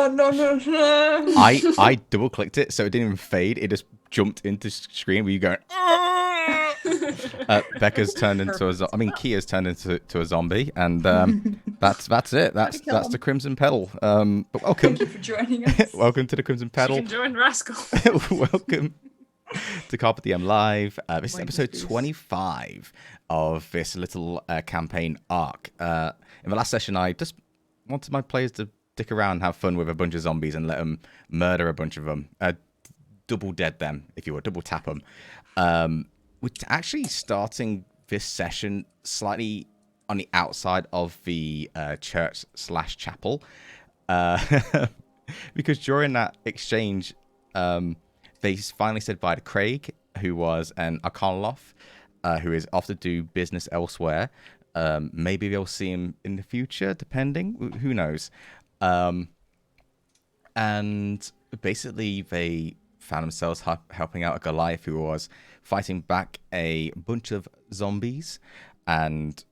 no. I double clicked it so it didn't even fade. It just jumped into screen where you going. Becca's turned into Kia's turned into a zombie, and that's it. That's the Crimson Petal. But welcome. Thank you for joining us. Welcome to the Crimson Petal. You can join Rascal. Welcome to Carpe Diem Live. This is episode 25 of this little campaign arc. In the last session, I just wanted my players to stick around and have fun with a bunch of zombies and let them murder a bunch of them. Double dead them, if you will, double tap them. We're actually starting this session slightly on the outside of the church/chapel. Because during that exchange, they finally said bye to Craig, who was an Arcanoloth, who is off to do business elsewhere. Maybe they'll see him in the future, depending. Who knows? And basically, they found themselves helping out a Goliath who was fighting back a bunch of zombies and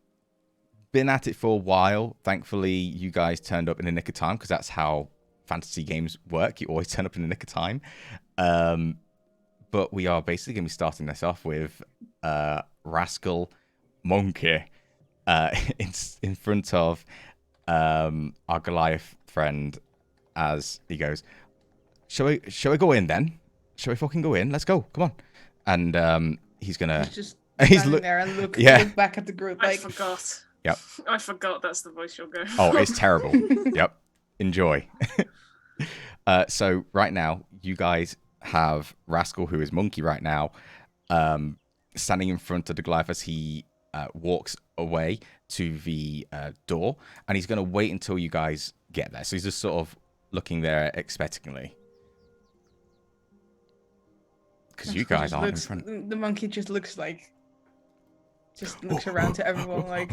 been at it for a while. Thankfully, you guys turned up in the nick of time because that's how fantasy games work. You always turn up in the nick of time. But we are basically going to be starting this off with Rascal Monkey in front of our Goliath friend as he goes, Shall we go in then? Shall we fucking go in? Let's go. Come on. And he's gonna. He's just standing there and look back at the group. I forgot. Yep. I forgot that's the voice you'll go. Oh, it's terrible. Yep. Enjoy. So right now, you guys have Rascal, who is Monkey right now, standing in front of the Goliath as he walks away to the door, and he's gonna wait until you guys get there. So he's just sort of looking there expectantly. Because you guys aren't in front. The monkey just looks around to everyone like.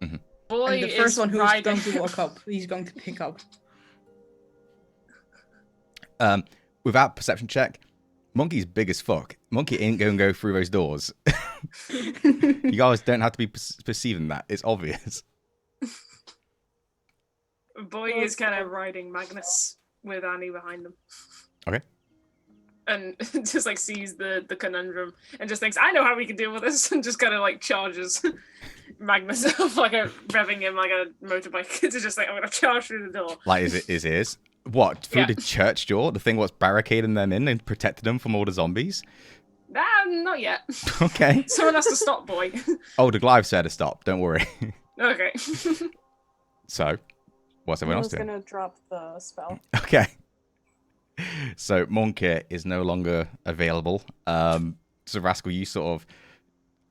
Mm-hmm. Boy, and the first one who's riding. going to walk up, he's going to pick up. Without perception check, Monkey's big as fuck. Monkey ain't going to go through those doors. You guys don't have to be perceiving that. It's obvious. Boy is kind of riding Magnus with Annie behind him. Okay. And just like sees the conundrum and just thinks, I know how we can deal with this, and just kind of like charges Magnus off revving him like a motorbike. It's just like, I'm gonna charge through the door. Like is his? What? Through the church door? The thing what's barricading them in and protected them from all the zombies? Nah, not yet. Okay. Someone has to stop Boy. Oh, the Goliath said to stop. Don't worry. Okay. So, what's everyone else doing? I was gonna drop the spell. Okay. So Monkey is no longer available. So Rascal, you sort of,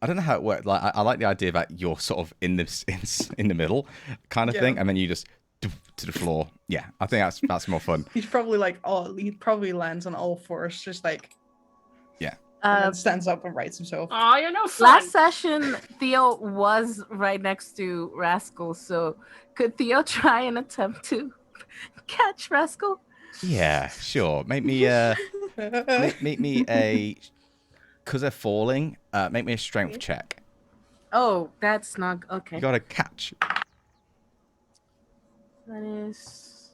I don't know how it works. Like I like the idea that you're sort of in the middle kind of thing, and then you just to the floor. Yeah, I think that's more fun. He's probably he probably lands on all fours, just like. Yeah. And then stands up and writes himself. Oh, you're no fun. Last session, Theo was right next to Rascal, so could Theo try and attempt to catch Rascal? Yeah, sure. Make me make me a, because they're falling. Make me a strength check. Oh, that's not okay. You gotta catch. That is.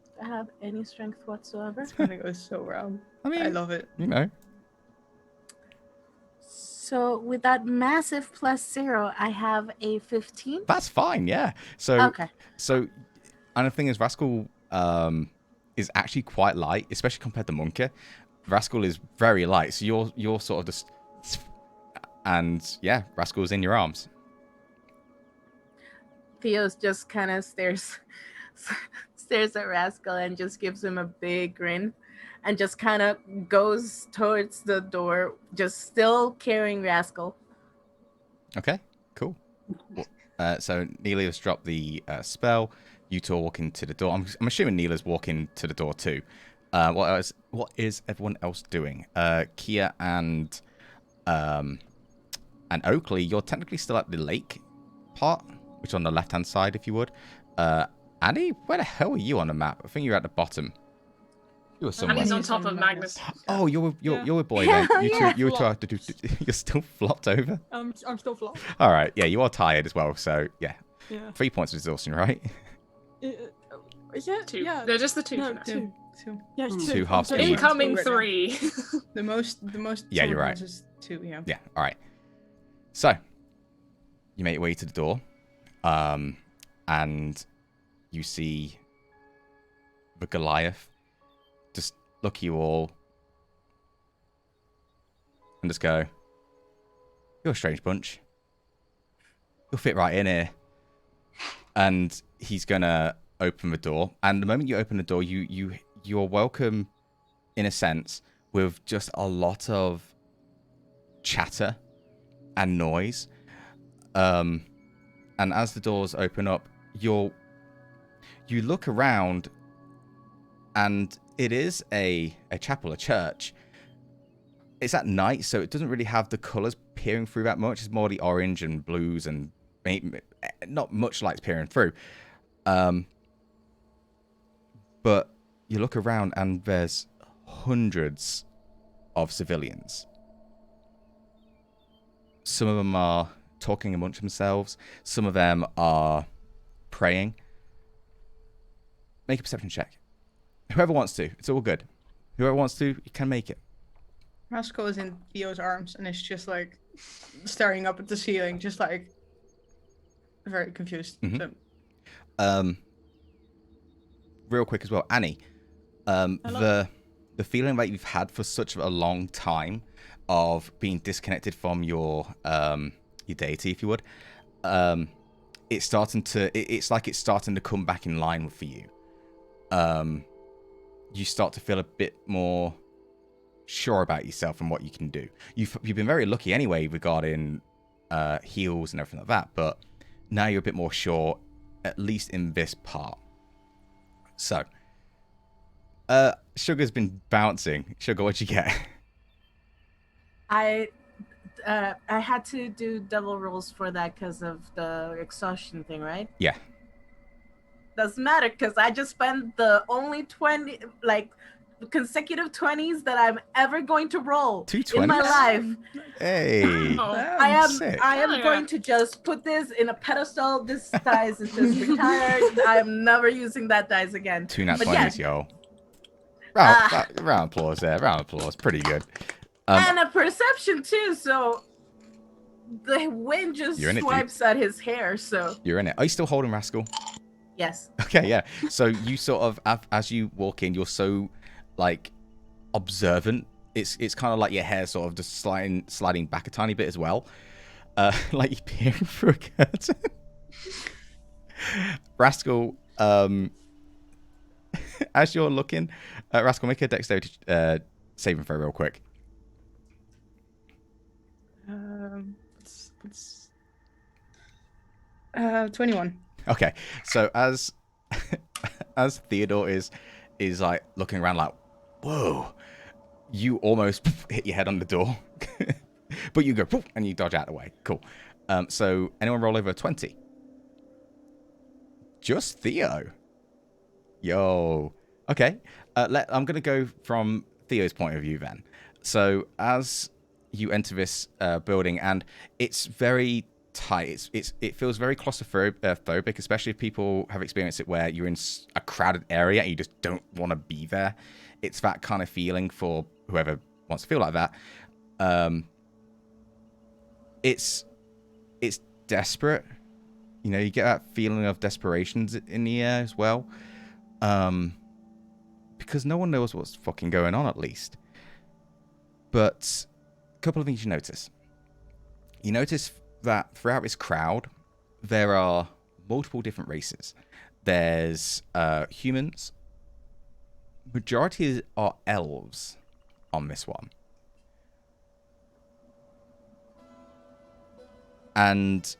Do I have any strength whatsoever? It's gonna go so wrong. I love it. You know. So with that massive +0, I have a 15. That's fine. Yeah. So. Okay. So, and the thing is, Rascal is actually quite light, especially compared to Monkey. Rascal is very light, so you're sort of just, and yeah, Rascal's in your arms. Theo's just kind of stares at Rascal and just gives him a big grin, and just kind of goes towards the door, just still carrying Rascal. Okay, cool. So Neelia's dropped the spell. You two are walking to the door. I'm assuming Neela's walking to the door too. What is everyone else doing? Kia and Oakley, you're technically still at the lake part, which is on the left-hand side, if you would. Annie, where the hell are you on the map? I think you're at the bottom. You were somewhere. Annie's on top of Magnus. Oh, you're with Boy then. You two have to do. You're still flopped over. I'm still flopped. All right, yeah, you are tired as well. So yeah. Yeah. 3 points of exhaustion, right? Yeah, Two. yeah. They're just the two. No, for now. two. Two. Yeah, Two half I'm speed. sorry. Incoming Right now. 3. The most. Yeah, you're solid right. ones is 2. Yeah. Yeah, all right. So, you make your way to the door, and you see the Goliath just look at you all and just go, "You're a strange bunch. You'll fit right in here." And he's gonna open the door, and the moment you open the door, you're welcome, in a sense, with just a lot of chatter and noise. And as the doors open up, you look around, and it is a chapel, a church. It's at night, so it doesn't really have the colours peering through that much. It's more the orange and blues, and not much light's peering through. But you look around, and there's hundreds of civilians. Some of them are talking amongst themselves. Some of them are praying. Make a perception check. Whoever wants to. It's all good. Whoever wants to, you can make it. Rascal is in Theo's arms and is just like staring up at the ceiling, just like very confused. Mhm. So, Real quick as well, Annie. The feeling that you've had for such a long time of being disconnected from your deity, if you would, it's starting to. It's like it's starting to come back in line for you. You start to feel a bit more sure about yourself and what you can do. You've been very lucky anyway regarding heals and everything like that, but now you're a bit more sure, at least in this part. So, Sugar's been bouncing. Sugar, what'd you get? I had to do double rolls for that because of the exhaustion thing, right? Yeah. Doesn't matter because I just spent the only 20 consecutive 20s that I'm ever going to roll 2 in my 20s? life. Hey. Oh. I am Sick. Yeah. going to just put this in a pedestal. This dice is just retired. I'm never using that dice again. 2 nat But 20s, yeah. yo. Round of applause there. Round of applause. Pretty good. And a perception too, so the wind just You're in it, dude. swipes at his hair, so You're in it. Are you still holding Rascal? yes. Okay, yeah. So you sort of, as you walk in, you're so, like, observant. It's kind of like your hair sort of just sliding back a tiny bit as well. Like you're peering through a curtain. Rascal, as you're looking, Rascal, make a dexterity saving throw real quick. What's 21. Okay, so as Theodore is like looking around like, whoa, you almost hit your head on the door, but you go poof, and you dodge out of the way. Cool. So anyone roll over 20? Just Theo. Yo. Okay. I'm gonna go from Theo's point of view then. So as you enter this building, and it's very tight. It feels very claustrophobic, especially if people have experienced it where you're in a crowded area and you just don't want to be there. It's that kind of feeling for whoever wants to feel like that. It's desperate. You know, you get that feeling of desperation in the air as well. Because no one knows what's fucking going on, at least. But a couple of things you notice. You notice that throughout this crowd, there are multiple different races. There's humans. Majority are elves on this one. And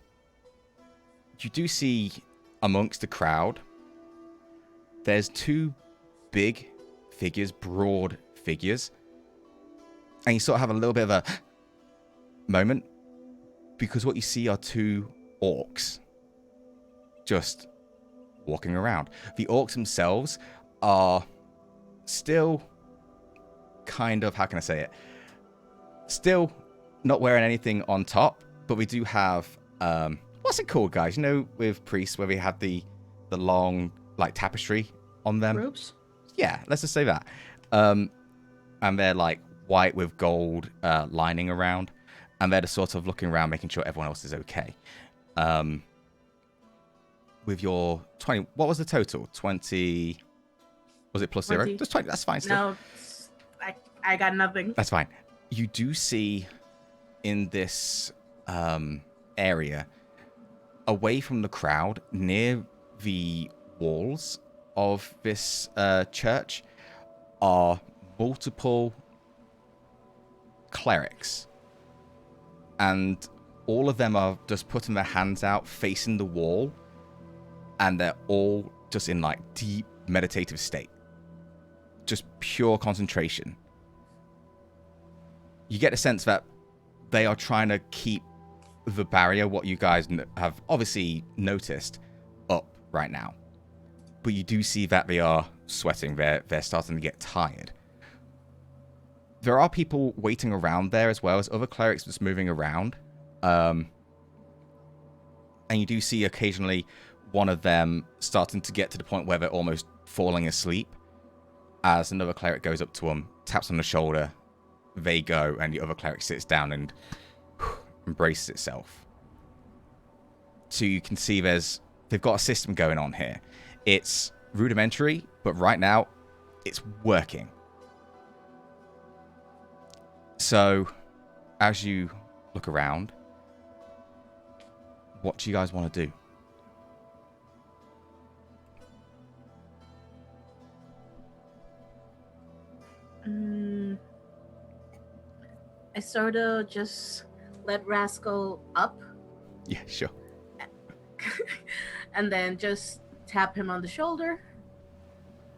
you do see amongst the crowd, there's 2 big figures, broad figures. And you sort of have a little bit of a moment, because what you see are 2 orcs just walking around. The orcs themselves are still kind of, how can I say it? Still not wearing anything on top, but we do have, what's it called, guys? You know, with priests, where we have the long, like, tapestry on them. Ropes? Yeah, let's just say that. And they're like white with gold lining around, and they're just sort of looking around, making sure everyone else is okay. With your 20, what was the total? 20. Was it plus 0? 20. Just 20. That's fine. Still. No, I got nothing. That's fine. You do see in this area, away from the crowd, near the walls of this church, are multiple clerics. And all of them are just putting their hands out, facing the wall, and they're all just in like deep meditative state. Just pure concentration. You get a sense that they are trying to keep the barrier, what you guys have obviously noticed, up right now. But you do see that they are sweating. They're starting to get tired. There are people waiting around there as well as other clerics just moving around. And you do see occasionally one of them starting to get to the point where they're almost falling asleep. As another cleric goes up to them, taps on the shoulder, they go, and the other cleric sits down and embraces itself. So you can see they've got a system going on here. It's rudimentary, but right now, it's working. So, as you look around, what do you guys want to do? I sort of just let Rascal up Yeah, sure. and then just tap him on the shoulder,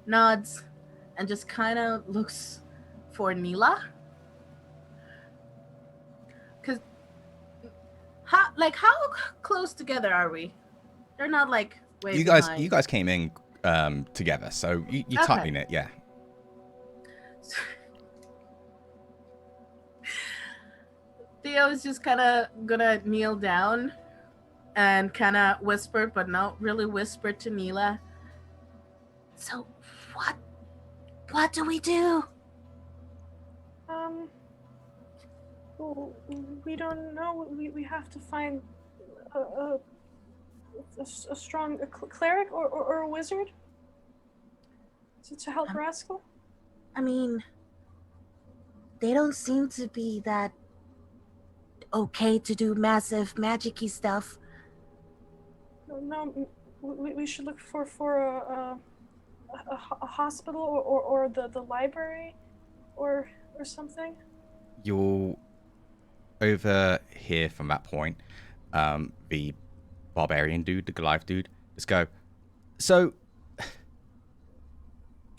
nods, and just kind of looks for Neela. Because, how close together are we? They're not like way You behind. guys came in together, so you Okay. tightly knit, yeah. Theo's just kind of gonna kneel down and kind of whisper, but not really whisper to Neela. So, what do we do? Well, we don't know. We have to find a strong cleric or a wizard to help Rascal. I mean, they don't seem to be that okay to do massive magic-y stuff. No, we should look for a hospital or the library or something. You'll over here from that point, the barbarian dude, the Goliath dude, just go, so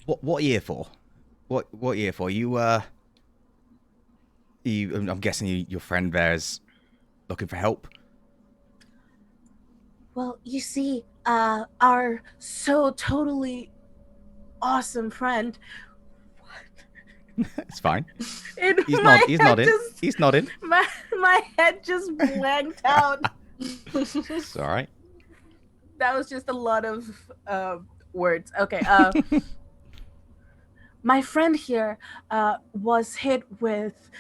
what are you here for? What are you here for? I'm guessing your friend there's looking for help. Well, you see, our so totally awesome friend. It's fine. He's nodding. He's nodding. My head just blanked out. It's all right. That was just a lot of words. Okay. My friend here was hit with,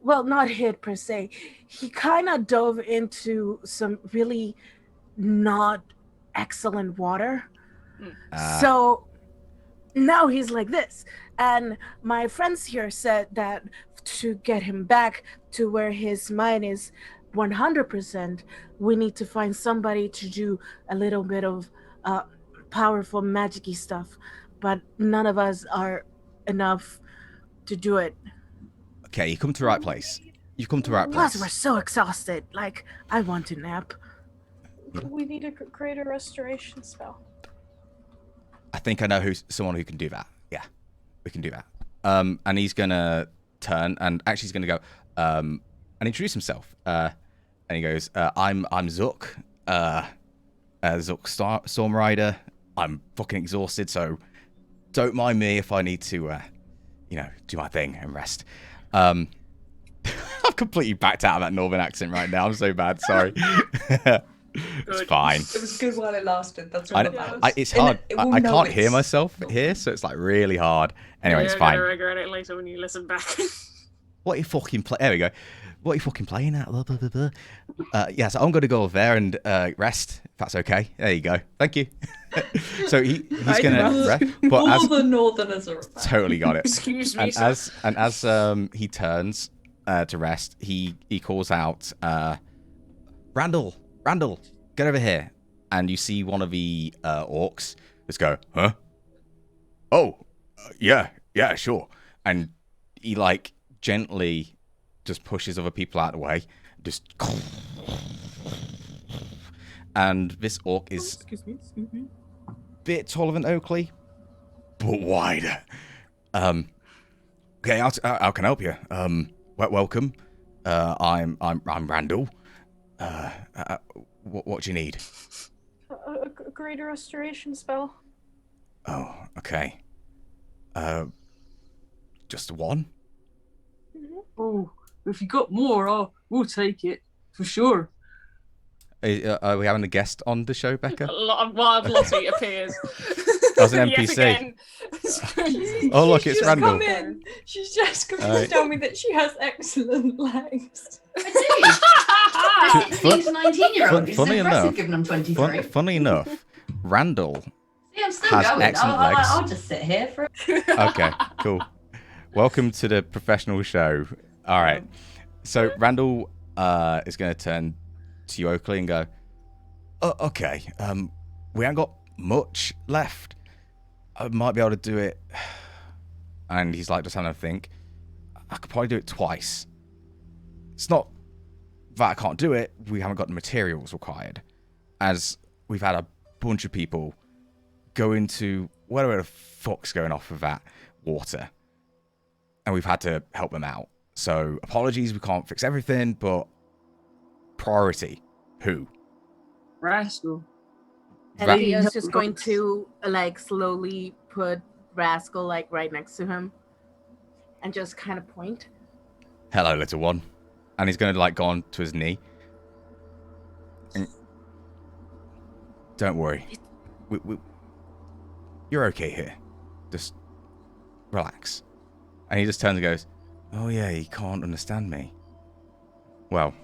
well, not hit per se. He kind of dove into some really not excellent water. So now he's like this. And my friends here said that to get him back to where his mind is 100%, we need to find somebody to do a little bit of powerful magic-y stuff. But none of us are enough to do it. Okay, you come to the right place. You've come to the right Plus, place. we're so exhausted. Like, I want to nap. We need to create a restoration spell. I think I know someone who can do that. Yeah, we can do that. And he's gonna turn and actually he's gonna go and introduce himself. And he goes, "I'm Zook, Zook Storm Rider. I'm fucking exhausted, so don't mind me if I need to, do my thing and rest." I've completely backed out of that northern accent right now. I'm so bad. Sorry. It's Good. fine. It was good while it lasted. That's all I, that matters. it's And hard. it will I know can't hear it's myself not here, fun. so it's like really hard. Anyway, Yeah, it's you're gonna fine. regret it later when you listen back. What are you fucking play? There we go. What are you fucking playing at? Blah, blah, blah, blah. Yeah, so I'm going to go over there and rest, if that's okay. There you go. Thank you. So he's going to rest. But All as the Northerners are about. totally got it. Excuse me, And sir. as he turns to rest, he calls out, Randall, get over here. And you see one of the orcs just go, huh? Oh, yeah, sure. And he like gently just pushes other people out of the way. Just and this orc is Excuse me. a bit taller than Oakley, but wider. Okay, how can I help you? Welcome. I'm Randall. What do you need? A greater restoration spell. Oh, okay. Just one? Oh, if you got more, we'll take it for sure. Are we having a guest on the show, Becca? A lot of wild Lottie appears. I was an Yet NPC. again. Oh, look, it's She's just Randall. come in. She's just come Alright. to tell me that she has excellent legs. I do. 16 to 19-year-old. It's Funny impressive enough, given I'm 23. Funny enough, Randall. See, I'm still has going. excellent legs. I'll just sit here for Okay, cool. Welcome to the professional show. All right. So Randall is going to turn to you, Oakley, and go, okay, we ain't got much left. I might be able to do it. And he's like, just having a think. I could probably do it twice. It's not that I can't do it. We haven't got the materials required. As we've had a bunch of people go into whatever the fuck's going off with that water. And we've had to help them out. So apologies, we can't fix everything, but priority, who? Rascal. And Ra- Theo's just going to like slowly put Rascal like right next to him and just kind of point. Hello, little one. And he's going to like go on to his knee. And don't worry. You're okay here. Just relax. And he just turns and goes, oh yeah, you can't understand me. Well,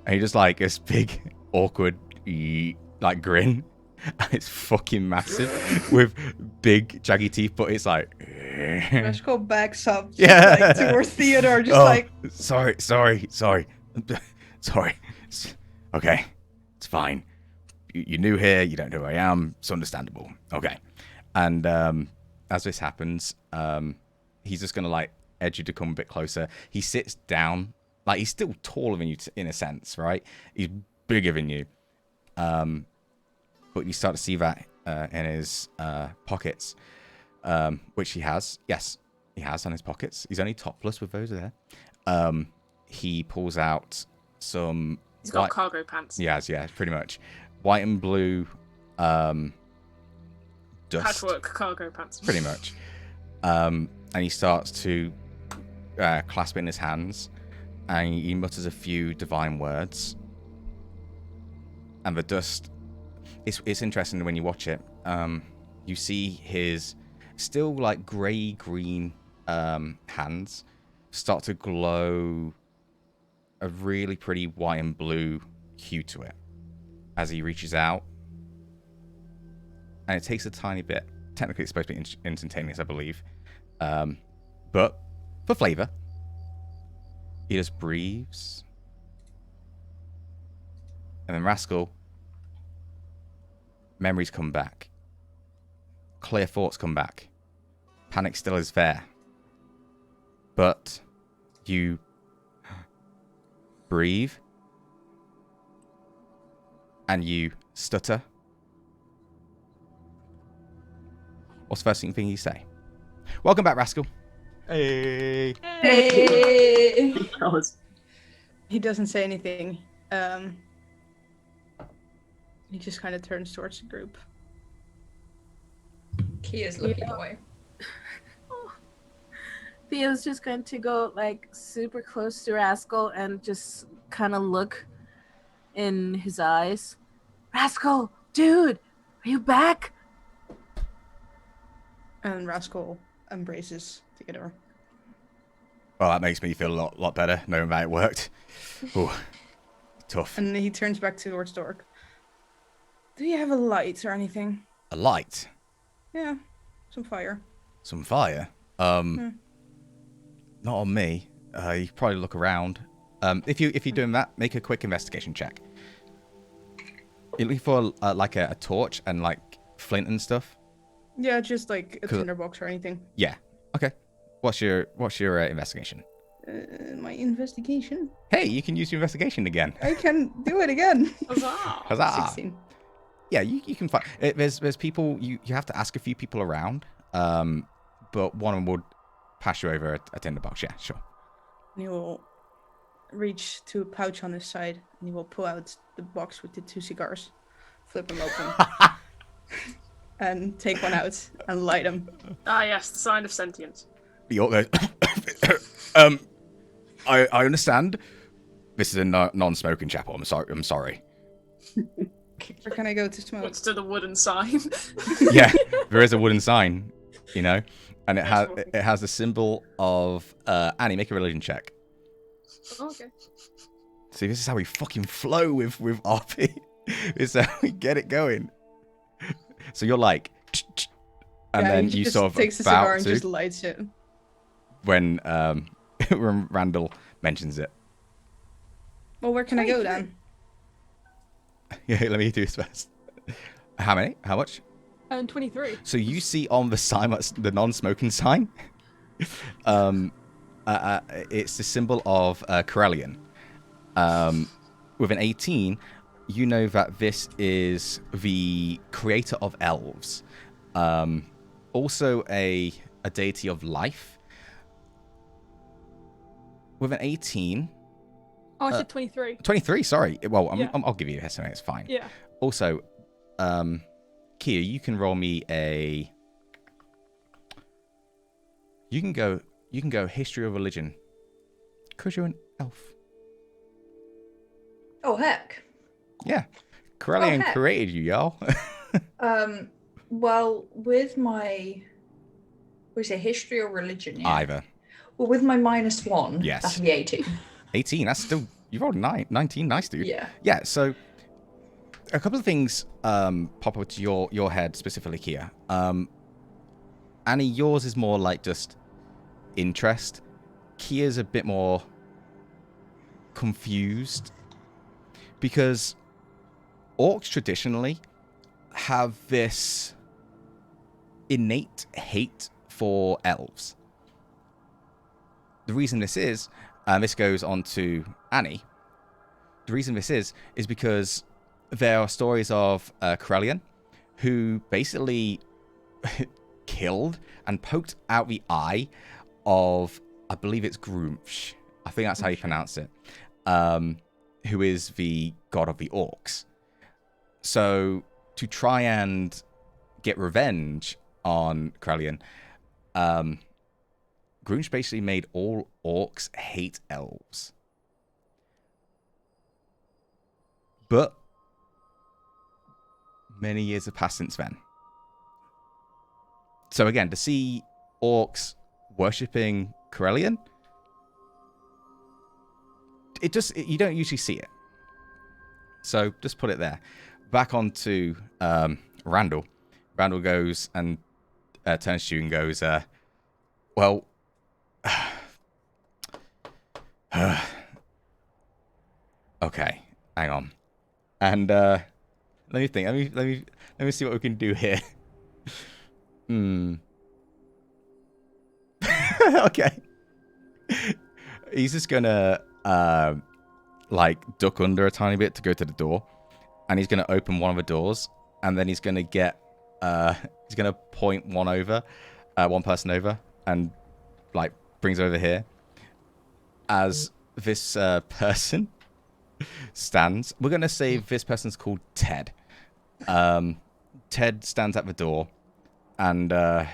and he just like this big, awkward, like grin. And it's fucking massive with big, jaggy teeth, but it's like... Rascal backs up Yeah. like, towards Theodore, just Oh, like... Sorry. Okay, it's fine. You're new here, you don't know who I am, it's understandable. Okay. And as this happens, he's just going to like edge you to come a bit closer. He sits down, like he's still taller than you in a sense, right? He's bigger than you. But you start to see that in his pockets, which he has. Yes, he has on his pockets. He's only topless with those there. He pulls out some... He's got cargo pants. Yeah, pretty much. White and blue dust. Patchwork cargo pants. Pretty much. And he starts to clasp it in his hands, and he mutters a few divine words. And the dust... It's interesting when you watch it. You see his still like grey-green hands start to glow a really pretty white and blue hue to it as he reaches out. And it takes a tiny bit. Technically, it's supposed to be instantaneous, I believe. But for flavor, he just breathes. And then Rascal, memories come back. Clear thoughts come back. Panic still is there. But you breathe. And you stutter. What's the first thing you say? Welcome back, Rascal. Hey. Hey. He doesn't say anything. He just kind of turns towards the group. Kia's looking away. Theo's just going to go like super close to Rascal and just kind of look in his eyes Rascal, dude, are you back? And Rascal embraces Theodore. Well, that makes me feel a lot better knowing that it worked. Ooh, tough. And he turns back towards Dork. Do you have a light or anything? A light. Yeah, some fire. Some fire. Not on me. You could probably look around. If you're doing that, make a quick investigation check. You're looking for like a torch and like flint and stuff. Yeah, just like a tinderbox or anything. Yeah. Okay. What's your investigation? My investigation. Hey, you can use your investigation again. I can do it again. Huzzah! Huzzah! 16. Yeah, you can find. There's people you have to ask a few people around. But one of them would pass you over a tinderbox. Yeah, sure. And he will reach to a pouch on his side, and he will pull out the box with the 2 cigars, flip them open, and take one out and light them. Ah, yes, the sign of sentience. The orc goes, I understand. This is a non-smoking chapel. I'm sorry. Where can I go to smoke? Points to the wooden sign. Yeah, there is a wooden sign, you know, and it has the symbol of Annie. Make a religion check. Okay. See, this is how we fucking flow with RP. This is how we get it going. So you're like, and yeah, then he you just sort of takes the about cigar and to just lights it. when when Randall mentions it. Well, where can I go then? Yeah, let me do this first. How many? How much? 23. So you see on the sign, the non-smoking sign, it's the symbol of Corellian. With an 18, you know that this is the creator of elves. Also a deity of life. With an 18... Oh, I said 23. 23, sorry. Well, Yeah. I'll give you a estimate, it's fine. Yeah. Also, Kia, you can roll me a... You can go history of religion. Because you're an elf. Oh, heck. Yeah. Corellian heck. created you, y'all. Well, with my... Was it history or religion? Yeah. Either. Well, with my -1, Yes. that'd be 18. 18, that's still... You rolled a 19, nice, dude. Yeah. Yeah, so... A couple of things pop up to your head, specifically, Kia. Annie, yours is more like just interest. Kia's a bit more confused. Because orcs traditionally have this innate hate for elves. The reason this is, and this goes on to Annie, the reason this is because there are stories of Corellian who basically killed and poked out the eye of, I believe it's Groomsh. I think that's how you pronounce it. Who is the god of the orcs. So, to try and get revenge on Corellian, Groomsh basically made all orcs hate elves. But many years have passed since then. So again, to see orcs worshipping Corellian, you don't usually see it. So just put it there. Back onto Randall. Randall goes and turns to you and goes, well, okay, hang on. And let me think. Let me see what we can do here. Okay. He's just gonna like duck under a tiny bit to go to the door, and he's gonna open one of the doors, and then he's gonna get he's gonna point one person over, and like brings over here. As this person stands, we're gonna say this person's called Ted. Ted stands at the door, and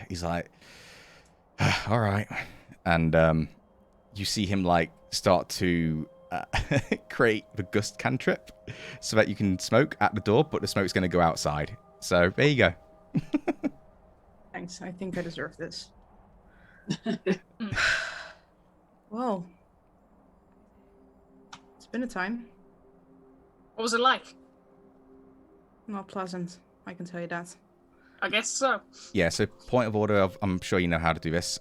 he's like, all right, and you see him like start to create the gust cantrip so that you can smoke at the door, but the smoke's going to go outside. So there you go. Thanks. I think I deserve this. Well, it's been a time. What was it like? Not pleasant. I can tell you that. I guess so. Yeah, so point of order, I'm sure you know how to do this.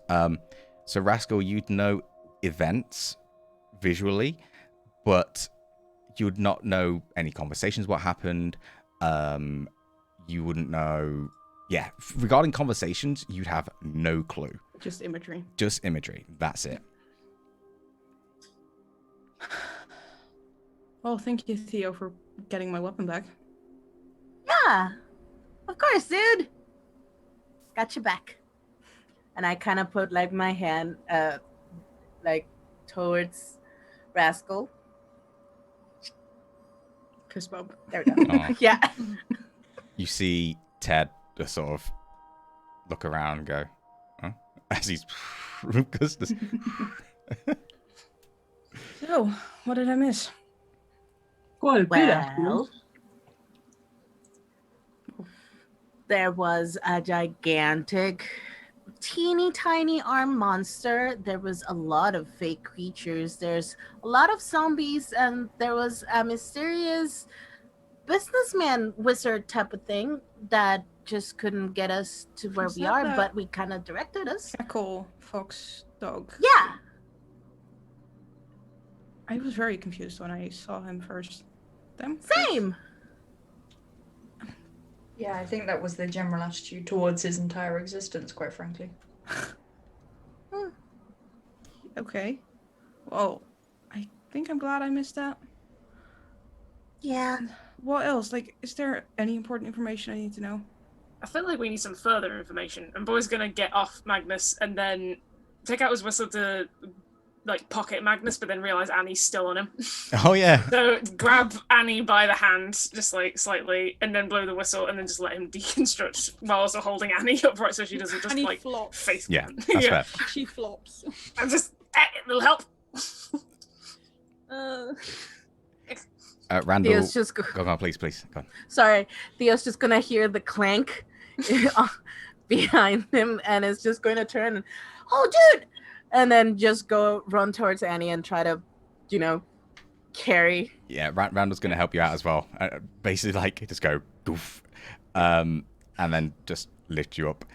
So Rascal, you'd know events visually, but you would not know any conversations, what happened. You wouldn't know... Yeah, regarding conversations, you'd have no clue. Just imagery. Just imagery. That's it. Well, thank you, Theo, for getting my weapon back. Yeah, of course, dude. Got your back. And I kind of put like my hand, like towards Rascal. Kiss bump. There we go. Oh. Yeah. You see Ted just sort of look around and go, huh? As he's... So, what did I miss? Quite a bit, actually. Well, there was a gigantic, teeny tiny arm monster. There was a lot of fake creatures. There's a lot of zombies, and there was a mysterious businessman wizard type of thing that just couldn't get us to where Is we that are, the- but we kind of directed us. Jackal, fox, dog. Yeah. I was very confused when I saw him first. Them? Same. Yeah, I think that was the general attitude towards his entire existence, quite frankly. Okay. Well, I think I'm glad I missed that. Yeah. What else? Like, is there any important information I need to know? I feel like we need some further information. And Boy's gonna get off Magnus and then take out his whistle to like pocket Magnus, but then realize Annie's still on him. Oh, yeah. So grab Annie by the hand, just like slightly, and then blow the whistle, and then just let him deconstruct while also holding Annie upright so she doesn't just Annie like flops. face. Yeah, that's fair. She flops. I'm just it'll help. Randall... Theo's just Go on, please. Go on. Sorry, Theo's just gonna hear the clank behind him, and is just going to turn and, oh, dude, and then just go run towards Annie and try to, carry. Yeah, Randall's going to help you out as well. Basically, like, just go, goof, and then just lift you up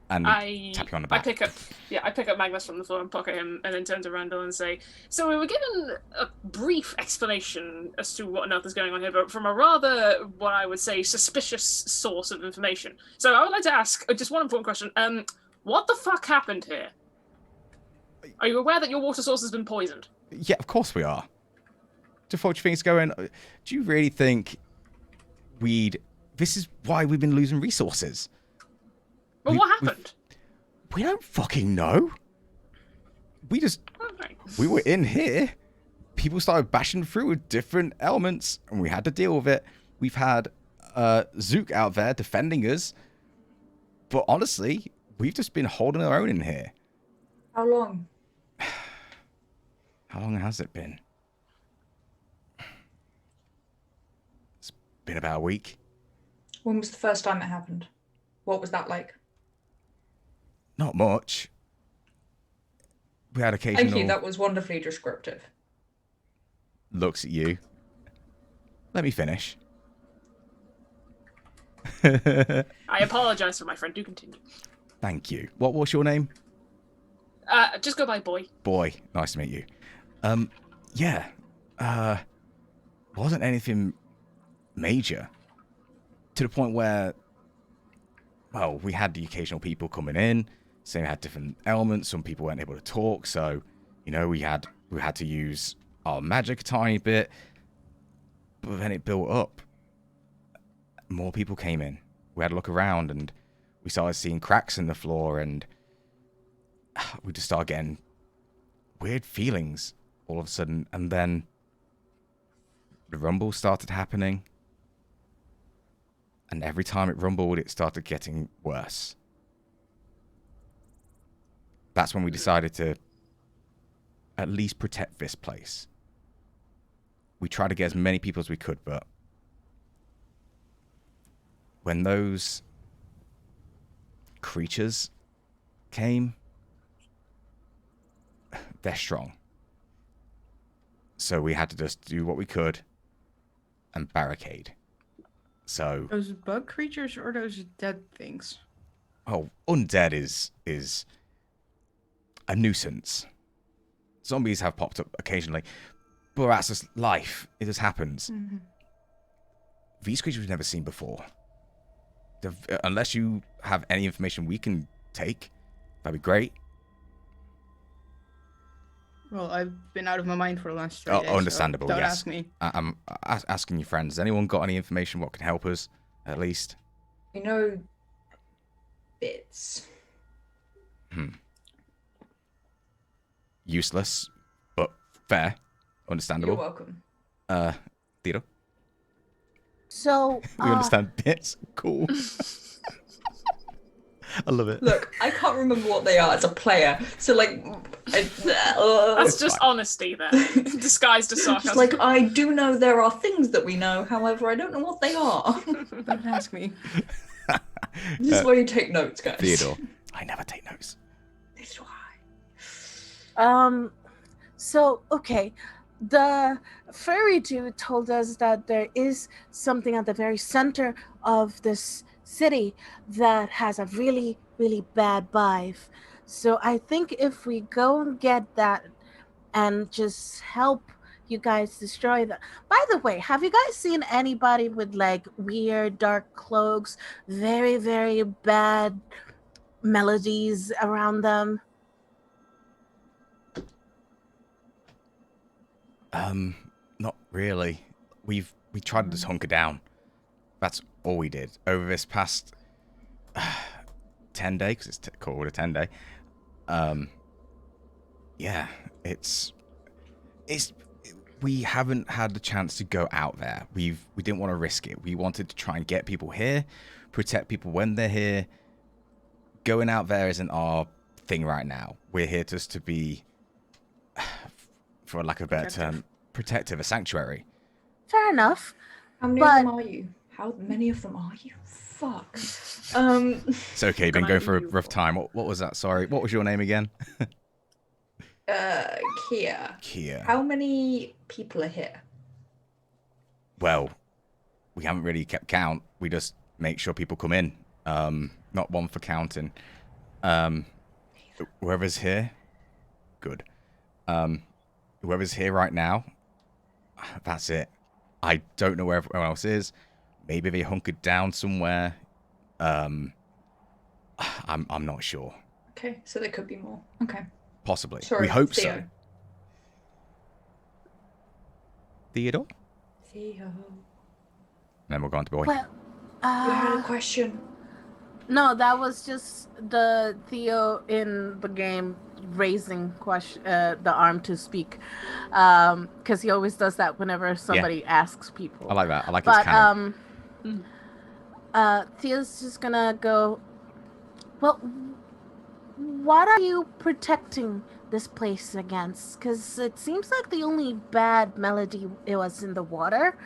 and tap you on the back. I pick up Magnus from the floor and pocket him, and then turn to Randall and say, so we were given a brief explanation as to what on earth is going on here, but from a rather, what I would say, suspicious source of information. So I would like to ask just one important question. What the fuck happened here? Are you aware that your water source has been poisoned? Yeah, of course we are. Just what you think is going... Do you really think this is why we've been losing resources? Well, what happened? We don't fucking know. We just... Okay. We were in here. People started bashing through with different elements, and we had to deal with it. We've had Zook out there defending us. But honestly, we've just been holding our own in here. How long? How long has it been? It's been about a week. When was the first time it happened? What was that like? Not much. We had occasional... Thank you, that was wonderfully descriptive. Looks at you. Let me finish. I apologize for my friend. Do continue. Thank you. What's your name? Just go by Boy. Boy, nice to meet you. Yeah. Wasn't anything major. To the point where, well, we had the occasional people coming in, saying we had different elements. Some people weren't able to talk, so, we had to use our magic a tiny bit. But then it built up. More people came in. We had to look around, and we started seeing cracks in the floor, and we just started getting weird feelings all of a sudden. And then the rumble started happening. And every time it rumbled, it started getting worse. That's when we decided to at least protect this place. we tried to get as many people as we could, but when those creatures came, they're strong. So we had to just do what we could and barricade. So Those bug creatures or those dead things? oh, undead is a nuisance. Zombies have popped up occasionally, but that's just life. It just happens. Mm-hmm. These creatures we've never seen before. Unless you have any information we can take, that'd be great. Well, I've been out of my mind for the last 3 days. Understandable, So don't yes. ask me. I'm asking your friends. Has anyone got any information what can help us, at least? You know, bits. Useless, but fair. Understandable. You're welcome. Theodore? So, We understand bits. Cool. I love it. Look, I can't remember what they are as a player, so like, That's just fine. honesty there, disguised as sarcasm. just like I do know there are things that we know, however, I don't know what they are. Don't ask me. This is where you take notes, guys. Theodore. I never take notes. This is why. So, okay. The furry dude told us that there is something at the very center of this city that has a really, really bad vibe. So I think if we go and get that and just help you guys destroy that. By the way, have you guys seen anybody with like weird dark cloaks, very, very bad melodies around them? Not really. We tried to just hunker down. That's all we did over this past 10 day, because it's called a 10-day. Yeah, it's we haven't had the chance to go out there. We didn't want to risk it. We wanted to try and get people here, protect people when they're here. Going out there isn't our thing right now. We're here just to be, for lack of a better term, protective, a sanctuary. Fair enough. How many of them are you? How many of them are you? Fuck. It's okay. Been going for a rough time. What was that? Sorry. What was your name again? Kia. Kia. How many people are here? Well, we haven't really kept count. We just make sure people come in. Not one for counting. Whoever's here, good. Whoever's here right now, that's it. I don't know where everyone else is. Maybe they hunkered down somewhere. I'm not sure. Okay, so there could be more. Okay. Possibly. Sorry, we hope Theo. so. Theodore? Theo. Then we'll go on to boy. Well, You had a question. no, that was just the Theo in the game raising the arm to speak, because he always does that whenever somebody asks people. I like that. I like his But canon. Theo's just gonna go. Well, what are you protecting this place against? Because it seems like the only bad melody it was in the water.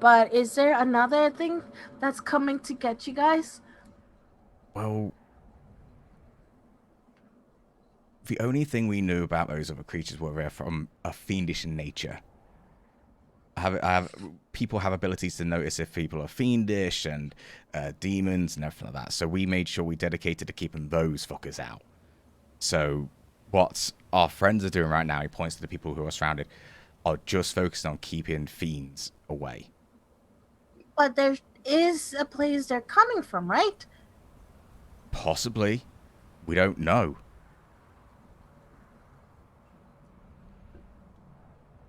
But is there another thing that's coming to get you guys? Well, the only thing we knew about those other creatures were they're from a fiendish nature. People have abilities to notice if people are fiendish and demons and everything like that. So we made sure we dedicated to keeping those fuckers out. So what our friends are doing right now, he points to the people who are surrounded, are just focused on keeping fiends away. But there is a place they're coming from, right? Possibly. We don't know.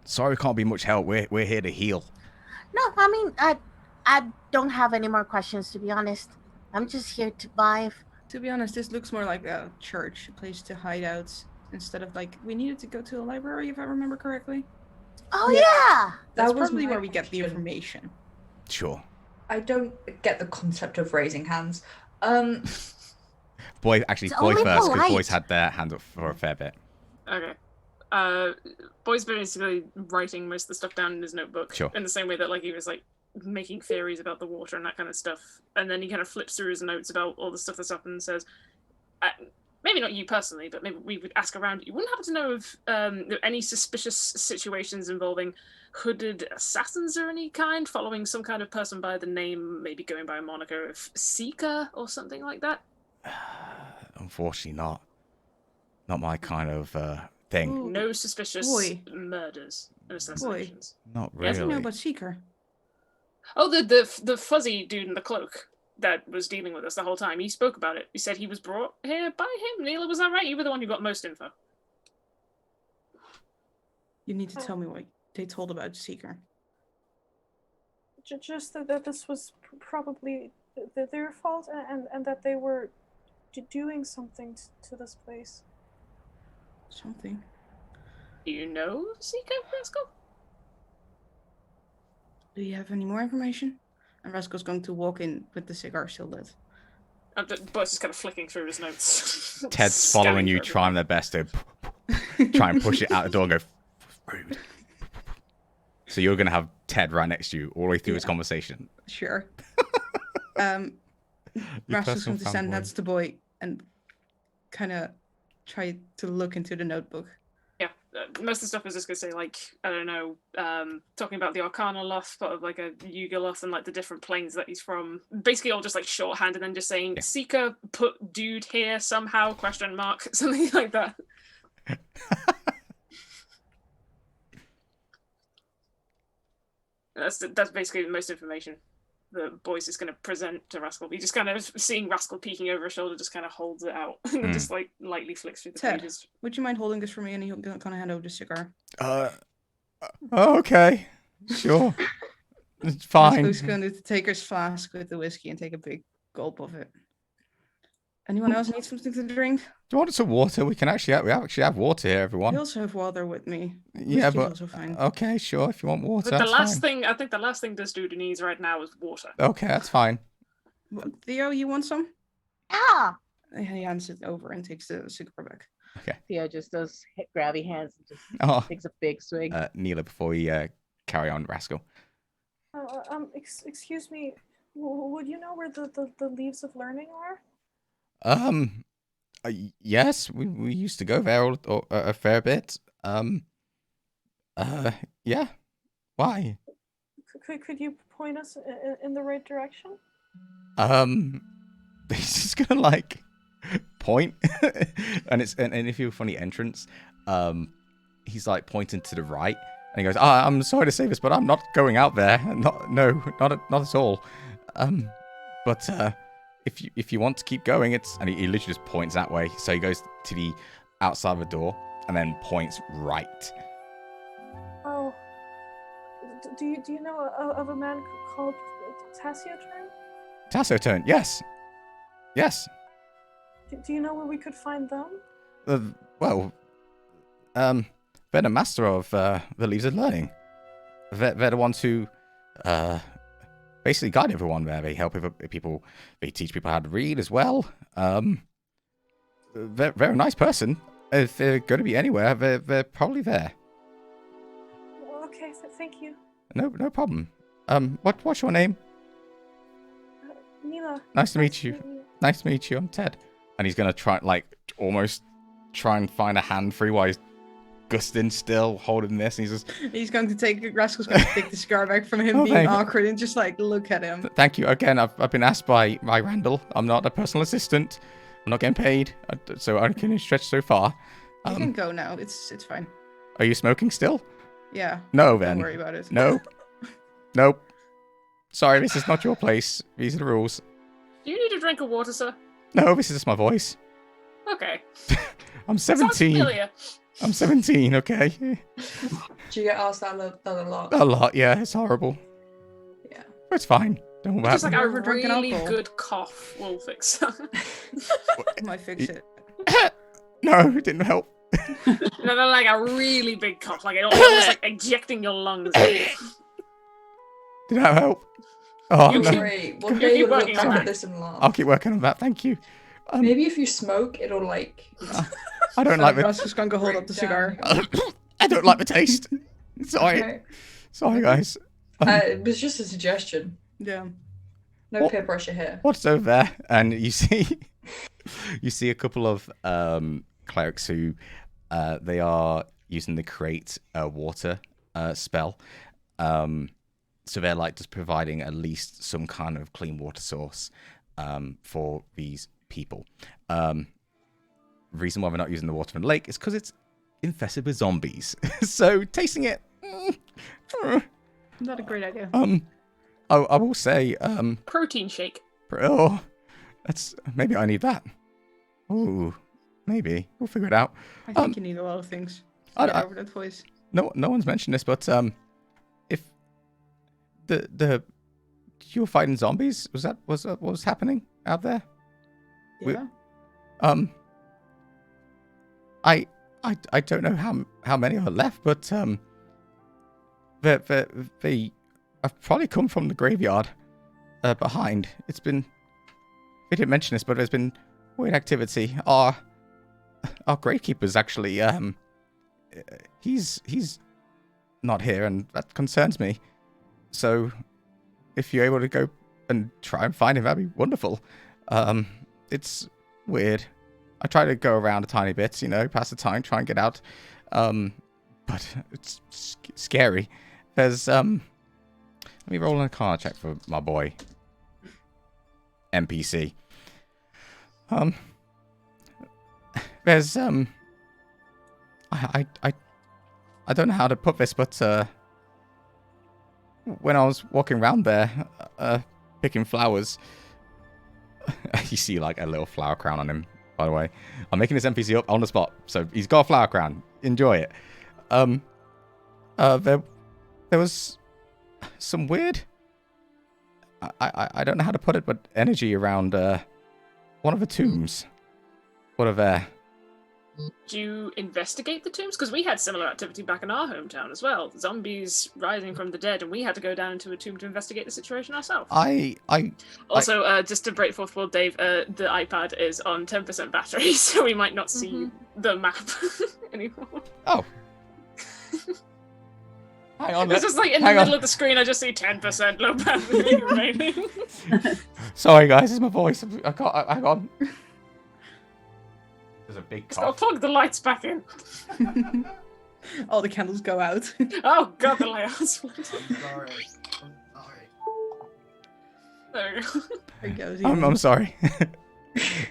Sorry we can't be much help. We're here to heal. No, I mean, I don't have any more questions, to be honest. I'm just here to vibe. To be honest, this looks more like a church, a place to hide out, instead of like, we needed to go to a library, if I remember correctly. Oh, yeah! That's That was probably my where we get the question. information. Sure. I don't get the concept of raising hands. Boy, actually, It's boy only first, because polite. boys had their hand up for a fair bit. Okay. Boy's basically writing most of the stuff down in his notebook. Sure. In the same way that he was making theories about the water and that kind of stuff. And then he kind of flips through his notes about all the stuff that's happened and says, maybe not you personally, but maybe we would ask around. You wouldn't happen to know of any suspicious situations involving hooded assassins or any kind, following some kind of person by the name, maybe going by a moniker of Seeker or something like that? Unfortunately not. Not my kind of thing. Ooh, No suspicious boy. murders and assassinations. Not He doesn't know really. about Seeker. Oh, the fuzzy dude in the cloak that was dealing with us the whole time. He spoke about it. He said he was brought here by him. Neela, was that right? You were the one who got most info. You need to tell me what they told about Seeker. Just that this was probably their fault, and that they were doing something to this place. Something. Do you know Seeker, Rascal? Do you have any more information? And Rascal's going to walk in with the cigar still lit. Buzz is kind of flicking through his notes. Ted's following you, trying their best to try and push it out the door and go, rude. So you're going to have Ted right next to you all the way through his conversation. Sure. Rascal's going to stand next to Boy and kind of try to look into the notebook. Yeah, most of the stuff was just going to say, I don't know, talking about the Arcana Loth, but of a Yuga Loth and the different planes that he's from. Basically all just shorthand and then just saying, Seeker put dude here somehow, ? Something like that. That's basically the most information the Boy's just going to present to Rascal. He just kind of, seeing Rascal peeking over his shoulder, just kind of holds it out and just lightly flicks through the Ted, pages. would you mind holding this for me? And he'll kind of hand over the cigar. Okay. Sure. It's fine. Rascal's going to take his flask with the whiskey and take a big gulp of it. Anyone else need something to drink? Do you want some water? We actually have water here, everyone. I also have water with me. Yeah, Whiskey's but also fine. okay, sure. If you want water, But that's fine. I think the last thing this dude needs right now is water. Okay, that's fine. Theo, you want some? Ah! And he hands it over and takes the cigar back. Okay. Theo just does grabby hands and just takes a big swig. Neela, before we carry on, Rascal. Excuse me. Would you know where the Leaves of Learning are? Yes, we used to go there a fair bit. Yeah. Why? Could you point us in the right direction? He's just gonna point, and if you're a funny entrance, he's pointing to the right, and he goes, I'm sorry to say this, but I'm not going out there. Not at all. But if you want to keep going, and he literally just points that way. So he goes to the outside of the door and then points right. Oh, do you know of a man called Taciturn? Taciturn, yes. Do you know where we could find them? They're the master of the Leaves of Learning. They're the ones who basically guide everyone there. They help people. They teach people how to read as well. They're a nice person. If they're going to be anywhere, they're probably there. Okay, thank you. No problem. What's your name? Neela. Nice to meet you. Nice to meet you. I'm Ted. And he's gonna try almost try and find a hand free while he's gusting still, holding this. And he's going to take Rascal's going to take the cigar back from him, being awkward, and just look at him. Thank you again. I've been asked by Randall. I'm not a personal assistant. I'm not getting paid, so I can stretch so far. You can go now. It's fine. Are you smoking still? Yeah. No, then. Don't worry about it. No. Nope. Sorry, this is not your place. These are the rules. Do you need a drink of water, sir? No, this is just my voice. Okay. I'm 17. I'm 17, okay? Do you get asked that a lot? A lot, yeah. It's horrible. Yeah. But it's fine. Don't worry. Just a really good cough will fix that. Might fix it. No, it didn't help. No, a really big cough. It almost ejecting your lungs. Did that help? Oh, no. Great. One day you'll look back at this and laugh. I'll keep working on that. Thank you. Maybe if you smoke, it'll I don't like it. Rascal's gonna go hold up the cigar. I don't like the taste. Sorry. Okay. Sorry, guys. It was just a suggestion. Yeah. No peer pressure here. What's over there? And you see a couple of clerics who they are using the create water spell. So they're like just providing at least some kind of clean water source for these people. Reason why we're not using the water from the lake is because it's infested with zombies. So tasting it, Not a great idea. I will say, Protein shake. oh, that's maybe I need that. Ooh, maybe we'll figure it out. I think you need a lot of things to get over that voice. No one's mentioned this, but if the you were fighting zombies, was that what was happening out there? Yeah. I don't know how many are left, but they have probably come from the graveyard behind. It's been, we didn't mention this, but there's been weird activity. Our gravekeeper's actually he's not here, and that concerns me. So if you're able to go and try and find him, that'd be wonderful. It's weird. I try to go around a tiny bit, pass the time, try and get out. But it's scary. There's, let me roll an Arcana check for my boy. NPC. There's, I don't know how to put this, but, when I was walking around there, picking flowers, you see like a little flower crown on him, by the way. I'm making this NPC up on the spot, so he's got a flower crown. Enjoy it. There was some weird, I don't know how to put it, but energy around one of the tombs. What are there? Do you investigate the tombs? Because we had similar activity back in our hometown as well. Zombies rising from the dead, and we had to go down into a tomb to investigate the situation ourselves. Also, just to break fourth wall, Dave, the iPad is on 10% battery, so we might not see the map anymore. Oh. Hang on. It's just like in the middle of the screen, I just see 10% low battery remaining. Sorry, guys, it's my voice. Hang on. There's a big cough. I'll plug the lights back in. All the candles go out. Oh god, the lighthouse. I'm sorry. There we go. There he goes. I'm sorry.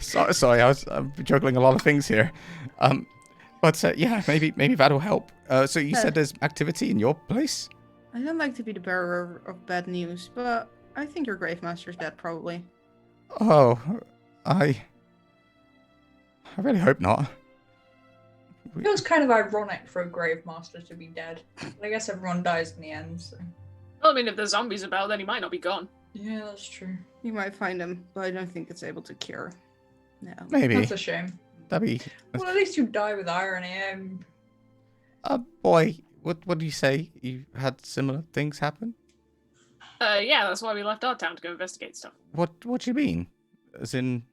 sorry, I'm juggling a lot of things here. But yeah, maybe that'll help. So you said there's activity in your place? I don't like to be the bearer of bad news, but I think your grave master's dead, probably. Oh, I really hope not. It feels kind of ironic for a grave master to be dead. But I guess everyone dies in the end. So. Well, I mean, if there's zombies about, then he might not be gone. Yeah, that's true. You might find him, but I don't think it's able to cure. No. Maybe. That's a shame. That'd be. Well, at least you die with irony. Boy, what do you say? You had similar things happen? Yeah, that's why we left our town to go investigate stuff. What do you mean? As in?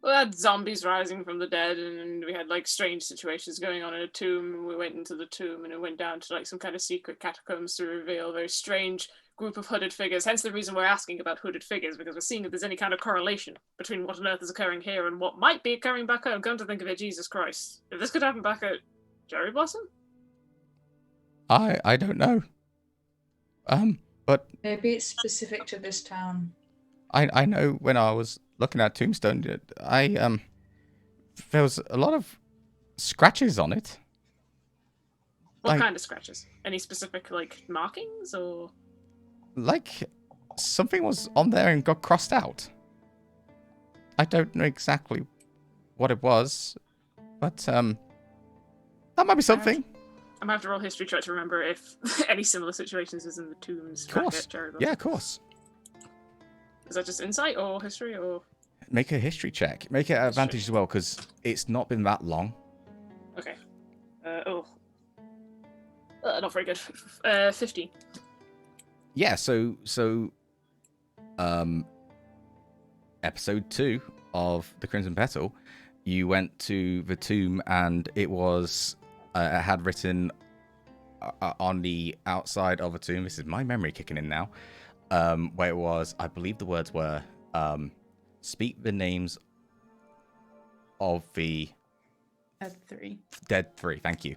We had zombies rising from the dead, and we had like strange situations going on in a tomb. And we went into the tomb, and it went down to like some kind of secret catacombs to reveal a very strange group of hooded figures. Hence the reason we're asking about hooded figures, because we're seeing if there's any kind of correlation between what on earth is occurring here and what might be occurring back home. Come to think of it, Jesus Christ, if this could happen back at Cherry Blossom, I don't know. But maybe it's specific to this town. I know when I was looking at Tombstone, there was a lot of scratches on it. What kind of scratches? Any specific like markings or? Like something was on there and got crossed out. I don't know exactly what it was, but that might be something. I'm gonna have to roll history check to remember if any similar situations is in the tombs. Of course. Yeah, of course. Is that just insight or history or? Make a history check. Make it an advantage as well, because it's not been that long. Okay. Not very good. 15. Yeah, so episode 2 of the Crimson Petal, you went to the tomb and it was it had written on the outside of a tomb. This is my memory kicking in now. Where it was, I believe the words were, speak the names of the dead three. Thank you.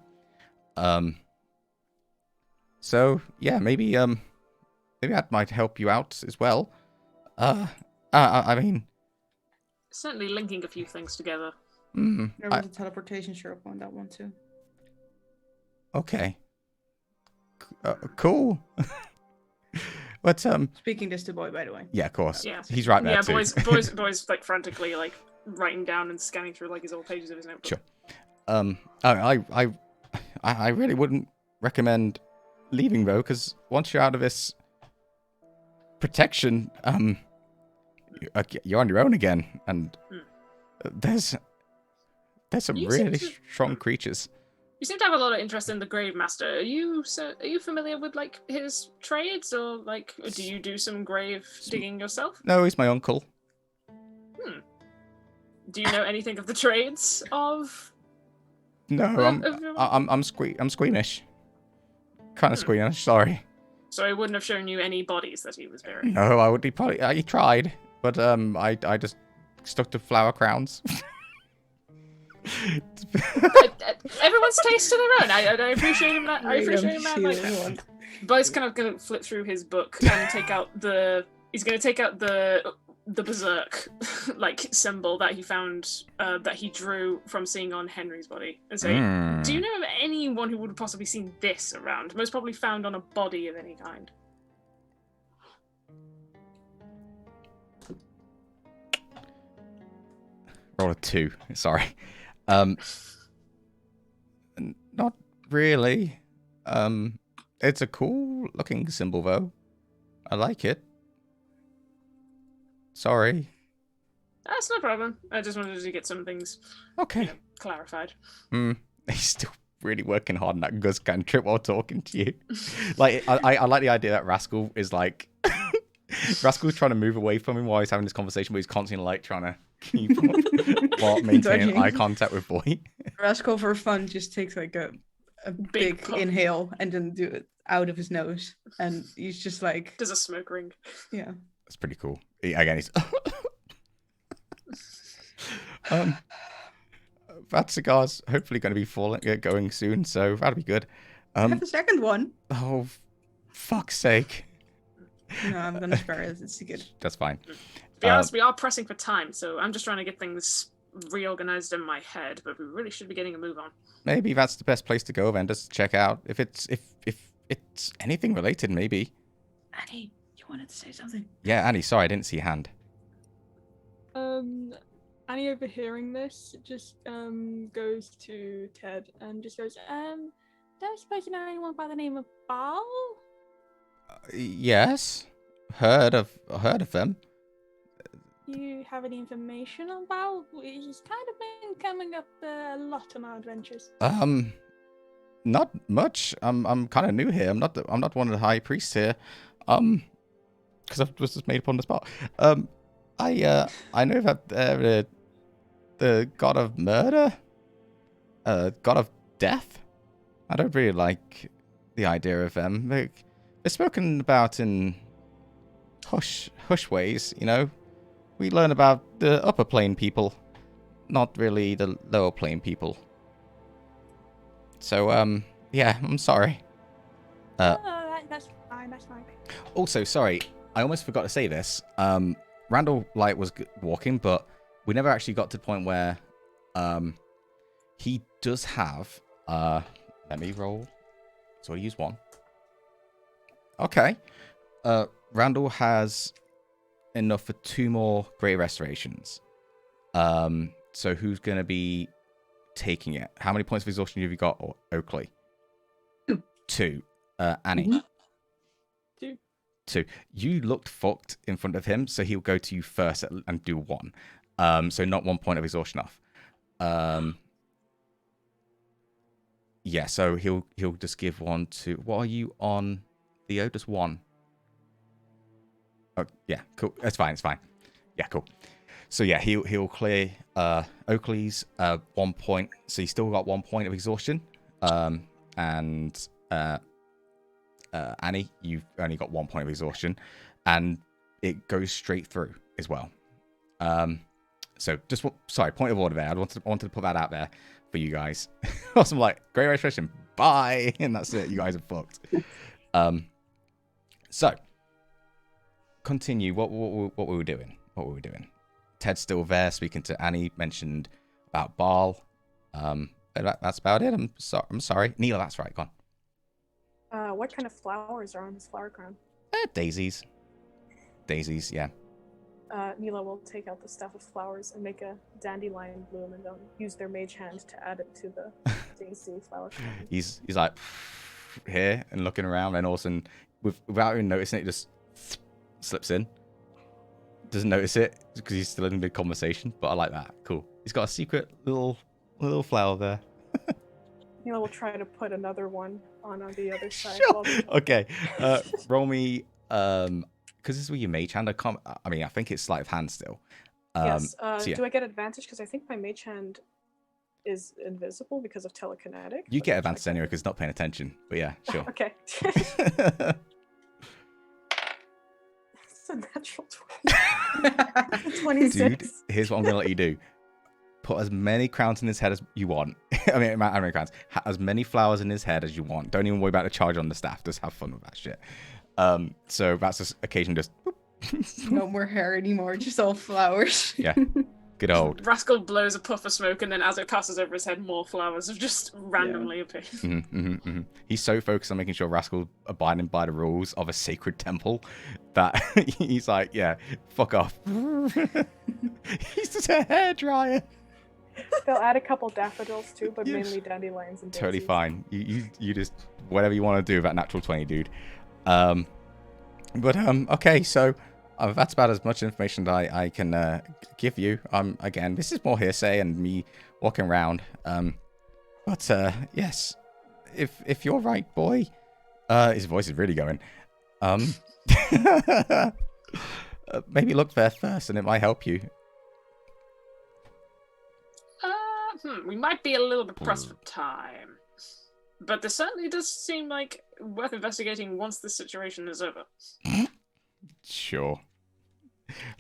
So yeah, maybe that might help you out as well. I mean, Certainly linking a few things together. There was a teleportation syrup on that one too. Okay. Cool. But speaking this to Boy, by the way. Yeah, of course. Yeah. He's right there too. boys like frantically like writing down and scanning through like his old pages of his notebook. Sure. I really wouldn't recommend leaving though, because once you're out of this protection, you're on your own again, and there's some really strong creatures. You seem to have a lot of interest in the Grave Master. Are you familiar with like his trades, or like do you do some grave digging yourself? No, he's my uncle. Do you know anything of the trades of? No, I'm squeamish. Kind of squeamish. Sorry. So he wouldn't have shown you any bodies that he was burying. No, I would. He tried, but I just stuck to flower crowns. Everyone's taste to their own. I appreciate him. I appreciate him like that. Buzz kind of gonna flip through his book and take out the. He's gonna take out the berserk like symbol that he found that he drew from seeing on Henry's body, and say, "Do you know of anyone who would have possibly seen this around? Most probably found on a body of any kind." Roll a 2. Sorry. Not really. It's a cool looking symbol though. I like it. Sorry. That's no problem. I just wanted to get some things clarified. He's still really working hard on that Gus cantrip while talking to you. Like I like the idea that Rascal is like Rascal's trying to move away from him while he's having this conversation, but he's constantly like trying to keep up while maintaining eye contact with Boy. Rascal for fun just takes like a big inhale and then do it out of his nose, and he's just like does a smoke ring. Yeah, that's pretty cool. Again, he's that cigar's hopefully going to be going soon, so that'll be good. I have the second one. Oh, fuck's sake. No, I'm gonna spare it. It's good. That's fine. To be honest, we are pressing for time, so I'm just trying to get things reorganized in my head, but we really should be getting a move on. Maybe that's the best place to go then, just check out if it's anything related, maybe. Annie, you wanted to say something? Yeah, Annie, sorry, I didn't see your hand. Annie, overhearing this, just goes to Ted and just goes, don't suppose you know anyone by the name of Bal? Yes, heard of them. You have any information on Bal? He's kind of been coming up a lot on our adventures. Not much. I'm kind of new here. I'm not one of the high priests here. Because I was just made up on the spot. I know that the god of murder, god of death. I don't really like the idea of them. They're spoken about in hush ways, you know. We learn about the upper plane people, not really the lower plane people. So, yeah, I'm sorry. That's fine. Also, sorry, I almost forgot to say this. Randall Light was walking, but we never actually got to the point where he does have. Let me roll. So I use 1. Okay. Randall has enough for 2 more Great Restorations. So who's going to be taking it? How many points of exhaustion have you got, Oakley? 2. Annie? 2. You looked fucked in front of him, so he'll go to you first and do 1. So not 1 point of exhaustion off. Yeah, so he'll just give 1 to... What are you on, Theo? Just 1. Oh, yeah, cool. It's fine. Yeah, cool. So yeah, he'll clear Oakley's 1 point. So he's still got 1 point of exhaustion. And Annie, you've only got 1 point of exhaustion, and it goes straight through as well. So just point of order there. I wanted to put that out there for you guys. Awesome, like great registration, bye, and that's it. You guys are fucked. So continue. What we were doing? What were we doing? Ted's still there, speaking to Annie. Mentioned about Baal. That's about it. I'm sorry, Neela. That's right. Go on. What kind of flowers are on his flower crown? Daisies. Daisies, yeah. Neela will take out the staff of flowers and make a dandelion bloom, and they'll use their mage hand to add it to the daisy flower crown. He's like here and looking around, and all of a sudden, without even noticing it, just slips in. Doesn't notice it because he's still in mid conversation, but I like that. Cool. He's got a secret little flower there. Neela will try to put another one on the other side. Sure. Okay. Roll me. Because this is with your mage hand. I think it's sleight of hand still. Yes. So yeah. Do I get advantage? Because I think my mage hand is invisible because of telekinetic. You get advantage anyway because it's not paying attention. But yeah, sure. Okay. It's a natural 20. 26. Dude, here's what I'm going to let you do. Put as many crowns in his head as you want. I mean, how many crowns? As many flowers in his head as you want. Don't even worry about the charge on the staff. Just have fun with that shit. So that's just occasion just... No more hair anymore, just all flowers. Yeah. Good old. Rascal blows a puff of smoke, and then as it passes over his head, more flowers have just randomly appeared. He's so focused on making sure Rascal abiding by the rules of a sacred temple that he's like, yeah, fuck off. He's just a hairdryer. They'll add a couple daffodils too, but Yes. mainly dandelions and daisies. Totally fine. You just whatever you want to do with that natural 20, dude. Okay, so that's about as much information that I can give you. Again, this is more hearsay and me walking around. Yes, if you're right, boy. His voice is really going. Maybe look there first, and it might help you. We might be a little bit pressed for time. But this certainly does seem like worth investigating once this situation is over. Sure.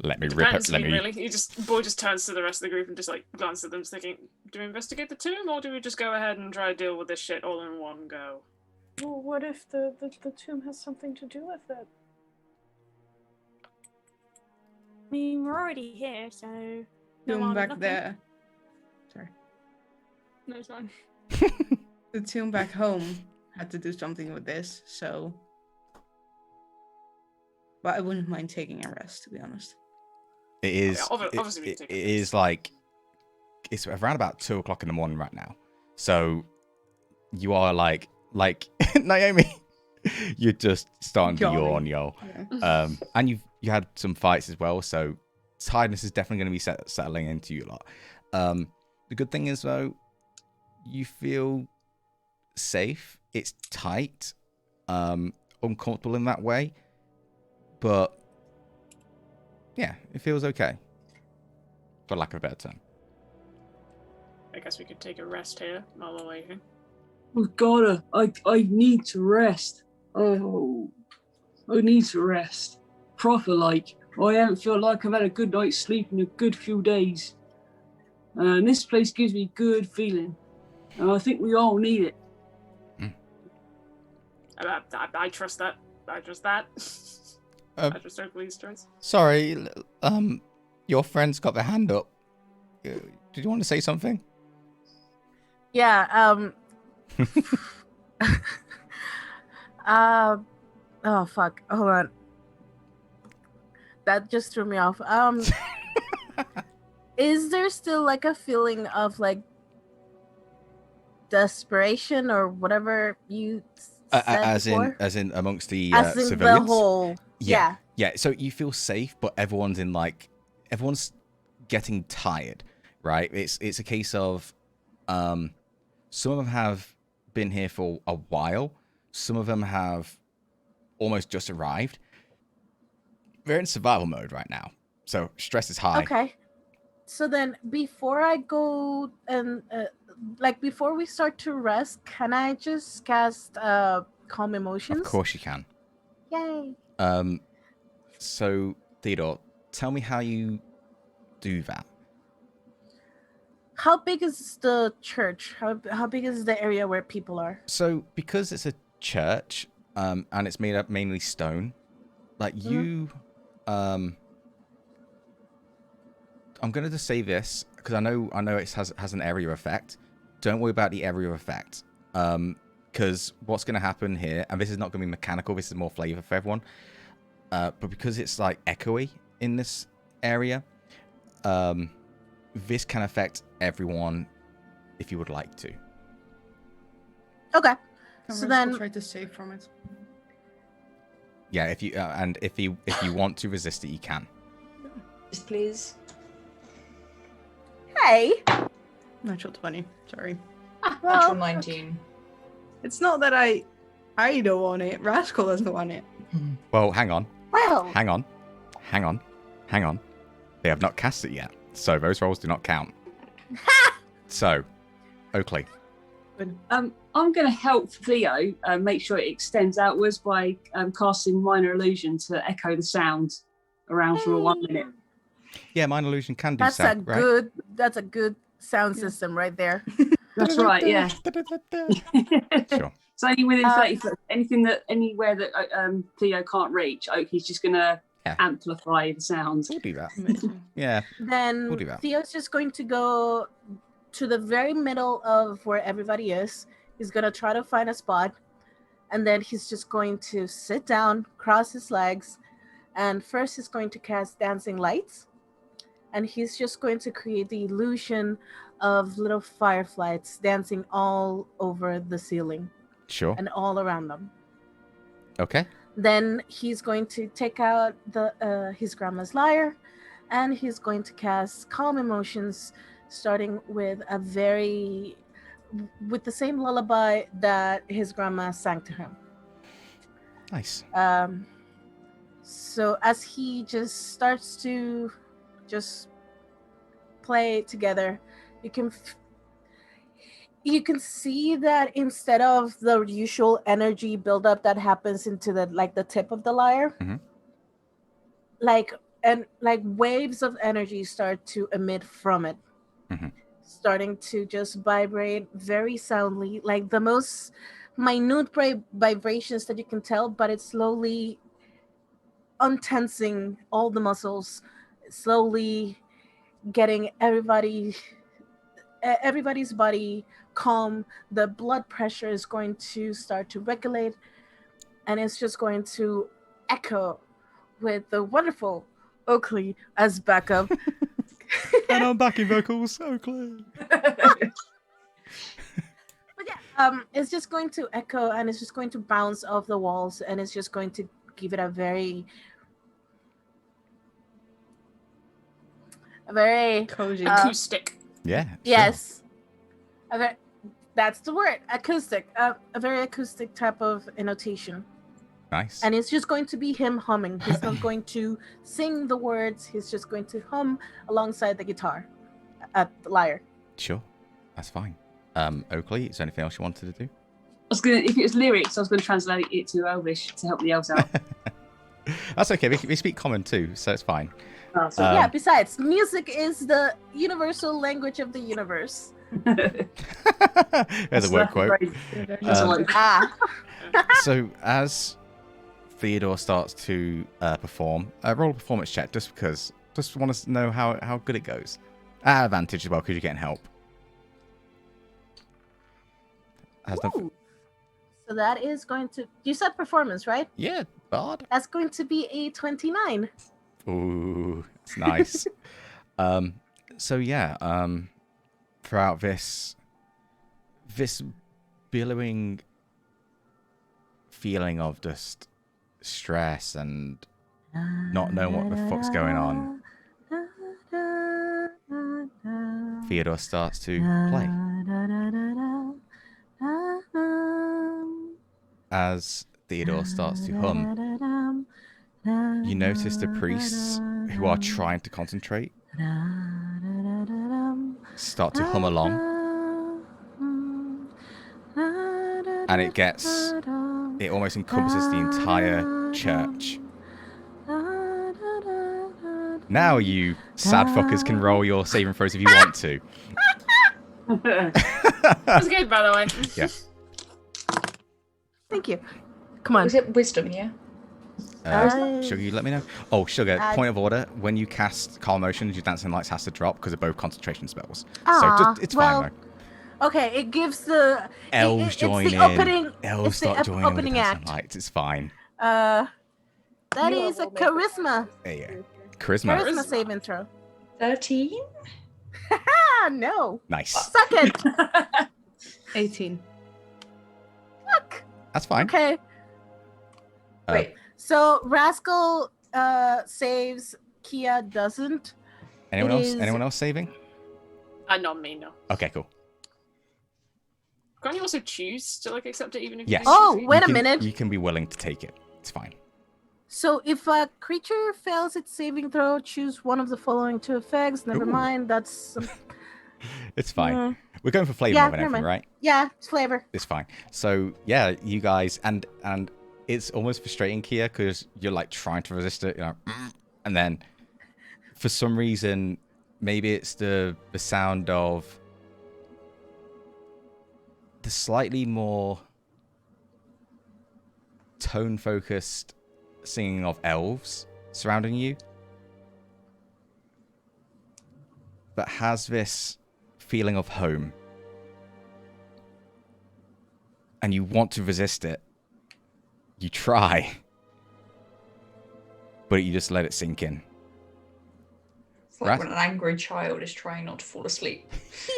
Let me Depends, rip it. really. Boy just turns to the rest of the group and just like glances at them, thinking, do we investigate the tomb, or do we just go ahead and try to deal with this shit all in one go? Well, what if the tomb has something to do with it? I mean, we're already here, so... no Tomb harm in back looking. there. Sorry. No, it's fine. The tomb back home had to do something with this, so... But I wouldn't mind taking a rest, to be honest. It is. Yeah, obviously we it take it. is like it's around about 2:00 in the morning right now. So you are like Naomi. You're just starting to yawn, yo. Yeah. And you had some fights as well, so tiredness is definitely going to be settling into you a lot. The good thing is though, you feel safe. It's tight, uncomfortable in that way, but yeah, it feels okay, for lack of a better term. I guess we could take a rest here while we're waiting. We've gotta. I need to rest. Oh, I need to rest. Proper like. I haven't felt like I've had a good night's sleep in a good few days. And this place gives me good feeling. And I think we all need it. I trust that. I trust that. I trust Oakley's choice. Sorry, your friend's got their hand up. Did you want to say something? Yeah, oh fuck, hold on. That just threw me off. Is there still like a feeling of like desperation or whatever you said as before? in amongst the as in civilians? the whole yeah. So you feel safe, but everyone's getting tired, right? It's a case of some of them have been here for a while, some of them have almost just arrived. They're in survival mode right now, so stress is high. Okay. So then, before I go and like before we start to rest, can I just cast calm emotions? Of course you can. Yay! So Theodore, tell me how you do that. How big is the church? How big is the area where people are? So because it's a church, and it's made up mainly stone, like you, I'm gonna just say this because I know it has an area effect. Don't worry about the area effect, because what's gonna happen here, and this is not gonna be mechanical. This is more flavor for everyone. But because it's like echoey in this area, this can affect everyone if you would like to. Okay. So So then then, try to save from it. Yeah, if you and if you want to resist it, you can. Yes, please. hey, Natural 20. Sorry. Natural 19. It's not that I don't want it. Rascal doesn't want it. Well, hang on. well, Hang on. They have not cast it yet, so those rolls do not count. So, Oakley. I'm going to help Theo make sure it extends outwards by casting Minor Illusion to echo the sound around for 1 minute. Yeah, Minor Illusion can do that's sound, a right? good sound system right there. That's right, yeah. Sure. It's only within 30 foot. Anywhere that Theo can't reach, he's just going to amplify the sound. We'll do that. Amazing. Yeah. Then We'll do that. Theo's just going to go to the very middle of where everybody is. He's going to try to find a spot. And then he's just going to sit down, cross his legs. And first he's going to cast Dancing Lights. And he's just going to create the illusion of little fireflies dancing all over the ceiling. Sure. And all around them. Okay. Then he's going to take out his grandma's lyre, and he's going to cast Calm Emotions, starting with the same lullaby that his grandma sang to him. Nice. So as he just starts to just play together, you can see that instead of the usual energy buildup that happens into the tip of the lyre, like waves of energy start to emit from it, starting to just vibrate very soundly, like the most minute vibrations that you can tell, but it's slowly untensing all the muscles, slowly getting everybody's body calm. The blood pressure is going to start to regulate, and it's just going to echo with the wonderful Oakley as backup. And I'm backing vocals, Oakley. But yeah, it's just going to echo, and it's just going to bounce off the walls, and it's just going to give it a very cozy acoustic. Yeah. Sure. Yes. That's the word, acoustic. A very acoustic type of annotation. Nice. And it's just going to be him humming. He's not going to sing the words. He's just going to hum alongside the guitar, the lyre. Sure. That's fine. Oakley, is there anything else you wanted to do? If it was lyrics, I was going to translate it to Elvish to help the elves out. That's okay. We speak common too, so it's fine. Yeah, besides, music is the universal language of the universe. There's a word quote. So as Theodore starts to perform, roll a performance check just because. Just want to know how good it goes. At advantage as well because you're getting help. So that is going to... You said performance, right? Yeah, bard. That's going to be a 29. Ooh, it's nice. So yeah, throughout this billowing feeling of just stress and not knowing what the fuck's going on, Theodore starts to play. As Theodore starts to hum, you notice the priests who are trying to concentrate start to hum along. And it almost encompasses the entire church. Now you sad fuckers can roll your saving throws if you want to. That's good, by the way. Yeah. Thank you. Come on. Was it wisdom, yeah? Sugar, you let me know. Oh, Sugar, point of order. When you cast Calm Motions, your Dancing Lights has to drop because they're both concentration spells. So it's fine, though. Okay, it gives the... Elves join it's in. the opening, Elves start joining opening with the act. Dancing Lights. It's fine. That is a charisma. There you go. Charisma. Saving throw. 13? No. Nice. Second. 18. Fuck. That's fine. Okay. Wait. So Rascal saves, Kia doesn't. Anyone else? Anyone else saving? Not me, no. Okay, cool. Can't you also choose to like accept it even if Yes. you Oh, wait a minute. You can be willing to take it. It's fine. So if a creature fails its saving throw, choose one of the following two effects. Never Ooh. mind. That's... It's fine. We're going for flavor more than anything, right? Yeah, it's flavor. It's fine. So yeah, you guys, and it's almost frustrating, Kia, because you're like trying to resist it, and then for some reason, maybe it's the sound of the slightly more tone-focused singing of elves surrounding you that has this feeling of home, and you want to resist it. You try, but you just let it sink in. It's like when an angry child is trying not to fall asleep.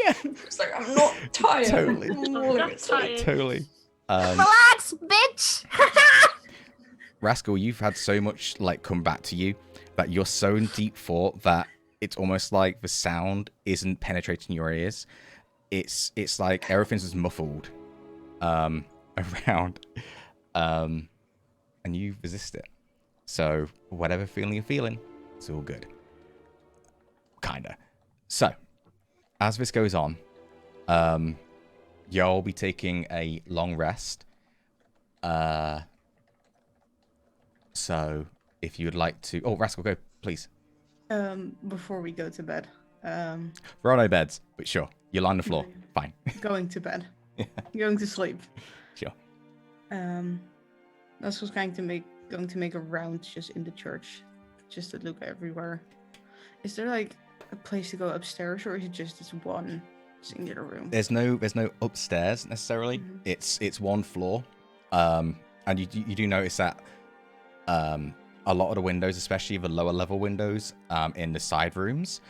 Yeah. It's like, I'm not tired. Totally. Totally. Totally. Relax, bitch. Rascal, you've had so much like come back to you that you're so in deep thought that it's almost like the sound isn't penetrating your ears. It's like everything's just muffled around, and you resist it. So whatever feeling you're feeling, it's all good. Kinda. So as this goes on, you'll be taking a long rest. So if you would like to... Oh, Rascal, go, please. Before we go to bed. We're on no beds, but sure. You're on the floor. Fine. Going to bed. Yeah. Going to sleep. Sure. That's what's going to make a round just in the church. Just to look everywhere. Is there like a place to go upstairs, or is it just this one singular room? There's no upstairs necessarily. Mm-hmm. It's one floor. And you do notice that a lot of the windows, especially the lower level windows in the side rooms,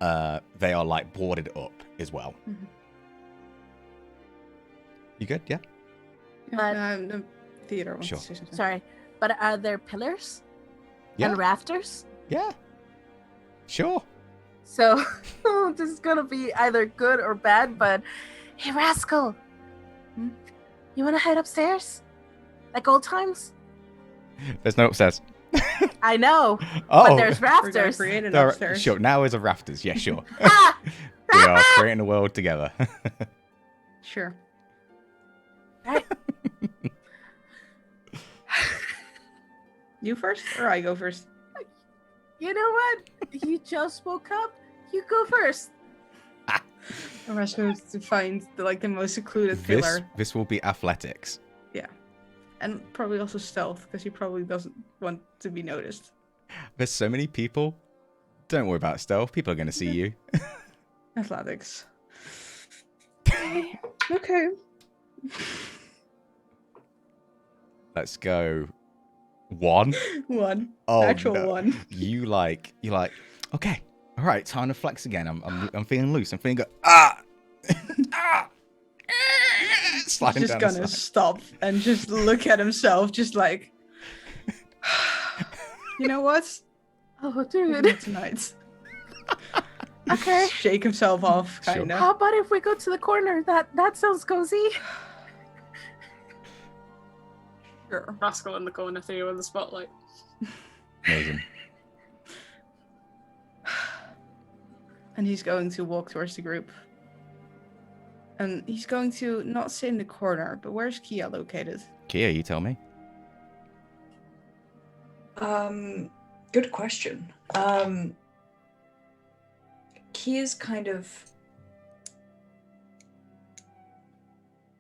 they are like boarded up as well. Mm-hmm. You good? Yeah. The theater wants Sure. to say something. Sorry, but are there pillars Yeah. and rafters? Yeah. Sure. So this is gonna be either good or bad. But hey, Rascal, you wanna head upstairs, like old times? There's no upstairs. I know, Oh. but there's We're gonna rafters. create an There are- upstairs. Sure. Now is a rafters. Yeah. Sure. Ah! We are creating a world together. Sure. Right. You first, or I go first? You know what? You just woke up. You go first. I'm going to find the most secluded pillar. This will be athletics. Yeah, and probably also stealth, because he probably doesn't want to be noticed. There's so many people. Don't worry about stealth. People are going to see you. Athletics. Okay. Let's go. 1. One. Oh, Actual no. one. You're like, okay, all right, time to flex again. I'm feeling loose. I'm feeling good. Ah! Sliding Just down gonna the slide. stop and just look at himself, just like, you know what? Oh, Maybe dude. not tonight. Okay. Shake himself off, Sure. kind of. How about if we go to the corner? That sounds cozy. Sure. Rascal in the corner, Theo in the spotlight. Amazing. And he's going to walk towards the group. And he's going to not sit in the corner, but where's Kia located? Kia, you tell me. Good question. Kia's kind of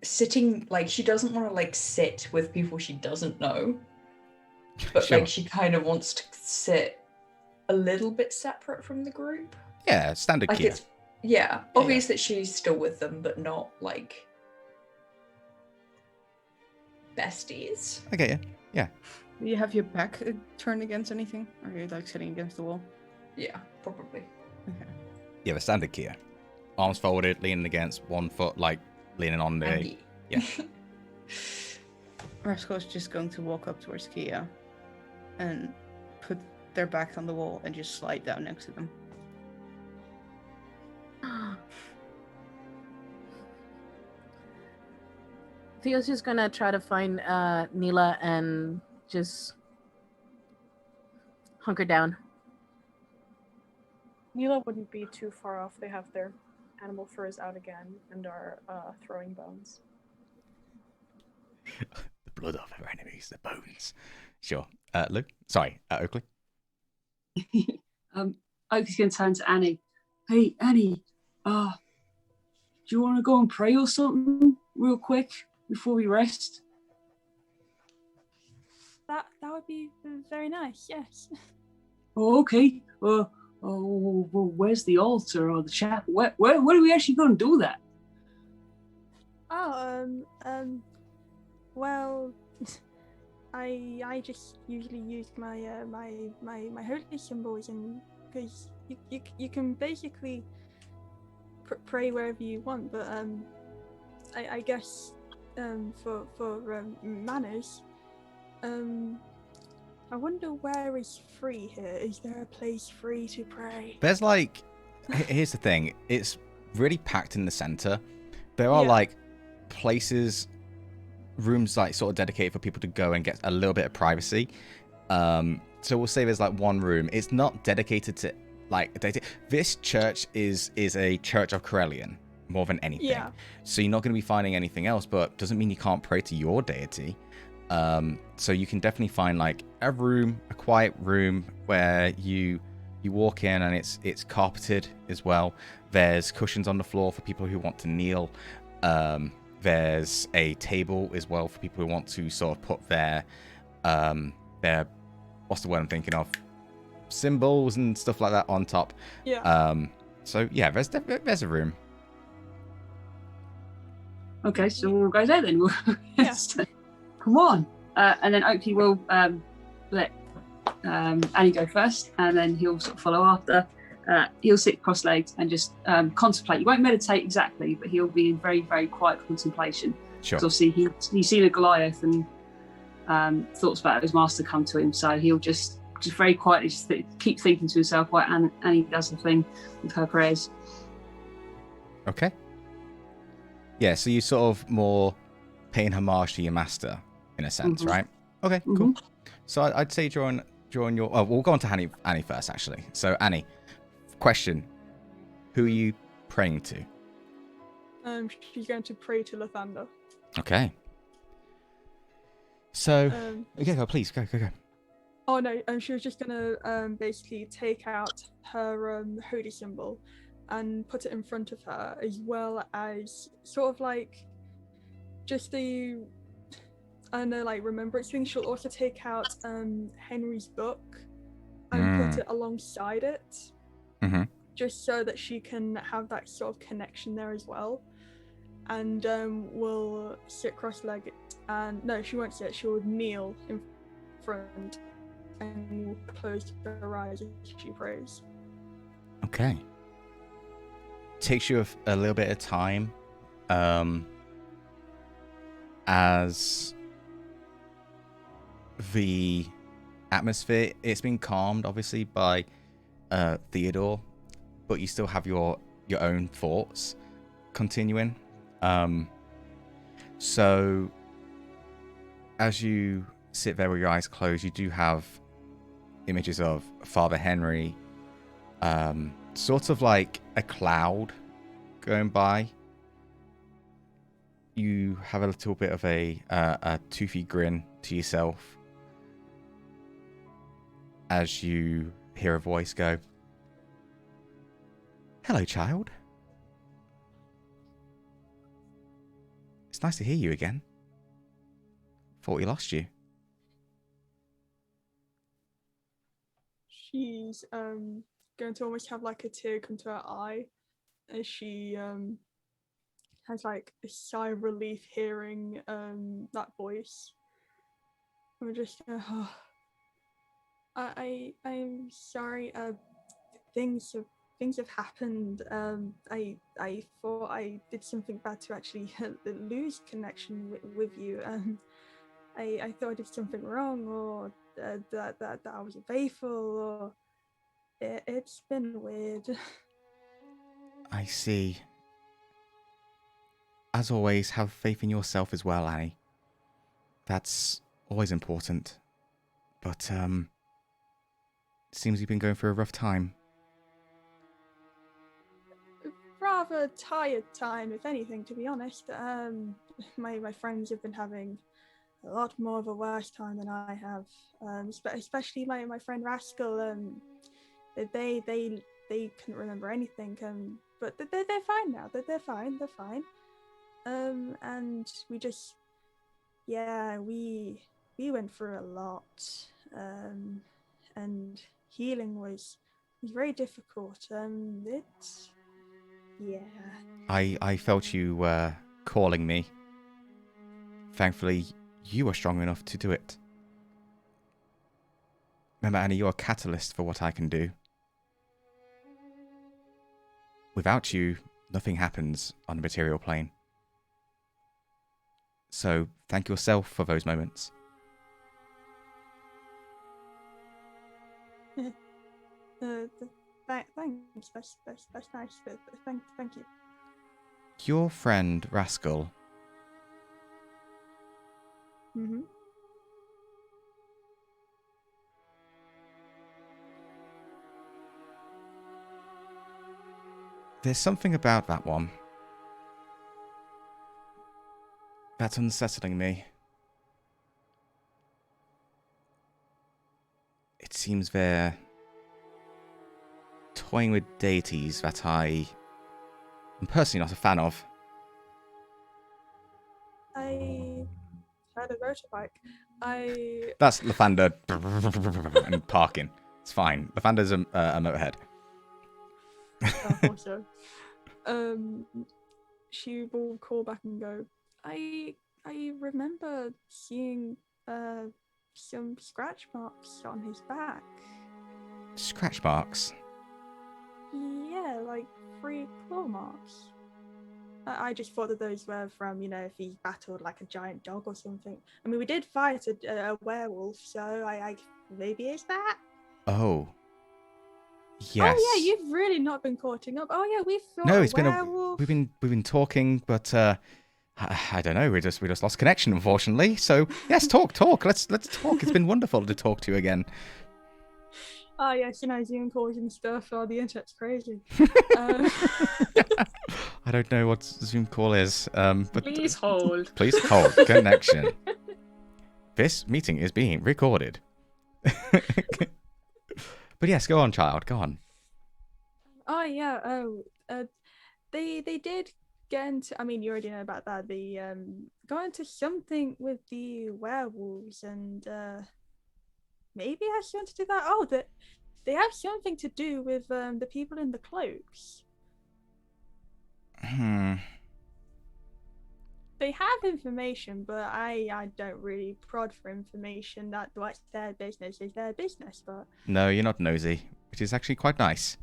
sitting, like, she doesn't want to, like, sit with people she doesn't know. But, Sure. like, she kind of wants to sit a little bit separate from the group. Yeah, standard Like, Kia. it's, yeah, obvious that she's still with them, but not, like, besties. Okay, yeah. Do you have your back turned against anything? Or are you, like, sitting against the wall? Yeah, probably. Okay. Yeah, the standard Kia. Arms folded, leaning against one foot, like leaning on the. Andy. Yeah. Rascal's just going to walk up towards Kia and put their back on the wall and just slide down next to them. Theo's just gonna try to find Neela and just hunker down. Neela wouldn't be too far off. They have their animal furs out again and are throwing bones. The blood of our enemies, the bones. Sure. Luke? Sorry, Oakley? Oakley's going to turn to Annie. Hey, Annie, do you want to go and pray or something real quick before we rest? That would be very nice, yes. Oh, okay. Well, where's the altar or the chapel? Where are we actually going to do that? Well, I just usually use my my holy symbols, and because you can basically pray wherever you want, but I guess for manners, I wonder where is free here. Is there a place free to pray? There's like, here's the thing. It's really packed in the center. There are like places, rooms like sort of dedicated for people to go and get a little bit of privacy. So we'll say there's like one room. It's not dedicated to like, this church is a church of Corellian more than anything. Yeah. So you're not going to be finding anything else, but doesn't mean you can't pray to your deity. So you can definitely find like a room, a quiet room where you walk in and it's carpeted as well. There's cushions on the floor for people who want to kneel. There's a table as well for people who want to sort of put their what's the word I'm thinking of? Symbols and stuff like that on top. Yeah. So yeah, there's a room. Okay, so we'll go there then. Yeah. Come on. And then Oakley will let Annie go first, and then he'll sort of follow after. He'll sit cross-legged and just contemplate. He won't meditate exactly, but he'll be in very, very quiet contemplation. Sure. So obviously he's seen a Goliath and thoughts about his master come to him, so he'll just very quietly just keep thinking to himself while Annie does the thing with her prayers. Okay. Yeah, so you sort of more paying homage to your master in a sense, right? Okay, cool. So I'd say during your... Oh, we'll go on to Annie first, actually. So Annie, question. Who are you praying to? She's going to pray to Lathander. Okay. So... go, please, go. Oh no, she was just gonna basically take out her holy symbol and put it in front of her, as well as sort of like just the, I don't know, like remembrance thing. She'll also take out Henry's book and put it alongside it, just so that she can have that sort of connection there as well. And will sit cross-legged, and no, she won't sit. She will kneel in front and will close her eyes as she prays. Okay. Takes you a little bit of time, as the atmosphere, it's been calmed obviously by Theodore, but you still have your own thoughts continuing. So as you sit there with your eyes closed, you do have images of Father Henry sort of like a cloud going by. You have a little bit of a toothy grin to yourself as you hear a voice go, "Hello, child. It's nice to hear you again. Thought we lost you." She's going to almost have like a tear come to her eye as she has like a sigh of relief hearing that voice. I'm just oh, I'm sorry. Things have happened. I thought I did something bad to actually lose connection with you. I thought I did something wrong, or that I was faithful, or it's been weird. I see. As always, have faith in yourself as well, Annie. That's always important. But, it seems you've been going through a rough time. Rather tired time, if anything, to be honest. My friends have been having a lot more of a worse time than I have. Especially my friend Rascal. They couldn't remember anything. But they're fine now. They're fine. And we just, yeah, we went through a lot. And healing was very difficult. Yeah. I felt you calling me. Thankfully, you were strong enough to do it. Remember, Annie, you're a catalyst for what I can do. Without you, nothing happens on the material plane. So, thank yourself for those moments. Thanks. That's nice. Thank you. Your friend, Rascal, Mm-hmm. there's something about that one that's unsettling me. It seems they're toying with deities that I am personally not a fan of. I had a motorbike. That's Lathander and parking. It's fine. Lathander's a motorhead. Also, she will call back and go, I remember seeing some scratch marks on his back. Scratch marks? Yeah, like 3 claw marks. I just thought that those were from, if he battled like a giant dog or something. I mean, we did fight a werewolf, so I maybe it's that. Oh. Yes. Oh yeah, you've really not been courting up. Oh yeah, we've fought No, a it's werewolf. been we've been talking, but I don't know. We just lost connection, unfortunately. So yes, talk. Let's talk. It's been wonderful to talk to you again. Oh yes, Zoom calls and stuff. Oh, the internet's crazy. I don't know what Zoom call is. But please hold. Please hold connection. This meeting is being recorded. But yes, go on, child. Go on. Oh yeah. They did get into. I mean, you already know about that. They got into something with the werewolves, and maybe it has something to do with that. Oh, they have something to do with the people in the cloaks. They have information, but I don't really prod for information. That what's their business is their business. But no, you're not nosy, which is actually quite nice.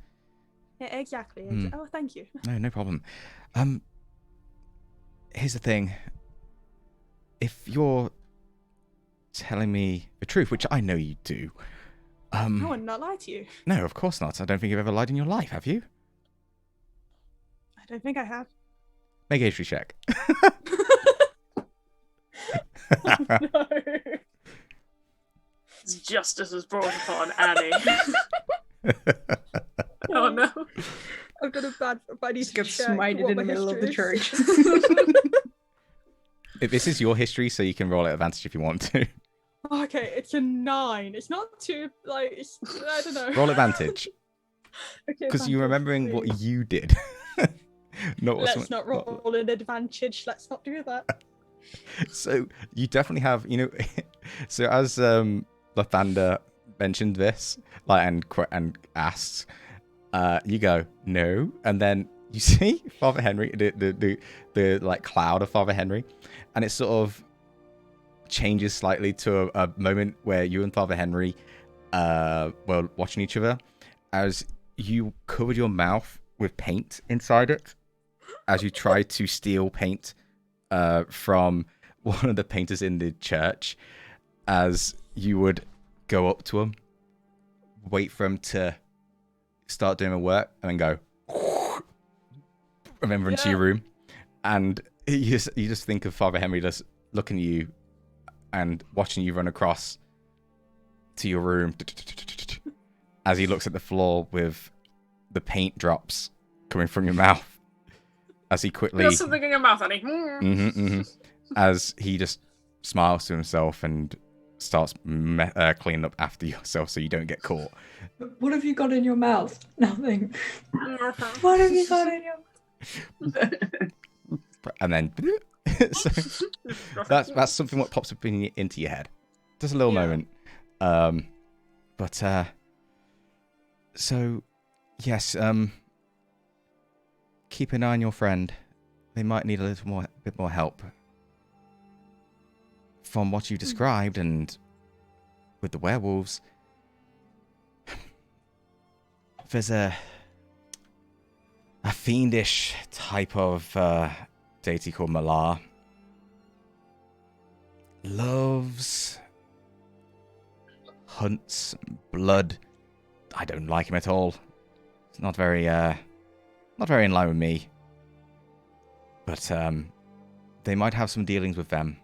yeah, exactly. Oh, thank you. No problem. Here's the thing. If you're telling me the truth, which I know you do. I would not lie to you. No, of course not. I don't think you've ever lied in your life, have you? I don't think I have. Make a history check. Oh, no. Justice was brought upon Annie. Oh no. I've got a bad. I need Just to get check smited what in my the middle of the history church. This is your history, so you can roll at advantage if you want to. Okay, it's a 9. It's not too like. It's, I don't know. Roll advantage. Okay, Because you're advantage, remembering what please. you did. Not what Let's not roll an advantage. Let's not do that. So you definitely have, so as Lathander mentioned this, like and asked, you go no, and then you see Father Henry, the like cloud of Father Henry, and it sort of changes slightly to a moment where you and Father Henry were watching each other as you covered your mouth with paint inside it as you tried to steal paint from one of the painters in the church. As you would go up to him, wait for him to start doing the work, and then go and then run to your room, and you just think of Father Henry just looking at you and watching you run across to your room as he looks at the floor with the paint drops coming from your mouth as he quickly Got something in your mouth, honey. As he just smiles to himself and starts cleaning up after yourself so you don't get caught. What have you got in your mouth? Nothing. What have you got in your And then so that's something what pops up into your head. Just a little moment. But so yes, keep an eye on your friend. They might need a bit more help. From what you described and with the werewolves, there's a fiendish type of deity called Malar. Loves, hunts, blood. I don't like him at all. It's not very in line with me. But they might have some dealings with them.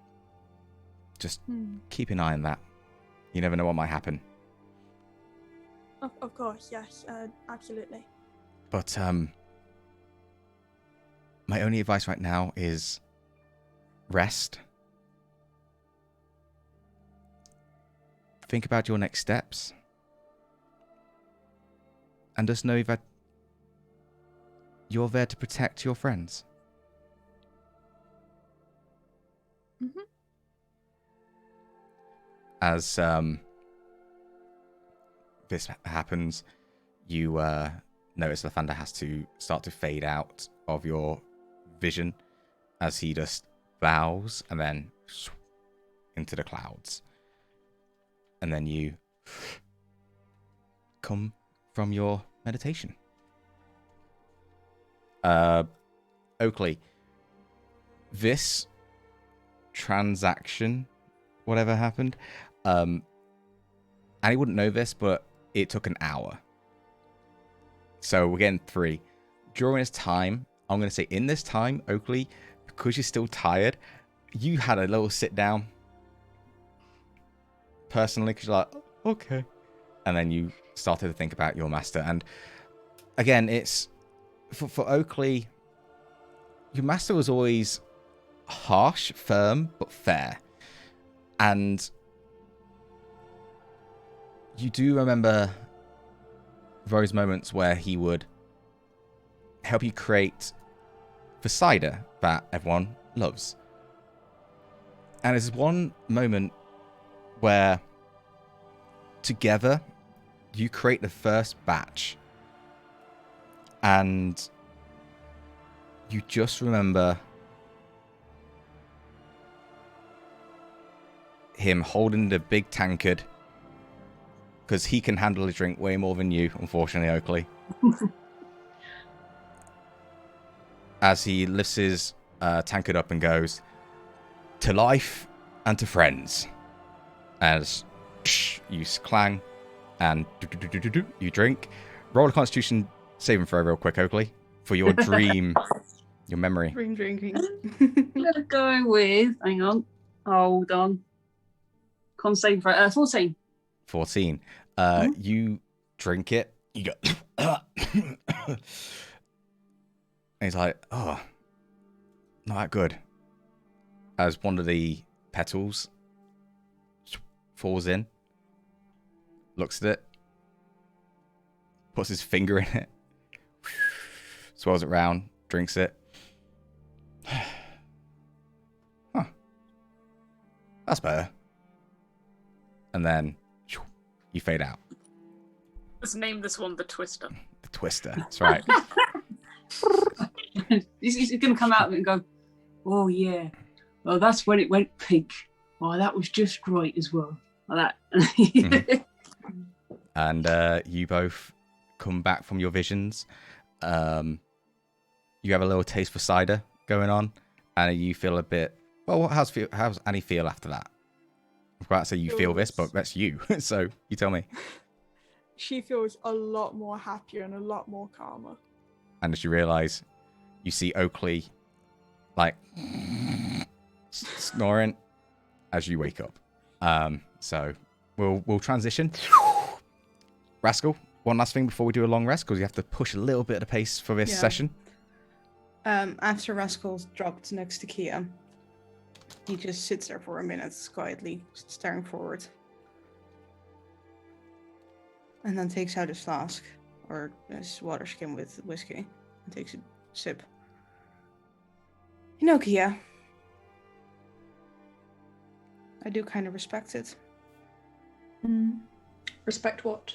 Just keep an eye on that. You never know what might happen. Of course, yes, absolutely. But my only advice right now is rest. Think about your next steps. And just know that you're there to protect your friends. Mm-hmm. As this happens, you notice Lathander has to start to fade out of your vision as he just bows and then into the clouds. And then you come from your meditation. Oakley, this transaction, whatever happened, and he wouldn't know this, but it took an hour. So we're getting 3. During this time, I'm going to say in this time, Oakley, because you're still tired, you had a little sit down. Personally, because you're like, okay. And then you started to think about your master. And again, it's for Oakley, your master was always harsh, firm, but fair. And you do remember those moments where he would help you create the cider that everyone loves. And there's one moment where together you create the first batch and you just remember him holding the big tankard because he can handle a drink way more than you, unfortunately, Oakley. As he lifts his tankard up and goes, "To life and to friends." As you clang and you drink. Roll a Constitution saving throw real quick, Oakley, for your dream, your memory. Dream drinking. I'm gonna go with. Hang on, hold on. Con saving throw 14. 14. You drink it You go. And he's like, oh, not that good. As one of the petals falls in, looks at it, puts his finger in it, swirls it round, drinks it. Huh. That's better. And then you fade out. Let's name this one the Twister. The Twister. That's right. He's going to come out of it and go, oh, yeah. Well, that's when it went pink. Oh, that was just right as well. Like that. And you both come back from your visions. You have a little taste for cider going on, and you feel a bit. Well, how's Annie feel after that? I was about to say you feel this, but that's you. So you tell me. She feels a lot more happier and a lot more calmer. And as you realise, you see Oakley, like snoring as you wake up. So we'll transition. Rascal, one last thing before we do a long rest, because you have to push a little bit of the pace for this session. After Rascal's dropped next to Kia, he just sits there for a minute, quietly staring forward. And then takes out his flask, or his water skin with whiskey, and takes a sip. You know, Kia, I do kind of respect it. Respect what?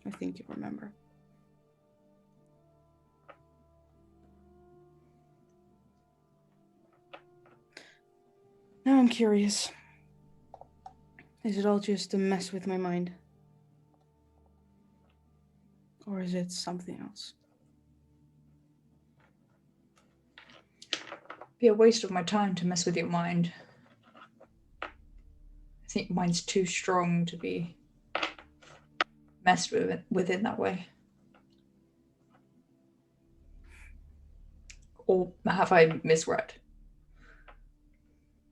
I think you remember. Now I'm curious. Is it all just a mess with my mind? Or is it something else? Be a waste of my time to mess with your mind. I think mine's too strong to be messed with in that way. Or have I misread?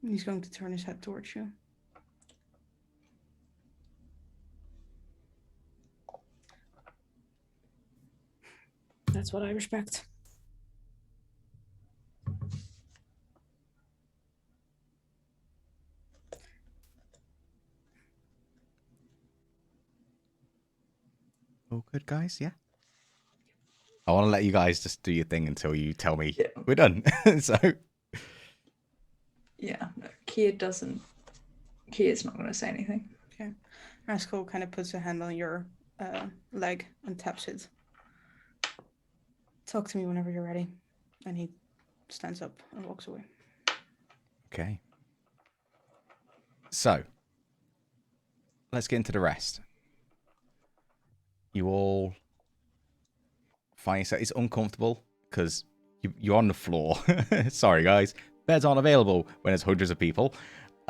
He's going to turn his head towards you. That's what I respect. All good, guys? Yeah? I want to let you guys just do your thing until you tell me we're done. So... Yeah, no, Kia's not going to say anything. Okay. Rascal kind of puts a hand on your leg and taps it. Talk to me whenever you're ready. And he stands up and walks away. Okay. So, let's get into the rest. You all find yourself... It's uncomfortable because you're on the floor. Sorry, guys. Beds aren't available when there's hundreds of people.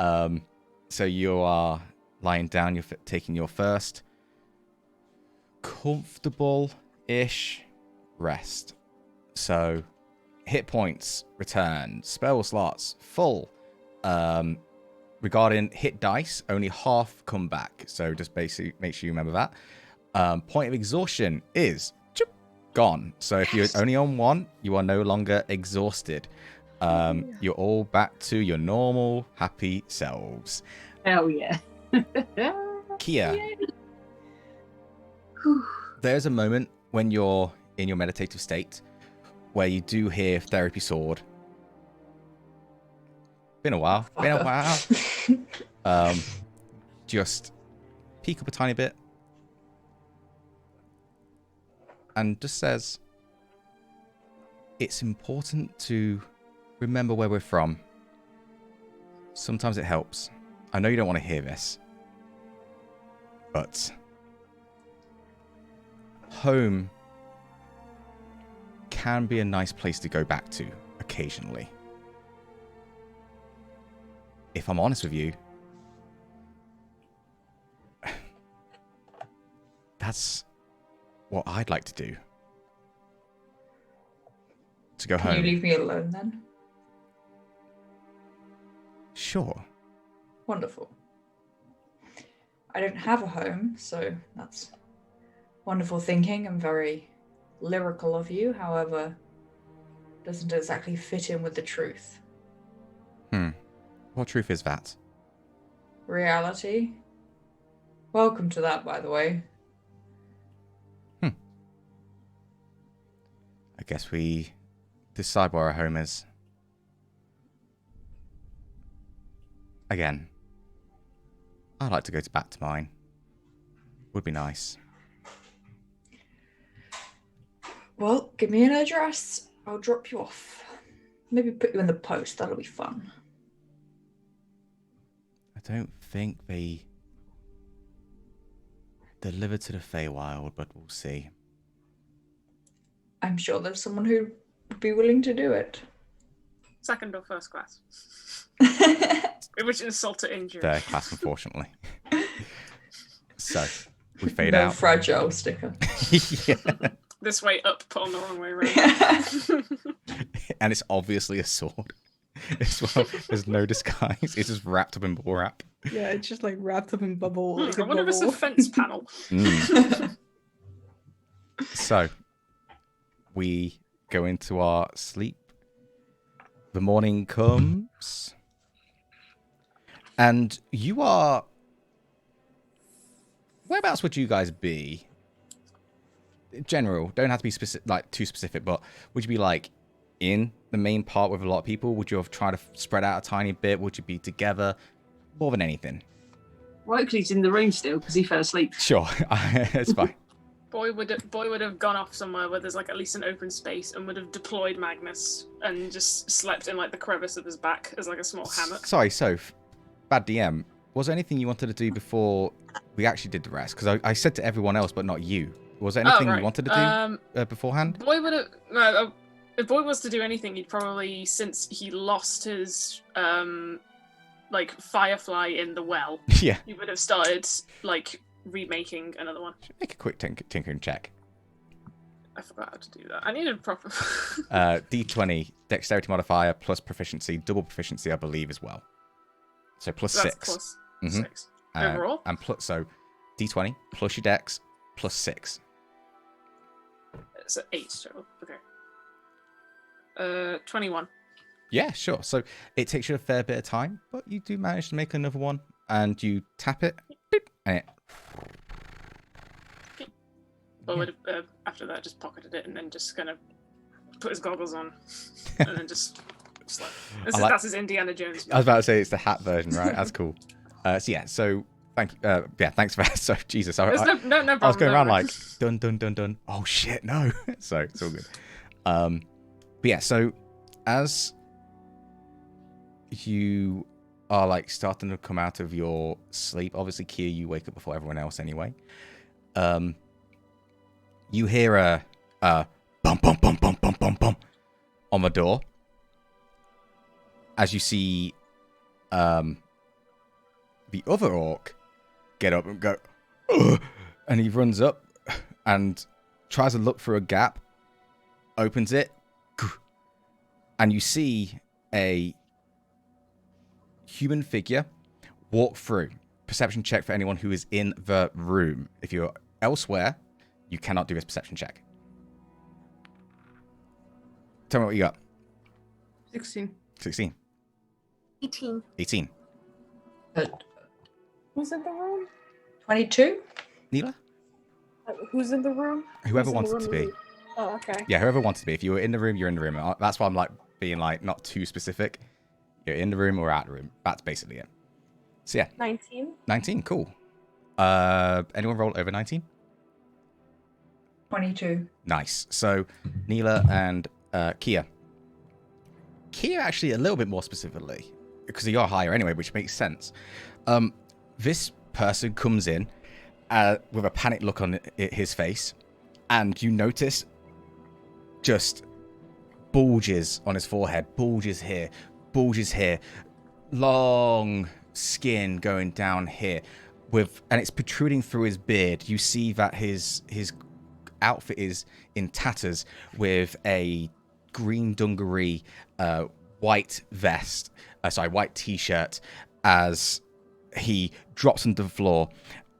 So you are lying down. You're taking your first comfortable-ish rest. So hit points return, spell slots full. Regarding hit dice, only half come back. So just basically make sure you remember that. Point of exhaustion is gone. So if you're only on one, you are no longer exhausted. You're all back to your normal, happy selves. Hell yeah. Kia, there's a moment when you're in your meditative state where you do hear Therapy Sword. Been a while. Just peek up a tiny bit and just says, it's important to remember where we're from. Sometimes it helps. I know you don't want to hear this, but home can be a nice place to go back to occasionally. If I'm honest with you, that's what I'd like to do. To go home. Can you leave me alone then? Sure. Wonderful. I don't have a home, so that's wonderful thinking and very lyrical of you. However, doesn't exactly fit in with the truth. What truth is that? Reality. Welcome to that, by the way. I guess we decide where our home is. Again, I'd like to go back to mine. Would be nice. Well, give me an address. I'll drop you off. Maybe put you in the post. That'll be fun. I don't think they deliver to the Feywild, but we'll see. I'm sure there's someone who would be willing to do it. Second or first class? Which insult to injury? Third class, unfortunately. So, we fade No out. fragile sticker. Yeah. This way up, put on the wrong way around. And it's obviously a sword as well. There's no disguise. It's just wrapped up in bubble wrap. Yeah, it's just like wrapped up in bubble. Like I a wonder if it's a bubble. fence panel. So, we go into our sleep. The morning comes. And you are... Whereabouts would you guys be? General, don't have to be specific, like too specific, but would you be like in the main part with a lot of people? Would you have tried to spread out a tiny bit? Would you be together? More than anything. Likely he's in the room still because he fell asleep. Sure, it's fine. Boy would have gone off somewhere where there's like at least an open space and would have deployed Magnus and just slept in like the crevice of his back as like a small hammock. Sorry, Soph. Bad DM. Was there anything you wanted to do before we actually did the rest? Because I said to everyone else, but not you. Was there anything you wanted to do beforehand? Boy would have. No, if Boy was to do anything, he'd probably, since he lost his like firefly in the well, Yeah. he would have started like remaking another one. Make a quick tinkering check. I forgot how to do that. I needed proper. D20 dexterity modifier plus proficiency, double proficiency, I believe, as well. So plus That's 6. plus Mhm. 6 overall. And plus, so D20 plus your dex plus 6. It's 8 total. Okay. 21. Yeah, sure. So it takes you a fair bit of time, but you do manage to make another one, and you tap it, beep, and it. Boy would have after that just pocketed it and then just kind of put his goggles on and then just slept. That's his Indiana Jones. I was about to say it's the hat version, right? That's cool. So thank you. Yeah, thanks for that. So Jesus, No problem. I was going around like dun dun dun dun. Oh shit, no. So it's all good. But yeah, so as you are like starting to come out of your sleep, obviously Kia, you wake up before everyone else anyway. You hear a bum bum bum bum bum bum bum on the door. As you see the other orc get up and go, ugh, and he runs up and tries to look for a gap, opens it, and you see a human figure walk through. Perception check for anyone who is in the room. If you're elsewhere, you cannot do this perception check. Tell me what you got. 16. 16. 18. 18. Who's in the room? 22? Neela? Who's in the room? Whoever Who's in the wanted to room? be. Oh, okay. Yeah, whoever wanted to be. If you were in the room, you're in the room. That's why I'm like being like not too specific. You're in the room or out of the room. That's basically it. So yeah. 19. 19, cool. Anyone roll over 19? 22. Nice. So Neela and Kia. Kia actually a little bit more specifically, because you're higher anyway, which makes sense. This person comes in with a panicked look on his face, and you notice just bulges on his forehead, bulges here, long skin going down here, and it's protruding through his beard. You see that his outfit is in tatters with a green dungaree, white vest, white t-shirt, as he drops onto the floor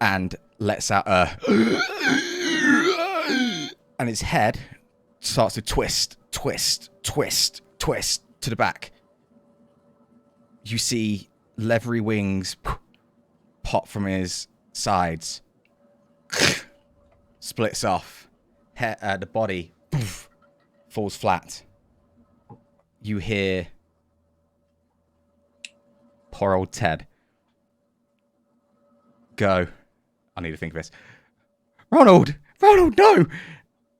and lets out a... and its head starts to twist to the back. You see leathery wings pop from his sides. Splits off. The body falls flat. You hear poor old Ted go. I need to think of this. Ronald, no!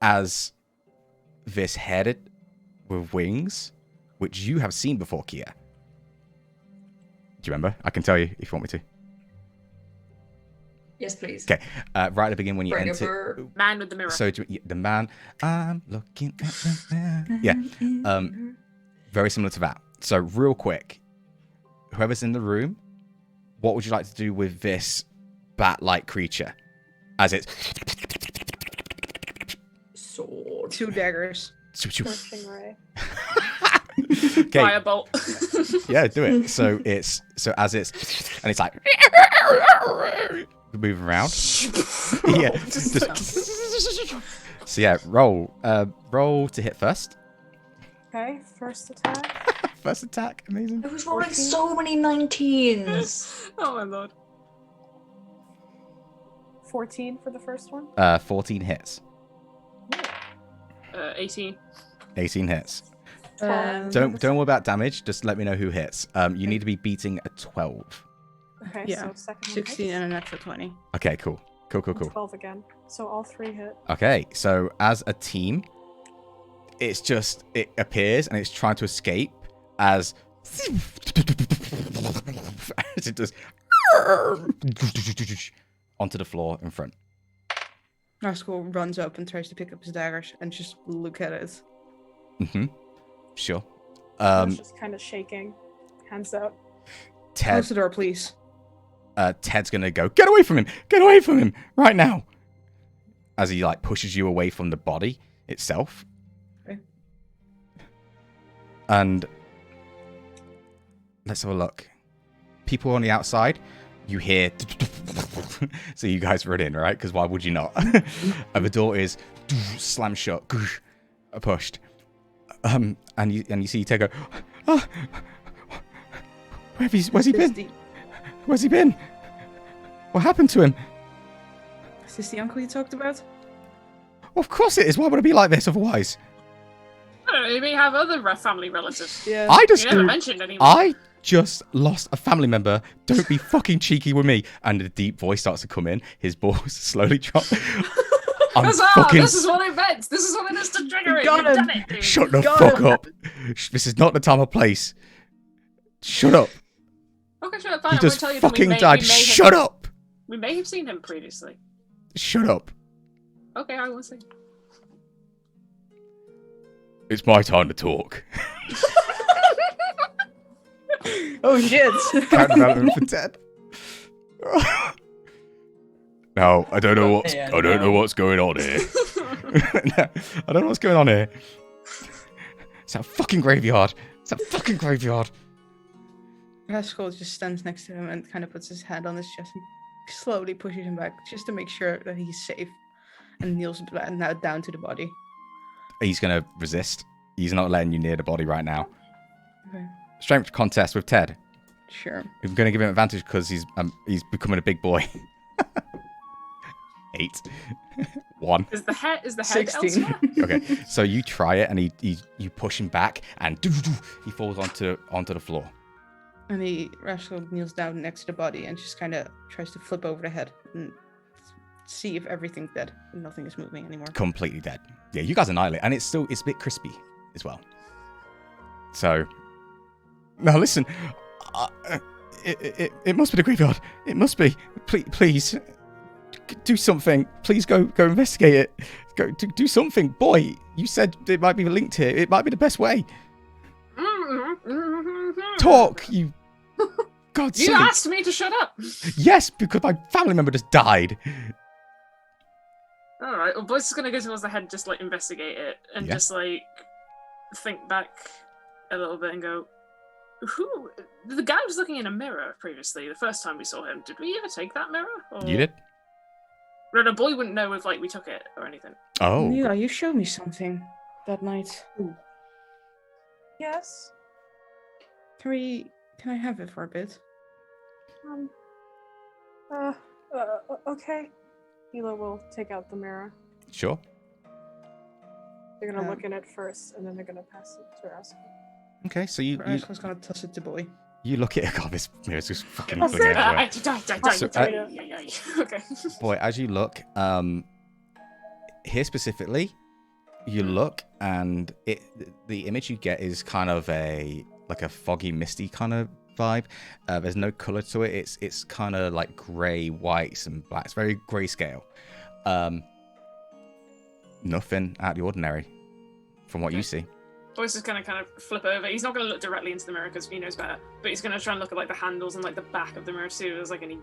As this head with wings, which you have seen before, Kia. Do you remember? I can tell you if you want me to. Yes, please. Okay. Right at the beginning when you Bring enter... over. Man with the mirror. So, the man... I'm looking at the man. Yeah. Very similar to that. So, real quick. Whoever's in the room, what would you like to do with this bat-like creature? As it's... Sword. 2 daggers. Scorching ray. Okay. Firebolt. Yeah, do it. So it's and it's like moving around. Yeah. So yeah, roll to hit first. Okay, first attack. First attack, amazing. I was rolling so many 19s. Oh my lord. 14 for the first one. 14 hits. 18. 18 hits. 10. Don't worry about damage. Just let me know who hits. You need to be beating a 12. Okay, Yeah. so second one 16 hits. and a natural 20. Okay, cool. And 12 again. So all 3 hit. Okay, so as a team, it appears and it's trying to escape as it does onto the floor in front. Rascal runs up and tries to pick up his daggers and just look at it. Mm-hmm. Sure. It's just kind of shaking. Hands out. Close the door, please. Ted's gonna go, get away from him right now. As he like pushes you away from the body itself. Okay. And let's have a look. People on the outside, you hear so you guys run in, right? Because why would you not? And the door is slammed shut, pushed. And you see Ted go, oh, where's he been? Where's he been? What happened to him? Is this the uncle you talked about? Of course it is. Why would it be like this otherwise? I don't know, you may have other family relatives. Yeah. You never mentioned anyone. I just lost a family member. Don't be fucking cheeky with me. And the deep voice starts to come in. His balls slowly drop. This is what I meant. This is what it is to trigger it. You've done it, dude. Shut the fuck up. This is not the time or place. Shut up. Okay, shut up. Fine. He I won't just tell you fucking that died. Shut up. We may have seen him previously. Shut up. Okay, I will see. It's my time to talk. Oh shit. Character development for Ted. No, I don't know what's going on here. No, I don't know what's going on here. It's a fucking graveyard. Rascal just stands next to him and kind of puts his hand on his chest and slowly pushes him back just to make sure that he's safe and kneels now down to the body. He's gonna resist. He's not letting you near the body right now. Okay. Strength contest with Ted. Sure. I'm gonna give him advantage because he's becoming a big boy. 8. 1. Is the head 16. elsewhere? Okay, so you try it and you push him back and he falls onto the floor. And Rascal kneels down next to the body and just kind of tries to flip over the head and see if everything's dead and nothing is moving anymore. Completely dead. Yeah, you guys annihilate, and it's a bit crispy as well. So, now listen, it must be the graveyard. It must be. Please, do something. Please go investigate it. Go do something, boy. You said it might be linked here. It might be the best way. Talk, you. God, You asked me to shut up. Yes, because my family member just died. All right. Well, Boyce is gonna go towards the head, just like investigate it, and Yeah. just like think back a little bit and go, "Who? The guy was looking in a mirror previously. The first time we saw him, did we ever take that mirror? Or... You did. No, the boy wouldn't know if like we took it or anything. Oh. Neela, you showed me something that night. Yes. Can I have it for a bit? Okay. Hila will take out the mirror. Sure. They're gonna look in it first, and then they're gonna pass it to Rascal. Okay, so you Rascal's gonna toss it to Boy. you look at it. God, this mirror's just fucking I'll flinging everywhere. Okay. Boy, as you look, here specifically, you look and the image you get is kind of a foggy, misty kind of vibe. There's no color to it. It's kind of like gray, whites, and black. It's very grayscale. Nothing out of the ordinary from what you see. Boy's just gonna kind of flip over. He's not gonna look directly into the mirror because he knows better. But he's gonna try and look at like the handles and like the back of the mirror too. There's like any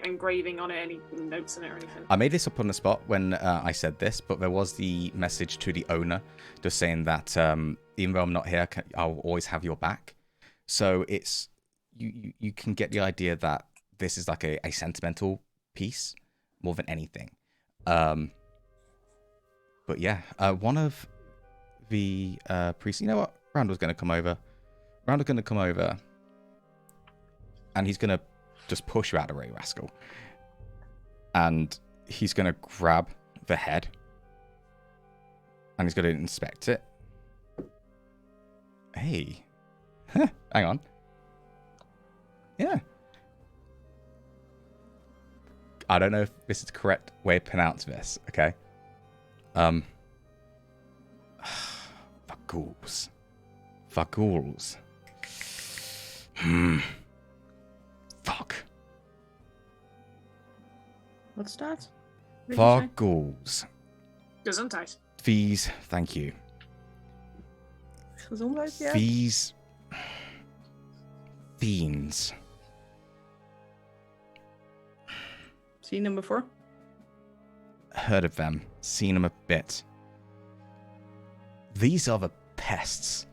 engraving on it, any notes in it or anything. I made this up on the spot when I said this, but there was the message to the owner just saying that even though I'm not here, I'll always have your back. So it's you can get the idea that this is like a sentimental piece more than anything. But yeah, one of the priests. You know what? Randall's going to come over. Randall's going to come over, and he's going to just push you out of the way, Rascal. And he's going to grab the head, and he's going to inspect it. Hey, hang on. Yeah. I don't know if this is the correct way to pronounce this. Okay. Faguls. Fuck. What's that? Faguls. Gesundheit. These, thank you. Gezondheid, yeah. These fiends. Seen them before? Heard of them. Seen them a bit. These are the pests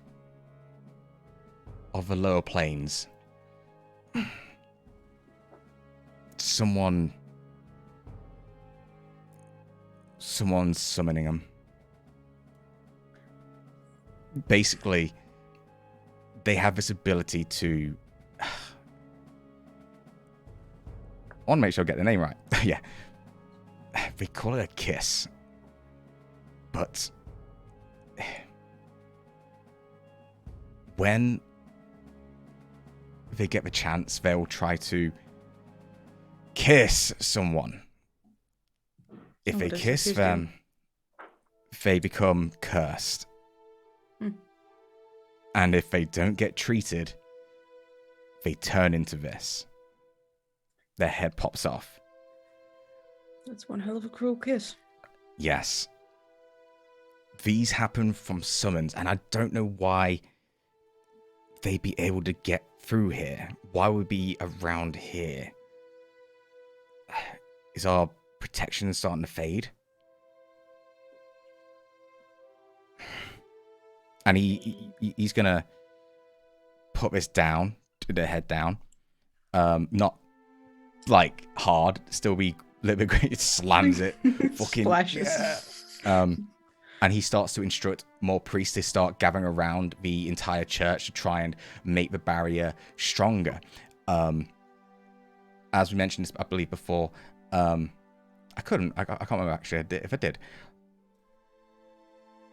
of the lower planes. Someone's summoning them. Basically, they have this ability to... I want to make sure I get the name right. Yeah. They call it a kiss. But... when they get the chance, they'll try to kiss someone. If they kiss them, they become cursed. And if they don't get treated, they turn into this. Their head pops off. That's one hell of a cruel kiss. Yes. These happen from summons, and I don't know why they'd be able to get through here. Why would we be around here? Is our protection starting to fade? And he's gonna put this down, the head down. Not like hard, still be a little bit great. It slams it. Fucking splashes. Yeah. And he starts to instruct more priests to start gathering around the entire church to try and make the barrier stronger. As we mentioned this, I believe, before, I can't remember actually if I did.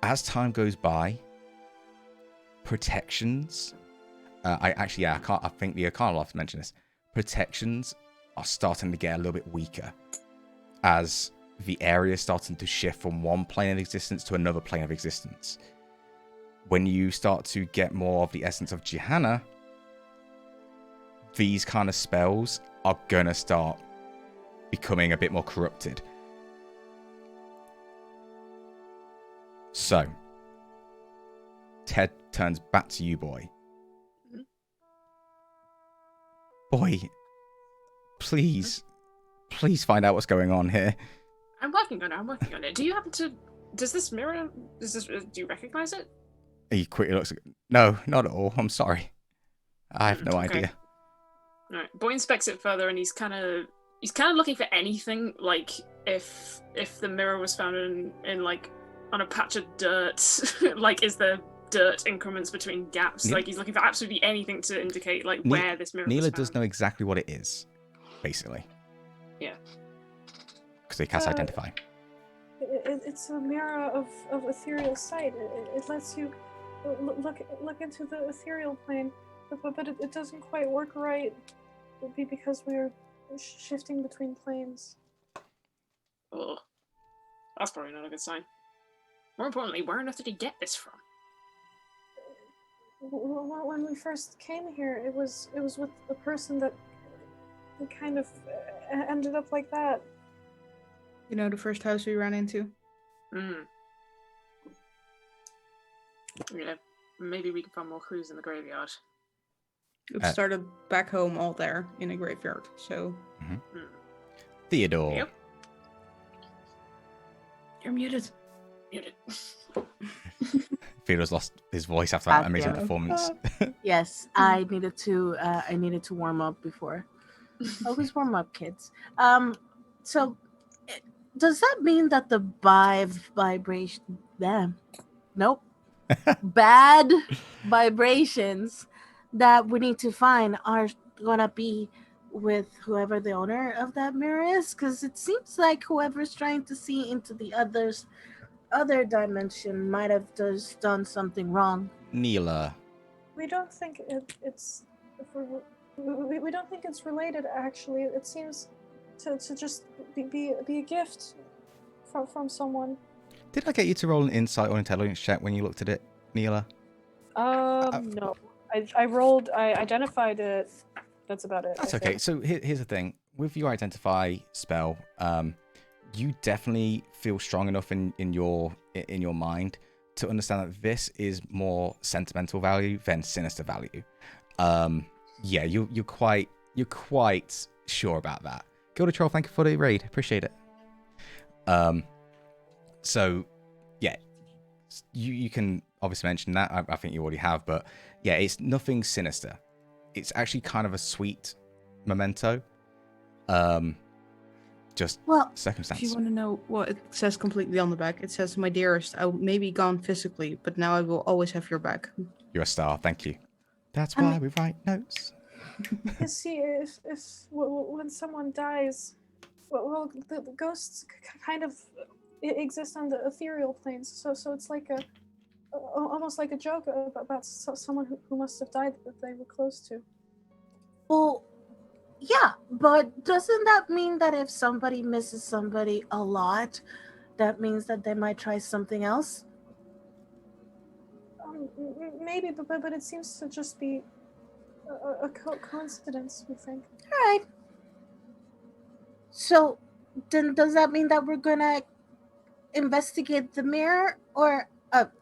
As time goes by, protections... I think the Arcana Loft mentioned this. Protections are starting to get a little bit weaker as the area is starting to shift from one plane of existence to another plane of existence. When you start to get more of the essence of Johanna, these kind of spells are going to start becoming a bit more corrupted. So, Ted turns back to you, boy. Boy, please find out what's going on here. I'm working on it. Do you happen to... Does this mirror... Do you recognize it? He quickly looks... No, not at all. I'm sorry. I have no idea. Alright. Boy inspects it further and he's kind of looking for anything, like if the mirror was found in like on a patch of dirt, like is there dirt increments between gaps? Like he's looking for absolutely anything to indicate like where this mirror was Neela found. does know exactly what it is, basically. Yeah. Because they cast Identify. It's a mirror of ethereal sight. It lets you look into the ethereal plane, but it doesn't quite work right. It'd be because we're shifting between planes. Oh, that's probably not a good sign. More importantly, where on earth did he get this from? When we first came here, it was with a person that kind of ended up like that. You know, the first house we ran into? Yeah, maybe we can find more clues in the graveyard. It started back home all there in a graveyard, so... Theodore. Yep. You're muted. Theodore's lost his voice after that amazing performance. Yes, I needed to warm up before. Always warm up, kids. So does that mean that the vibration... Nope. Bad vibrations that we need to find are gonna be with whoever the owner of that mirror is? Because it seems like whoever's trying to see into the other dimension might have just done something wrong. Neela. We don't think we don't think it's related. Actually, it seems to just be a gift from someone. Did I get you to roll an insight or intelligence check when you looked at it, Neela? No. I identified it. That's about it. That's okay. So here's the thing. With your identify spell, you definitely feel strong enough in your mind to understand that this is more sentimental value than sinister value. Yeah, you're quite sure about that. Gilda Troll, thank you for the raid. Appreciate it. So yeah, you can obviously mention that. I think you already have, but yeah, it's nothing sinister. It's actually kind of a sweet memento. Just circumstance. If you want to know what it says completely on the back, it says, "My dearest, I may be gone physically, but now I will always have your back." You're a star. Thank you. That's why we write notes. You see, if when someone dies, well, the ghosts kind of exist on the ethereal planes. So it's like almost like a joke about someone who must have died that they were close to. Well, yeah, but doesn't that mean that if somebody misses somebody a lot, that means that they might try something else? Maybe, but it seems to just be a coincidence, we think. All right. So, then does that mean that we're gonna investigate the mirror, or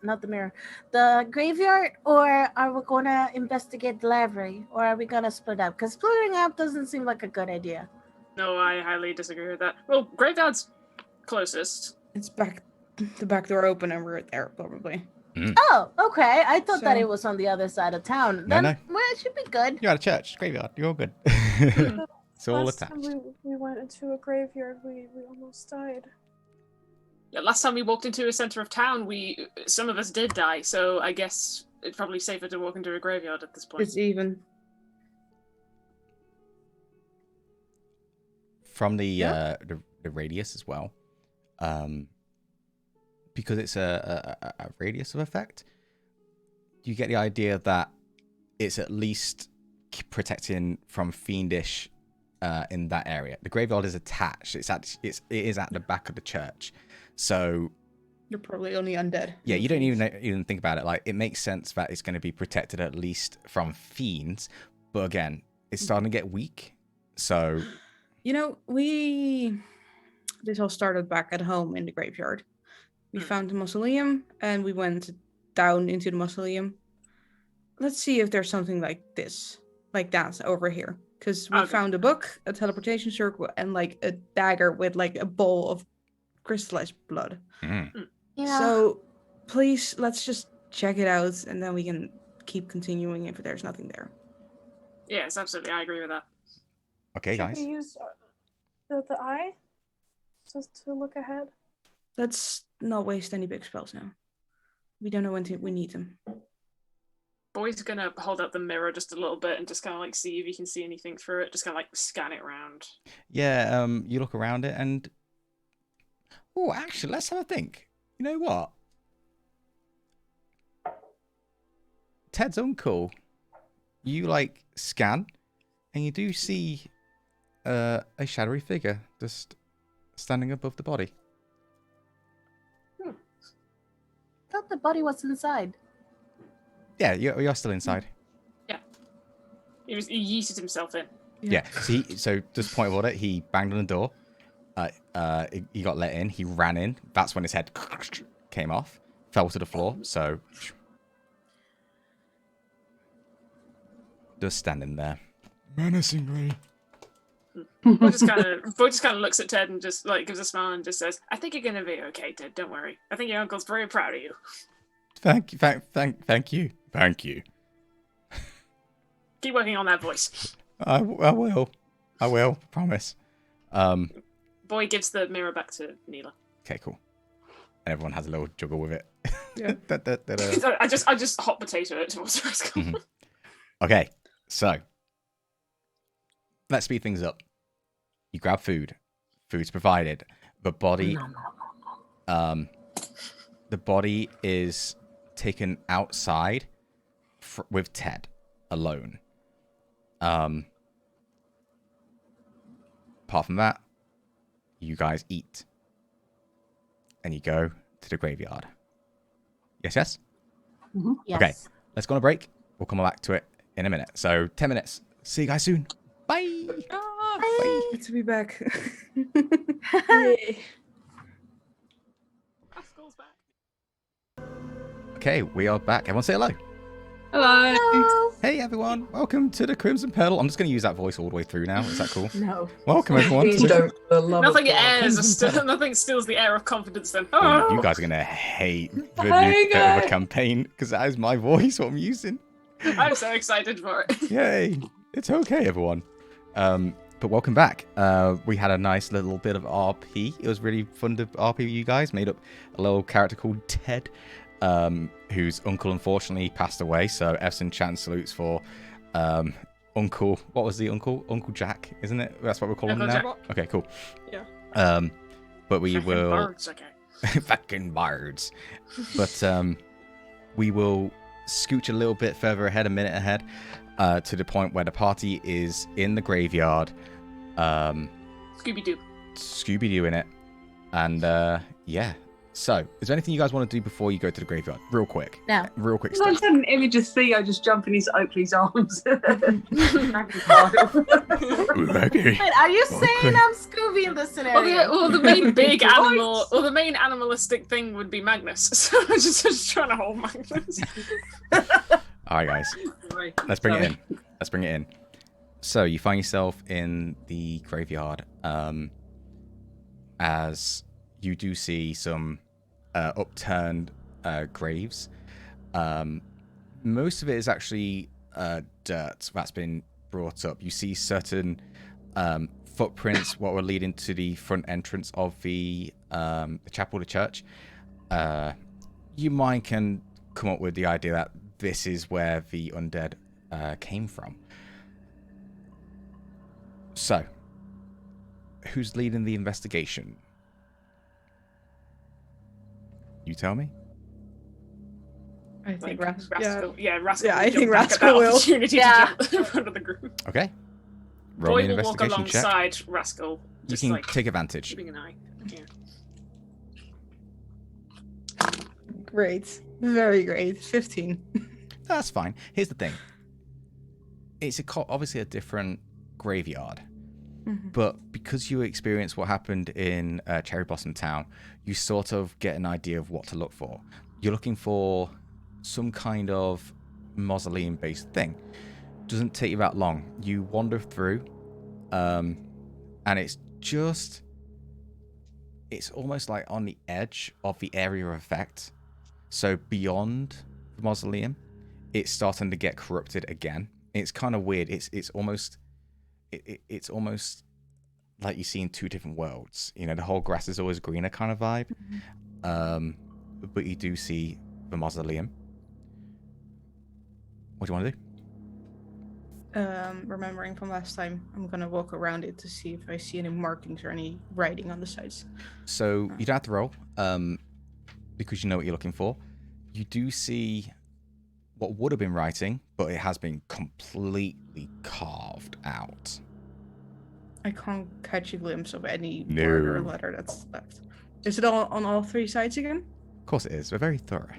not the mirror, the graveyard, or are we gonna investigate the library, or are we gonna split up? Because splitting up doesn't seem like a good idea. No, I highly disagree with that. Well, graveyard's closest. It's the back door open, and we're there probably. Oh, okay. I thought that it was on the other side of town. No. Well, it should be good. You're at a church, graveyard. You're all good. It's all Last attached. time we went into a graveyard, we almost died. Yeah, last time we walked into a center of town, some of us did die. So I guess it's probably safer to walk into a graveyard at this point. It's even. From the radius as well, because it's a radius of effect, you get the idea that it's at least protecting from fiendish in that area. The graveyard is attached. It is at the back of the church, so you're probably only undead. Yeah, you don't even think about it. Like, it makes sense that it's going to be protected at least from fiends, but again, it's starting to get weak. So, you know, this all started back at home in the graveyard. We found the mausoleum and we went down into the mausoleum. Let's see if there's something like that over here. Because we found a book, a teleportation circle, and like a dagger with like a bowl of crystallized blood. Yeah. So please, let's just check it out and then we can keep continuing if there's nothing there. Yes, absolutely. I agree with that. Okay, guys. the eye? Just to look ahead. Let's not waste any big spells now. We don't know when we need them. Boy's gonna hold up the mirror just a little bit and just kind of like see if he can see anything through it. Just kind of like scan it around. Yeah, you look around it and... Oh, actually, let's have a think. You know what? Ted's uncle, you, like, scan, and you do see a shadowy figure just standing above the body. Thought the body was inside. Yeah, you're still inside. Yeah. He yeeted himself in. Yeah. So just point of order, he banged on the door. He got let in. He ran in. That's when his head came off, fell to the floor. So just standing there, menacingly. Boy just kind of looks at Ted and just like gives a smile and just says, "I think you're gonna be okay, Ted. Don't worry. I think your uncle's very proud of you." Thank you. Keep working on that voice. I will. Promise. Boy gives the mirror back to Neela. Okay, cool. And everyone has a little juggle with it. Yeah. I just hot potato it towards Rascal. Mhm. Okay, so let's speed things up. You grab food. Food's provided. The body, the body is taken outside with Ted alone. Apart from that, you guys eat. And you go to the graveyard. Yes? Mm-hmm. Yes. Okay, let's go on a break. We'll come back to it in a minute. So, 10 minutes. See you guys soon. Bye. Bye. Good to be back. Yay. Rascal's back. Okay, we are back. Everyone say hello. Hello. Hey everyone, welcome to the Crimson Petal. I'm just going to use that voice all the way through now. Is that cool? No. Welcome everyone. Please don't. For the love Nothing of God. nothing steals the air of confidence then. You guys are going to hate the new bit of a campaign because that is my voice what I'm using. I'm so excited for it. Yay. It's okay everyone. But welcome back. We had a nice little bit of RP. It was really fun to RP with you guys. Made up a little character called Ted. Whose uncle unfortunately passed away. So F's and chant salutes for Uncle. What was the uncle? Uncle Jack, isn't it? That's what we're calling him now. Okay, cool. Yeah. But we Fucking will birds, okay. fucking birds. But we will scooch a little bit further ahead, a minute ahead, to the point where the party is in the graveyard. Scooby-Doo. Scooby-Doo in it, and yeah. So, is there anything you guys want to do before you go to the graveyard? Real quick. No. Real quick I stuff. just had an image of Theo just jumping into Oakley's arms. Maggie. Wait, are you saying I'm Scooby in this scenario? Well, the main big animal, or the main animalistic thing would be Magnus. So I'm just trying to hold Magnus. All right, guys. Let's bring it in. Let's bring it in. So, you find yourself in the graveyard as you do see some upturned graves. Most of it is actually dirt that's been brought up. You see certain footprints, what were leading to the front entrance of the chapel, the church. You might can come up with the idea that this is where the undead came from. So, who's leading the investigation? You tell me. I think Like, Rascal. Rascal. Yeah, I will think jump back at Rascal that will. opportunity Yeah. to jump in front of the group. Okay. Roll me Boy an will walk investigation check. alongside Rascal. You Just can like take advantage. keeping an eye. Yeah. Great. Very great. 15. That's fine. Here's the thing. It's obviously a different graveyard. Mm-hmm. But because you experience what happened in Cherry Blossom Town, you sort of get an idea of what to look for. You're looking for some kind of mausoleum-based thing. Doesn't take you that long. You wander through, and it's almost like on the edge of the area of effect. So beyond the mausoleum, it's starting to get corrupted again. It's kind of weird. It's almost like you see in two different worlds. You know, the whole grass is always greener kind of vibe. But you do see the mausoleum. What do you want to do? Remembering from last time, I'm gonna walk around it to see if I see any markings or any writing on the sides. So you don't have to roll, because you know what you're looking for. You do see what would have been writing, but it has been completely carved out. I can't catch a glimpse of any No. word or letter that's left. Is it all on all three sides again? Of course it is. We're very thorough.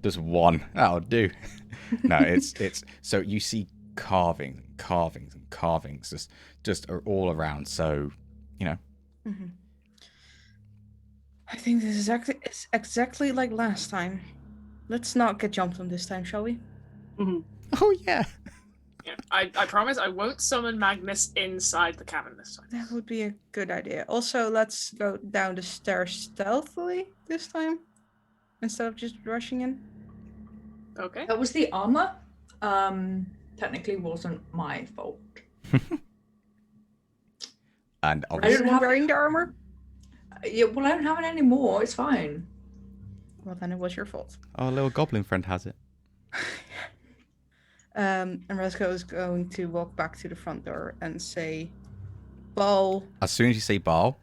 Just one. That'll do. No, it's so you see carvings and carvings just are all around. So, you know. Mm-hmm. I think this is exactly like last time. Let's not get jumped on this time, shall we? Mm-hmm. Oh yeah. Yeah, I promise I won't summon Magnus inside the cavern this time. That would be a good idea. Also, let's go down the stairs stealthily this time, instead of just rushing in. Okay. That was the armor. Technically wasn't my fault. And I obviously, don't have wearing the armor? Yeah, well, I don't have it anymore. It's fine. Well, then it was your fault. our little goblin friend has it. And Resko is going to walk back to the front door and say, "Ball." As soon as you say ball,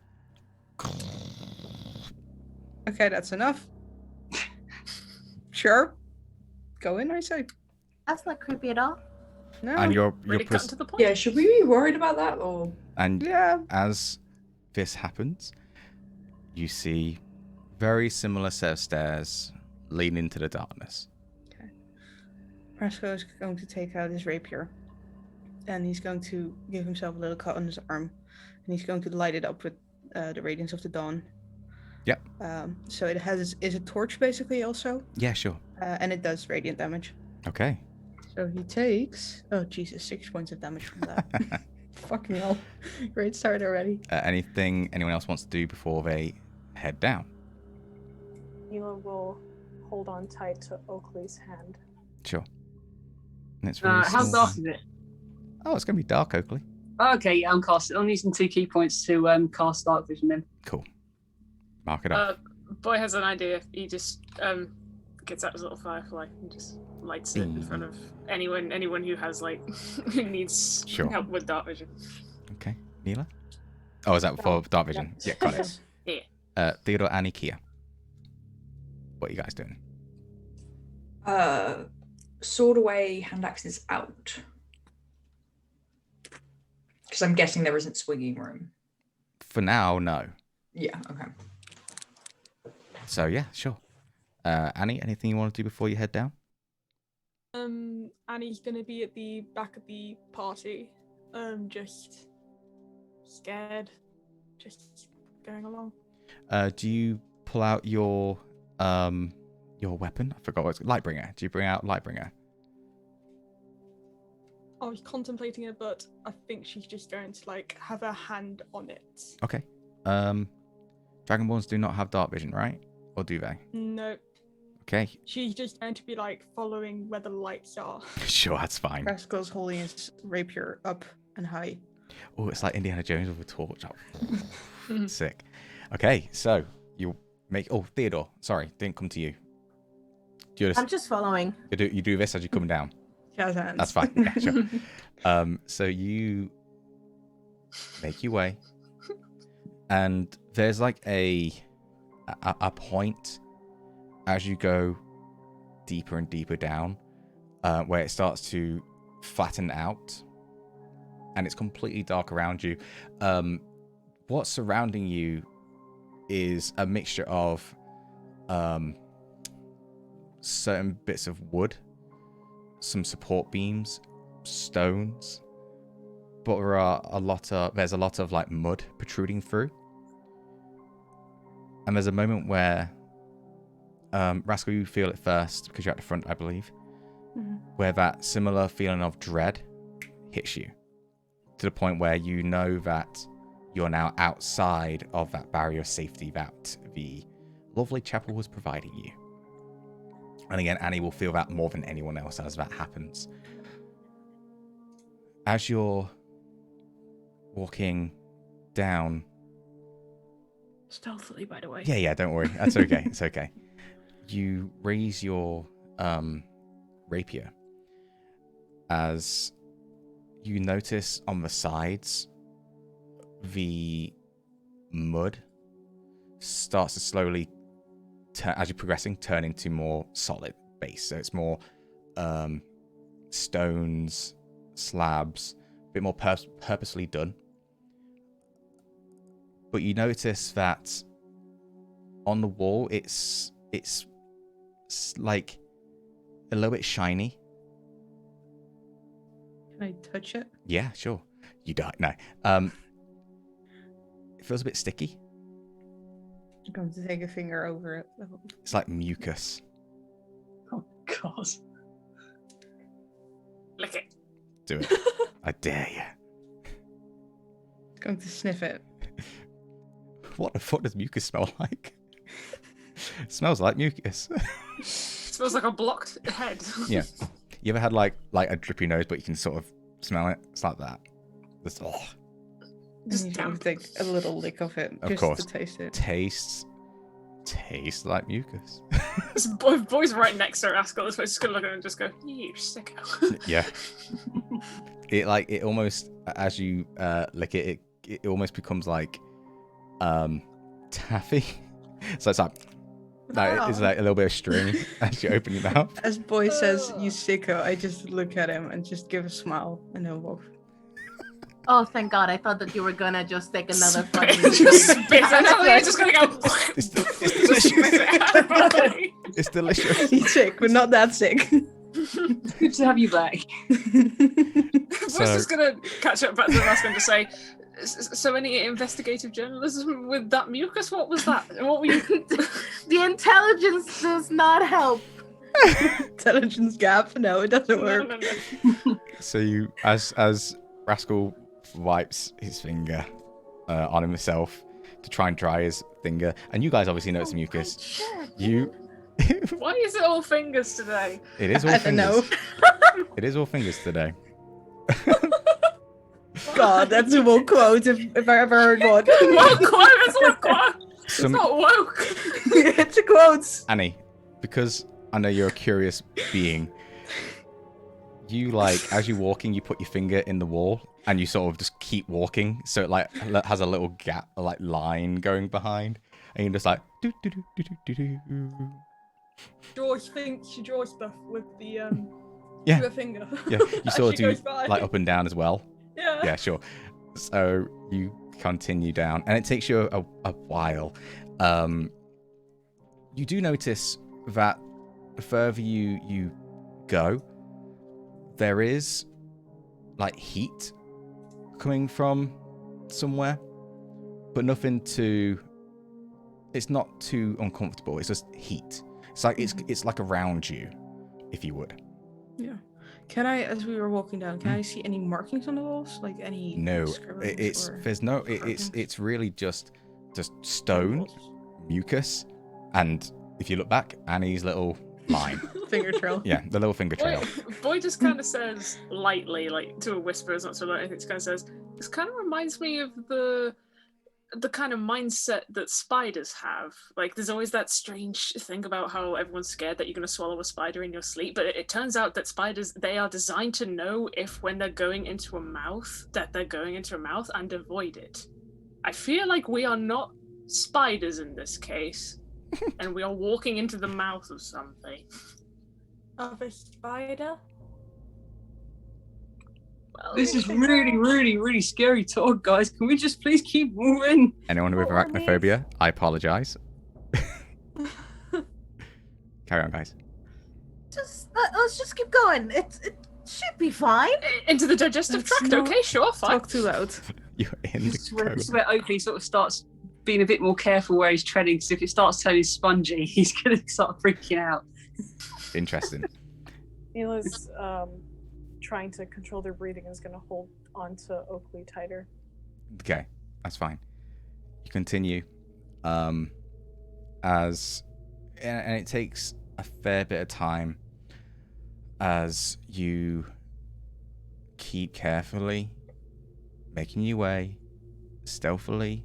Okay, that's enough. Sure. Go in, I say. That's not creepy at all. No. and you're Really cut to the point. Yeah, should we be worried about that or? and Yeah. as this happens, you see very similar set of stairs lean into the darkness. Resko is going to take out his rapier. And he's going to give himself a little cut on his arm. And he's going to light it up with the radiance of the dawn. Yep. So it is a torch basically also. Yeah, sure. And it does radiant damage. Okay. So he takes, oh Jesus, 6 points of damage from that. Fucking hell. Great start already. Anything anyone else wants to do before they head down? Mila will hold on tight to Oakley's hand. Sure. And it's really How small. dark is it? Oh, it's going to be dark, Oakley. Okay, yeah, I'm casting. I'm using 2 key points to cast dark vision then. Cool. Mark it up. Boy has an idea. He just gets out his little firefly and just lights it in front of anyone who has who needs Sure. help with dark vision. Okay. Neela? Oh, is that for dark vision? Yeah, got it. Yeah. Theodore and Ikea. What are you guys doing? Sword away, hand axes out. Because I'm guessing there isn't swinging room. For now, no. Yeah, okay. So, yeah, sure. Annie, anything you want to do before you head down? Annie's gonna be at the back of the party, just scared, just going along. Do you pull out your weapon? I forgot what it's Lightbringer. Do you bring out Lightbringer? I was contemplating it, but I think she's just going to have her hand on it. Okay. Dragonborns do not have dark vision, right? Or do they? No, Okay. she's just going to be following where the lights are. Sure, that's fine. Resko's holding his rapier up and high. Oh, it's like Indiana Jones with a torch. Oh, sick. Okay, so you make. Oh, Theodore. Sorry, didn't come to you. Do you I'm just following. you do this as you come down? Jazz hands. That's fine. Yeah, sure. So you make your way, and there's a point as you go deeper and deeper down, where it starts to flatten out, and it's completely dark around you. What's surrounding you is a mixture of certain bits of wood, some support beams, stones, but there's a lot of mud protruding through. And there's a moment where Rascal, you feel it first because you're at the front, I believe, where that similar feeling of dread hits you to the point where you know that you're now outside of that barrier of safety that the lovely chapel was providing you. And again, Annie will feel that more than anyone else as that happens. As you're walking down. Stealthily, by the way. Yeah, don't worry. That's okay. It's okay. You raise your rapier as you notice on the sides the mud starts to slowly as you're progressing turn into more solid base. So it's more stones, slabs, a bit more purposely done. But you notice that on the wall, it's like a little bit shiny. Can I touch it? Yeah, sure. You die. No. It feels a bit sticky. I'm going to take a finger over it. It's like mucus. Oh God. Lick it. Do it. I dare you. I'm going to sniff it. What the fuck does mucus smell like? It smells like mucus. Smells like a blocked head. Yeah. You ever had like a drippy nose, but you can sort of smell it? It's like that. It's, oh. Just You damp. can take a little lick of it Of just course. to taste it. Tastes like mucus. This boy's right next to Rascal. This boy's just gonna look at him and just go, "You sicko." Yeah. It almost, as you lick it, it almost becomes like taffy. So it's like it's like a little bit of string as you open your mouth. As Boy says, "You sicko," I just look at him and just give a smile and then walk. Oh, thank God! I thought that you were gonna just take another Spit. fucking. Just spit. I know you're just gonna go. It's Just spit it out of my body. It's delicious. He's sick, but not that sick. Good to have you back. Boy's just gonna catch up back to the Rascal and just say, "So any investigative journalism with that mucus? What was that? What were you?" The intelligence does not help. Intelligence gap? No, it doesn't work. No. So you, as Rascal wipes his finger on himself to try and dry his finger, and you guys obviously know it's mucus. You. Why is it all fingers today? It is all I don't know. fingers. It is all fingers today. God, that's a woke quote if I ever heard one. Woke quote? It's not quote. It's Some- not woke. It's a quote. Annie, because I know you're a curious being, you as you're walking, you put your finger in the wall and you sort of just keep walking, so it has a little gap, line going behind, and you're just like do do do do do do do. George thinks she draws stuff with the Yeah. with her finger. Yeah, you as sort she of goes do by. up and down as well. Yeah. Yeah, sure. So you continue down, and it takes you a while. You do notice that the further you go, there is heat coming from somewhere, but nothing too. It's not too uncomfortable. It's just heat. It's like it's like around you, if you would. Yeah. Can I, as we were walking down, can I see any markings on the walls? Like any No, scribblings or there's no. carvings? It's really just stone, mucus, and if you look back, Annie's little line. Finger trail. Yeah, the little finger trail. Boy just kind of says lightly, like to a whisper, it's not so loud. It just kind of says, "This kind of reminds me of the kind of mindset that spiders have. Like, there's always that strange thing about how everyone's scared that you're going to swallow a spider in your sleep, but it turns out that spiders, they are designed to know if when they're going into a mouth, that they're going into a mouth and avoid it. I feel like we are not spiders in this case, and we are walking into the mouth of something." Of a spider? Well, This is really, really, really scary talk, guys. Can we just please keep moving? Anyone with arachnophobia, I apologize. Carry on, guys. Let's just keep going. It should be fine. into the digestive That's tract. not- Okay, sure, fine. Talk too loud. You're in This the is code. where Oakley sort of starts being a bit more careful where he's treading, because if it starts turning spongy, he's going to start freaking out. Interesting. Mila's trying to control their breathing and is going to hold on to Oakley tighter. Okay, that's fine. You continue, and it takes a fair bit of time as you keep carefully making your way stealthily,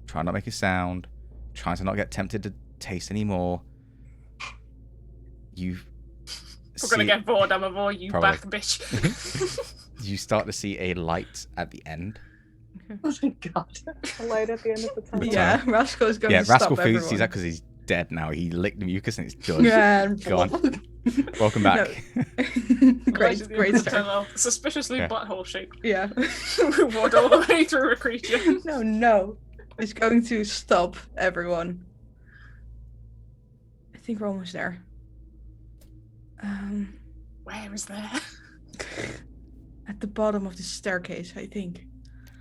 trying not to make a sound, trying to not get tempted to taste any more. You We're gonna get bored, I'm avoid you Probably. back, bitch. You start to see a light at the end. Oh my god. A light at the end of the tunnel. Yeah, Rascal is going to Rascal stop everyone. sees that because he's dead now. He licked the mucus and it's done. Yeah. Gone. Welcome back. Great start. Tunnel, suspiciously Yeah. butthole shaped. Yeah. We walked all the way through a creature. No. It's going to stop everyone. I think we're almost there. Where is there? At the bottom of the staircase, I think.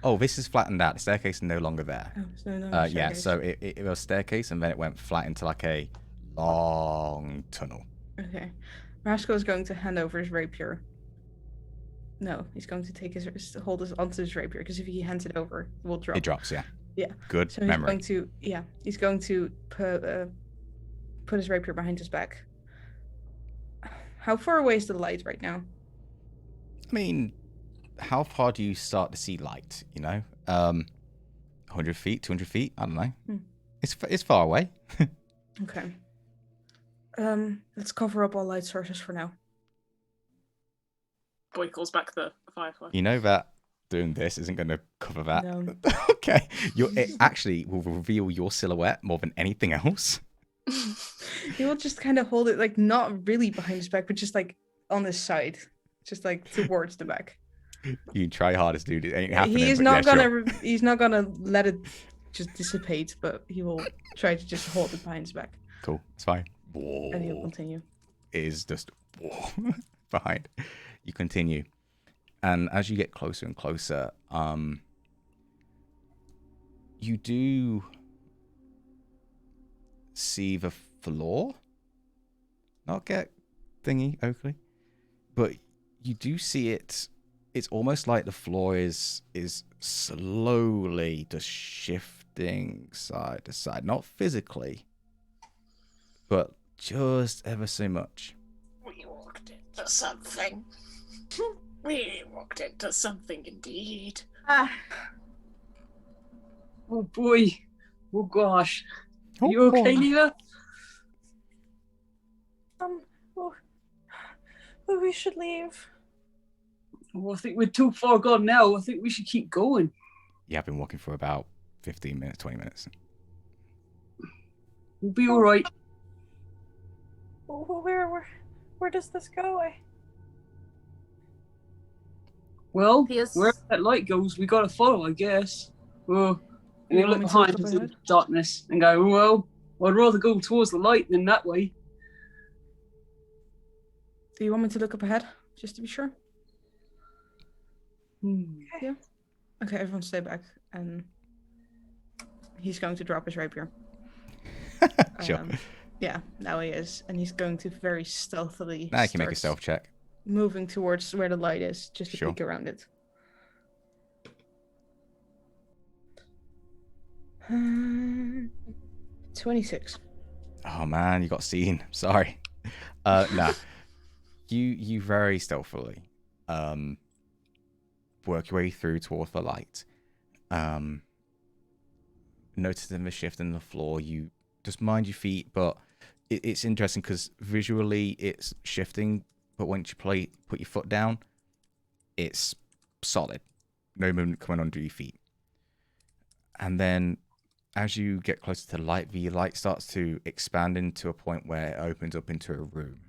Oh, this is flattened out. The staircase is no longer there. Oh, so no Yeah, staircase. so it was a staircase and then it went flat into like a long tunnel. Okay. Rascal is going to hand over his rapier. No, he's going to take hold onto his rapier because if he hands it over, it will drop. It drops, yeah. Yeah. Good So memory. he's going to put his rapier behind his back. How far away is the light right now? I mean, how far do you start to see light, 100 feet, 200 feet? I don't know. It's far away. Okay. Let's cover up all light sources for now. Boy calls back the firefly. You know that doing this isn't going to cover that. No. Okay. It actually will reveal your silhouette more than anything else. He will just kind of hold it, like, not really behind his back, but just, like, on his side. Just, like, towards the back. You try hardest, dude. It ain't happening. He's but not yeah, gonna. sure. He's not gonna let it just dissipate, but he will try to just hold it behind his back, Cool. It's fine. and he'll continue. It is just behind. You continue. And as you get closer and closer, you do see the floor. Not get thingy, Oakley. But you do see it. It's almost like the floor is slowly just shifting side to side. Not physically, but just ever so much. We walked into something. We walked into something indeed. Oh boy. Oh gosh. Are you okay, Nina? Oh, we should leave. Oh, I think we're too far gone now. I think we should keep going. Yeah, I've been walking for about 15 minutes, 20 minutes. We'll be all right. Where does this go? Well, Yes. wherever that light goes, we gotta follow, I guess. Oh, and You you want look me to behind look us up in ahead? the darkness and go, well, I'd rather go towards the light than that way. Do you want me to look up ahead, just to be sure? Yeah. Okay, everyone stay back, and he's going to drop his rapier. Sure. Yeah, now he is, and he's going to very stealthily. Now you can make a start stealth check. moving towards where the light is, just to Sure. peek around it. 26. Oh man, you got seen. Sorry. Nah. You very stealthily work your way through towards the light. Noticing the shift in the floor, you just mind your feet, but it's interesting because visually it's shifting, but once you put your foot down, it's solid. No movement coming under your feet. And then as you get closer to the light starts to expand into a point where it opens up into a room.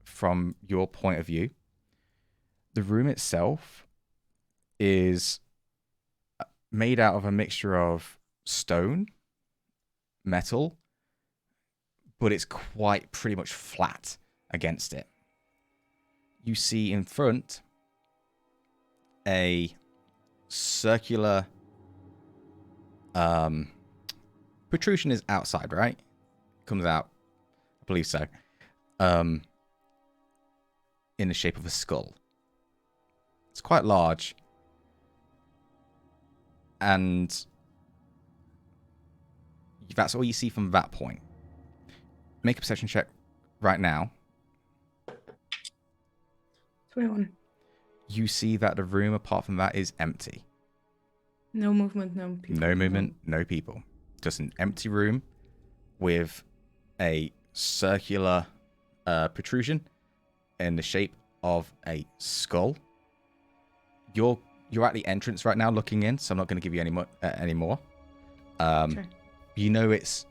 From your point of view, the room itself is made out of a mixture of stone, metal, but it's quite pretty much flat against it. You see in front a circular protrusion is outside, right? Comes out, I believe so. In the shape of a skull. It's quite large. And that's all you see from that point. Make a perception check right now. 21. you see that the room, apart from that, is empty. No movement, no people. No movement, no people. Just an empty room with a circular protrusion in the shape of a skull. You're at the entrance right now, looking in, so I'm not going to give you any more. Sure. You know it's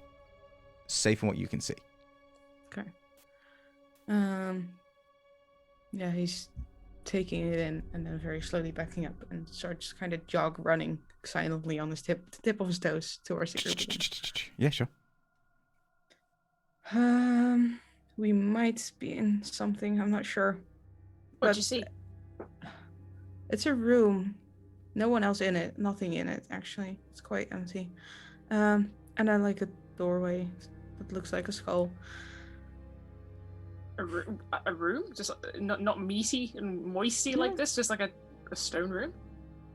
safe from what you can see. Okay. Yeah, he's taking it in and then very slowly backing up and starts kind of jog running silently on his the tip of his toes towards the group again. Yeah, sure. We might be in something, I'm not sure. What'd you see? It's a room. No one else in it. Nothing in it, actually. It's quite empty. And then like a doorway that looks like a skull. A room? Just not meaty and moisty like this? Just like a stone room?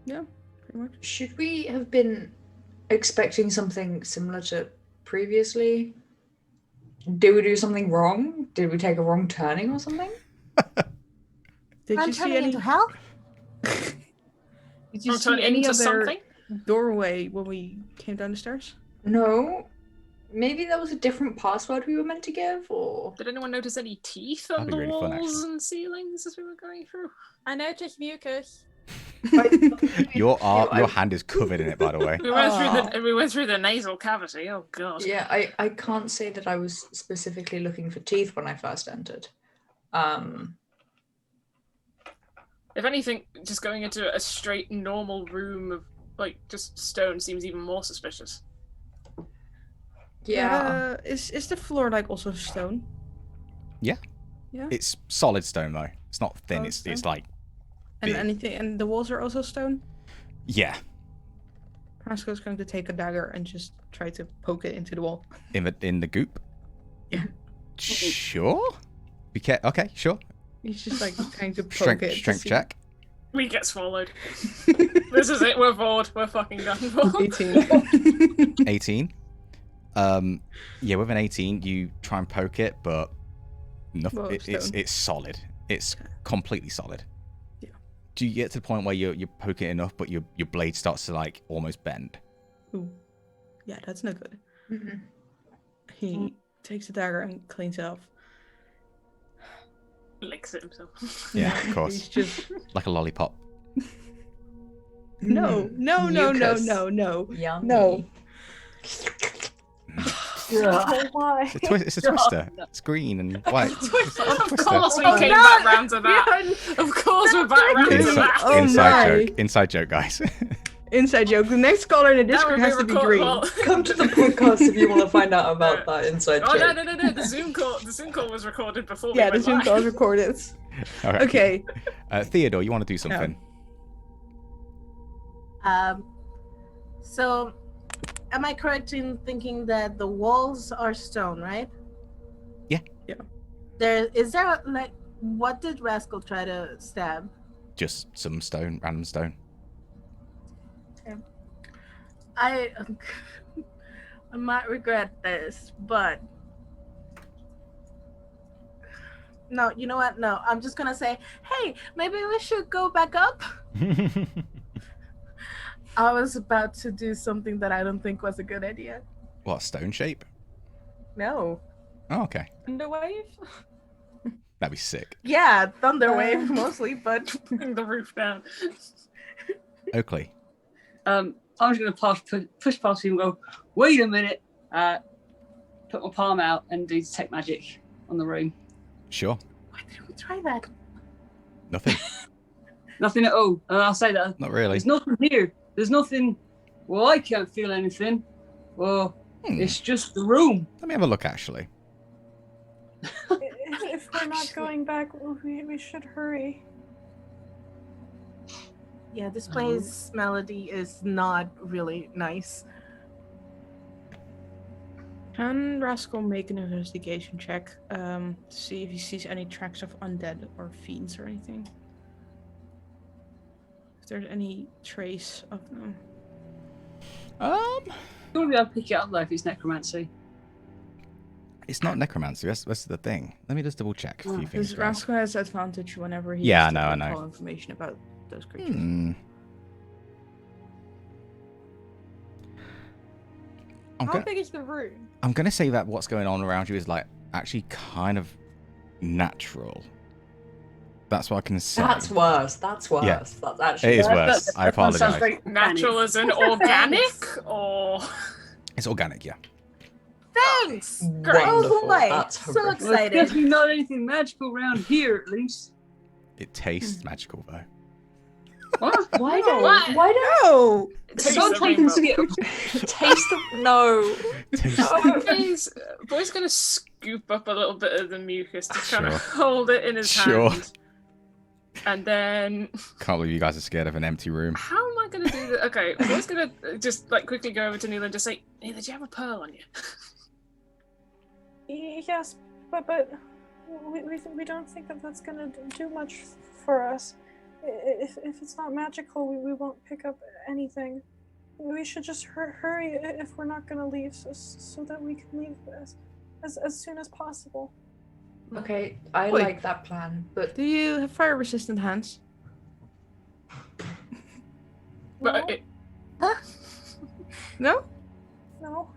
Yeah, pretty much. Should we have been expecting something similar to previously? Did we do something wrong? Did we take a wrong turning or something? Did I'm you see turning any into hell? Did you turn see any into other something? doorway when we came down the stairs? No. Maybe that was a different password we were meant to give, or... Did anyone notice any teeth on That'd the be really fun, walls actually. and ceilings as we were going through? I noticed mucus. Your hand is covered in it, by the way. We went through the nasal cavity. Oh god. Yeah, I can't say that I was specifically looking for teeth when I first entered. If anything, just going into a straight normal room of like just stone seems even more suspicious. Yeah. Is the floor like also stone? Yeah. Yeah. It's solid stone though. It's not thin. Solid It's stone? like And big. the walls are also stone? Yeah. Pasco's going to take a dagger and just try to poke it into the wall. In the goop. Yeah. Sure. Okay. Sure. He's just like trying to poke it. Strength check. We get swallowed. This is it. We're bored. We're fucking done for. 18. 18. Yeah, with an 18, you try and poke it, but nothing. Well, It's solid. It's completely solid. Yeah. Do you get to the point where you poke it enough, but your blade starts to like almost bend? Ooh. Yeah, that's no good. Mm-hmm. He takes the dagger and cleans it off. Licks it himself. Yeah, of course. He's just Like a lollipop. no. Mucus. No. Yummy. No. Oh, why? It's a twister. It's green and white. Of course we came back round to that. Of course we're back round to that. Oh, my. Inside joke, guys. Inside joke. The next caller in the Discord has to be green. Come to the podcast if you want to find out about that inside Oh joke. no! The Zoom call was recorded before. Yeah, we the went Zoom live. call is recorded. All right. Okay. Theodore, you want to do something? So, am I correct in thinking that the walls are stone, right? Yeah. Is there like, what did Rascal try to stab? Just some stone, random stone. I might regret this, but no, you know what? No, I'm just gonna say, hey, maybe we should go back up. I was about to do something that I don't think was a good idea. What, stone shape? No. Oh, okay. Underwave? That'd be sick. Yeah, thunderwave mostly, but the roof down. Oakley. I'm just going to push past him and go, wait a minute. Put my palm out and do detect magic on the room. Sure. why didn't we try that? Nothing. Nothing at all. And I'll say that. Not really. There's nothing here. There's nothing. Well, I can't feel anything. Well, it's just the room. Let me have a look, actually. If we're not going back, we should hurry. Yeah, this place melody is not really nice. Can Rascal make an investigation check to see if he sees any tracks of undead or fiends or anything? If there's any trace of them. You won't be able to pick it up though if it's necromancy. It's not necromancy. That's the thing. Let me just double check a few things. Because Rascal has advantage whenever he Yeah, has I to know. recall information about those creatures. Hmm. How big is the room? I'm gonna say that what's going on around you is like actually kind of natural. That's what I can say. That's worse. That's worse. Yeah. That's actually It is worse. I That sounds apologize. very Natural organic. as in organic, or It's organic, yeah. Thanks. wonderful. Oh boy, That's so horrific. Well, excited. definitely not anything magical around here, at least. It tastes magical though. What? Why No. don't? What? Why don't? No! taste Don't the take them rainbow. to get. Taste the no. Boy's gonna scoop up a little bit of the mucus to try to Sure. hold it in his Sure. hand. And then, Can't believe you guys are scared of an empty room. how am I gonna do that? Okay, Boy's gonna just like quickly go over to Neela and just say, Neela, do you have a pearl on you? Yes, but we don't think that that's gonna do much for us. If it's not magical, we won't pick up anything. We should just hurry if we're not gonna leave, so that we can leave as soon as possible. Okay, I Wait. like that plan, but Do you have fire resistant hands? But No? No? No.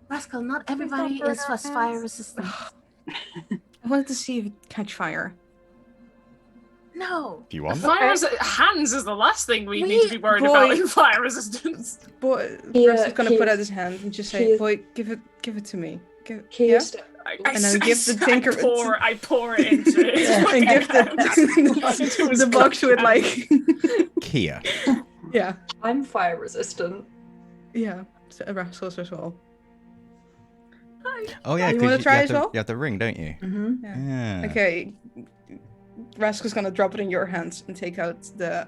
Rascal, not don't everybody burn is our fire hands. resistant. I wanted to see if it catch fire. No. If you want. fire hands is the last thing we need to be worried Boy. about in fire resistance. Boy, Here, Russ is gonna here- put out his hand and just say, here- "Boy, give it to me." Kia, Yeah? And then give the tinker- I pour it into it. And give the box with like, Kia. yeah, I'm fire resistant. yeah, so Rascals as well. Oh yeah, You 'cause wanna try have as the, well? You have the ring, don't you? Mm-hmm. Yeah. Yeah. Okay, Rascal's gonna drop it in your hands and take out the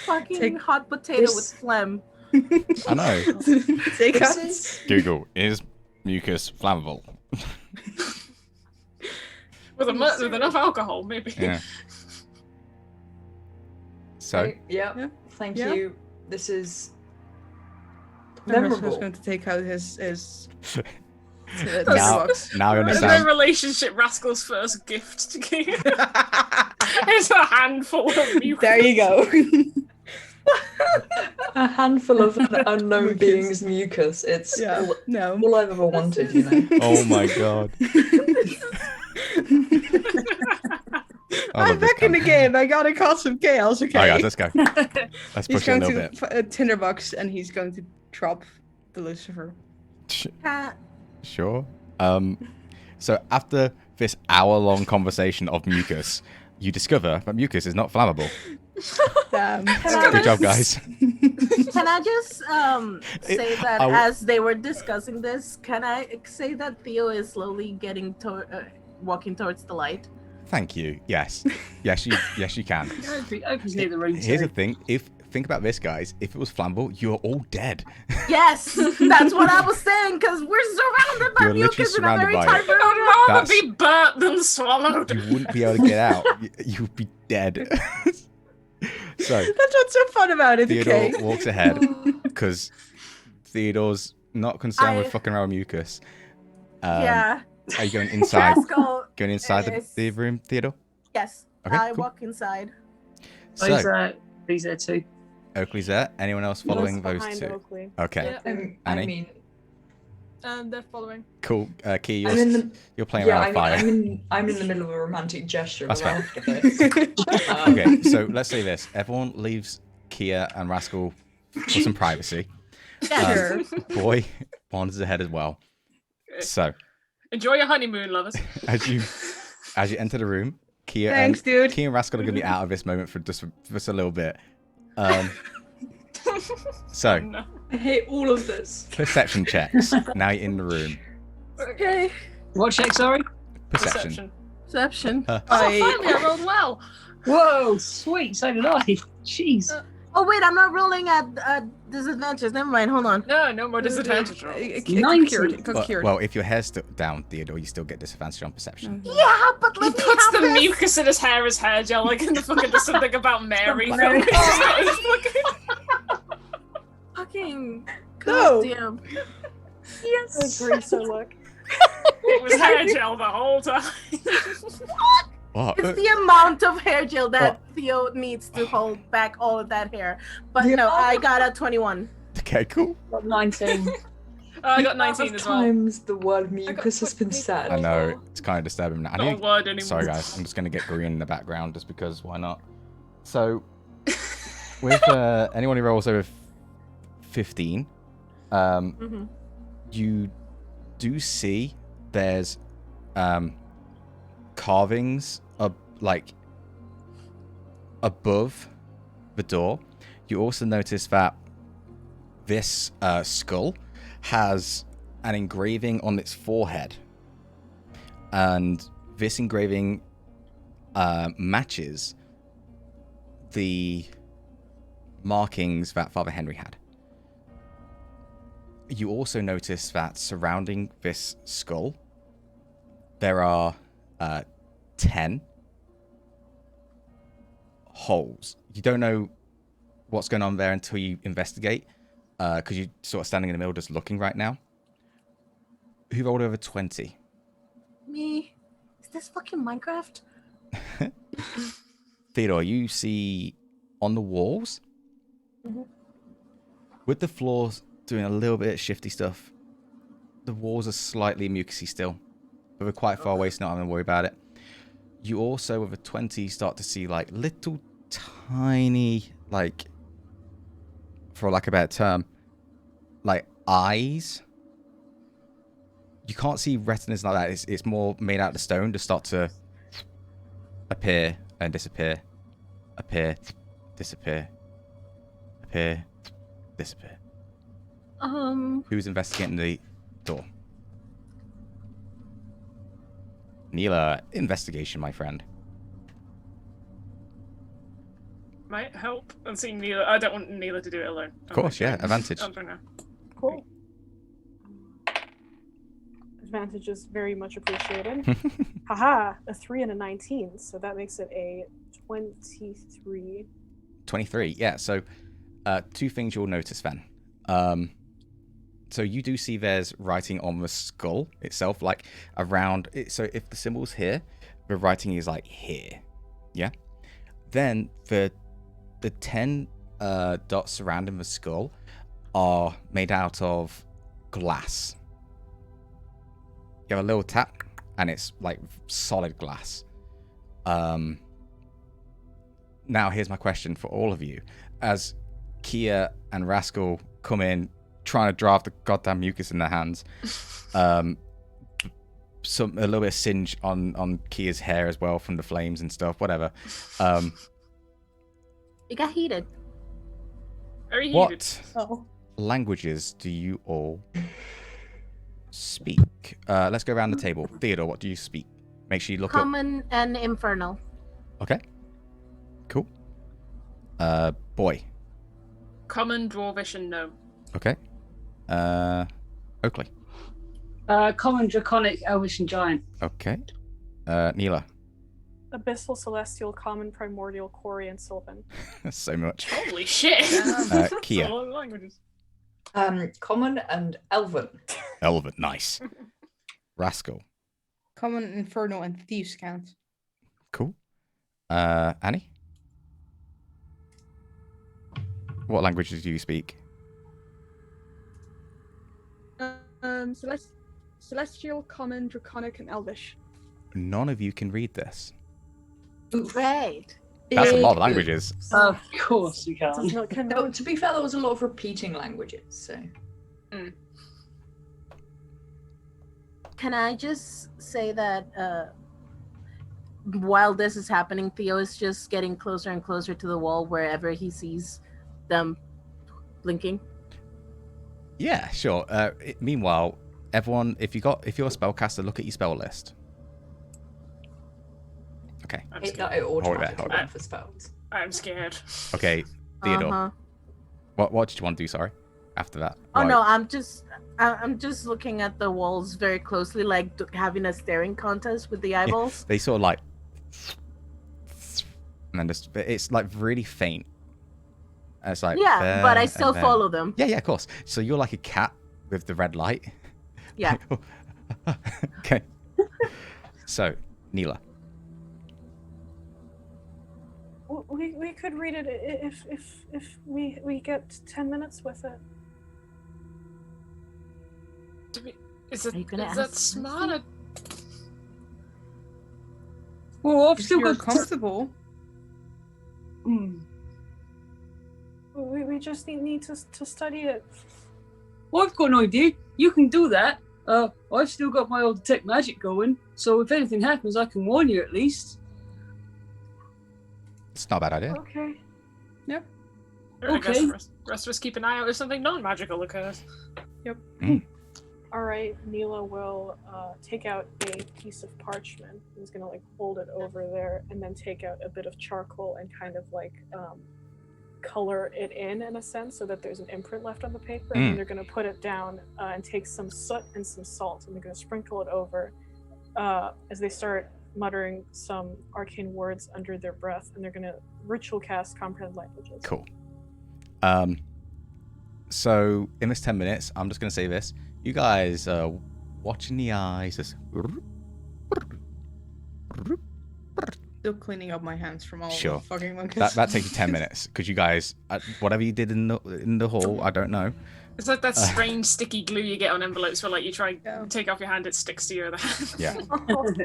Fucking Take hot potato this- with phlegm. I know. take out. This is Google, is mucus flammable? with enough alcohol, maybe. Yeah. So, okay, yeah. Yeah. Thank Yeah. you. This is And Rascal's memorable. going to take out his now, box. now I And the understand. relationship Rascal's first gift to King. It's a handful of mucus. There you go. A handful of unknown Mucus. beings mucus. It's Yeah. No. all I've ever wanted, you know. Oh my god. I I'm love this back in the campaign. game. I gotta cause some chaos. Okay. Alright, guys, let's go. Let's He's push it a going little to bit. tinderbox and he's going to drop the Lucifer. Sure. So after this hour-long conversation of mucus, you discover that mucus is not flammable. Damn. Good job, guys. Can I just say that I w- as they were discussing this, can I say that Theo is slowly getting walking towards the light? Thank you. Yes. Yes, you can. I just need the ring. Here's the thing. Think about this, guys. If it was flammable, you're all dead. Yes, that's what I was saying, because we're surrounded by You're literally mucus in a very surrounded by tight it. room. I'd rather That's- be burnt than swallowed. You wouldn't be able to get out. You would be dead. So That's what's so fun about it, Theodore okay? walks ahead because Theodore's not concerned with fucking around with mucus. Yeah. Are you going inside? Rascal. Going inside is- the room, Theodore? Yes, Okay, I cool. walk inside. So He's there too. Oakley's there. Anyone else following those behind two? Oakley. Okay. Yeah. I Annie? mean, They're following. Cool. Key, I'm in the you're playing yeah. around I with mean, fire. I'm in the middle of a romantic gesture. That's but fair. after this. Okay, so let's say this. Everyone leaves Kia and Rascal for some privacy. Sure. Boy wanders ahead as well. So, Enjoy your honeymoon, lovers. as you enter the room, Kia Thanks, and dude. Kia and Rascal are going to be out of this moment for just a little bit. So, No. I hate all of this. perception checks. Now you're in the room. Okay. What check? Sorry. Perception. Perception. Oh, finally, I rolled well. Whoa, sweet. So did I. Jeez. Oh wait, I'm not rolling at disadvantages. Never mind. Hold on. No more disadvantage rolls. Well, if your hair's still down, Theodore, you still get disadvantage on perception. Yeah, but He let me puts have the this. mucus in his hair as hair gel, like in the fucking there's something about Mary film. Mary. Fucking No. goddamn. The greaser look. It was hair gel the whole time. What? It's the amount of hair gel that Theo needs to hold back all of that hair. But no, I got a 21. Okay, cool. Got 19. I got 19 as well. times the word mucus has been said. I know, it's kind of disturbing now. Not a word anymore. Sorry, guys. I'm just going to get green in the background just because why not? So, with anyone who rolls over 15, you do see there's carvings above the door. You also notice that this skull has an engraving on its forehead, and this engraving matches the markings that Father Henry had. You also notice that surrounding this skull there are 10 holes. You don't know what's going on there until you investigate, because you're sort of standing in the middle just looking right now. Who rolled over 20? Me. Is this fucking Minecraft? Theodore, you see on the walls, with the floors doing a little bit of shifty stuff, the walls are slightly mucusy still, but we're quite far away, so not having to worry about it. You also, with a 20, start to see like little tiny, like, for lack of a better term, like eyes. You can't see retinas like that. It's more made out of stone to start to appear and disappear. Appear, disappear. Appear, disappear. Who's investigating the door? Neela, investigation, my friend. Might help. And seeing Neela, I don't want Neela to do it alone. Of course, yeah, advantage. Cool. Advantage is very much appreciated. Haha, a 3 and a 19, so that makes it a 23. 23, yeah. So, two things you'll notice then. So you do see there's writing on the skull itself, like around it. So if the symbol's here, the writing is like here, yeah. Then the 10 dots surrounding the skull are made out of glass. You have a little tap, and it's like solid glass. Now here's my question for all of you: as Kia and Rascal come in, trying to draft the goddamn mucus in their hands, a little bit of singe on Kia's hair as well from the flames and stuff. Whatever. It got heated. Very heated. What Oh. languages do you all speak? Let's go around the table. Theodore, what do you speak? Make sure you look Common and Infernal. up. Okay. Cool. Boy. Common, Dwarvish, and Gnome. Okay. Oakley. Common, Draconic, Elvish, and Giant. Okay. Neela. Abyssal, Celestial, Common, Primordial, Quarry, and Sylvan. So much. Holy shit! Kia. A lot of languages. Common and Elven. Elven, nice. Rascal. Common, Infernal, and Thieves count. Cool. Annie? What languages do you speak? Celestial, Common, Draconic, and Elvish. None of you can read this. Right. That's a lot of languages. Of course you can. No, to be fair, there was a lot of repeating languages, so. Can I just say that while this is happening, Theo is just getting closer and closer to the wall wherever he sees them blinking? Yeah, sure. Meanwhile, everyone, if you're a spellcaster, look at your spell list. Okay. It Hold it automatically there. went for spells. I'm scared. Okay, Theodore. What did you want to do? Sorry. After that. Oh Right. no, I'm just looking at the walls very closely, like having a staring contest with the eyeballs. They sort of like, and then just it's like really faint. And it's like Yeah, but I there, still and then- follow them. Yeah, of course. So you're like a cat with the red light. Yeah. Okay. So, Neela. We could read it if we get 10 minutes with it. Is Are you gonna that ask smart? Well, I've If still you're got. comfortable, We just need to study it. Well, I've got an idea. You can do that. I've still got my old detect magic going, so if anything happens, I can warn you at least. It's not a bad idea. Okay. Yep. I guess Okay. the rest of us keep an eye out if something non-magical occurs. Yep. All right. Neela will take out a piece of parchment. He's gonna like hold it over there, and then take out a bit of charcoal and kind of like color it in a sense, so that there's an imprint left on the paper. And then they're gonna put it down and take some soot and some salt, and they're gonna sprinkle it over as they start muttering some arcane words under their breath, and they're gonna ritual cast comprehend languages. Cool. So in this 10 minutes, I'm just going to say this. You guys watching the eyes. Just... Still cleaning up my hands from all Sure. the fucking monkeys. That takes you 10 minutes because you guys, whatever you did in the hall, I don't know. It's like that strange sticky glue you get on envelopes where, like, you try and take off your hand, it sticks to your other hand. Yeah.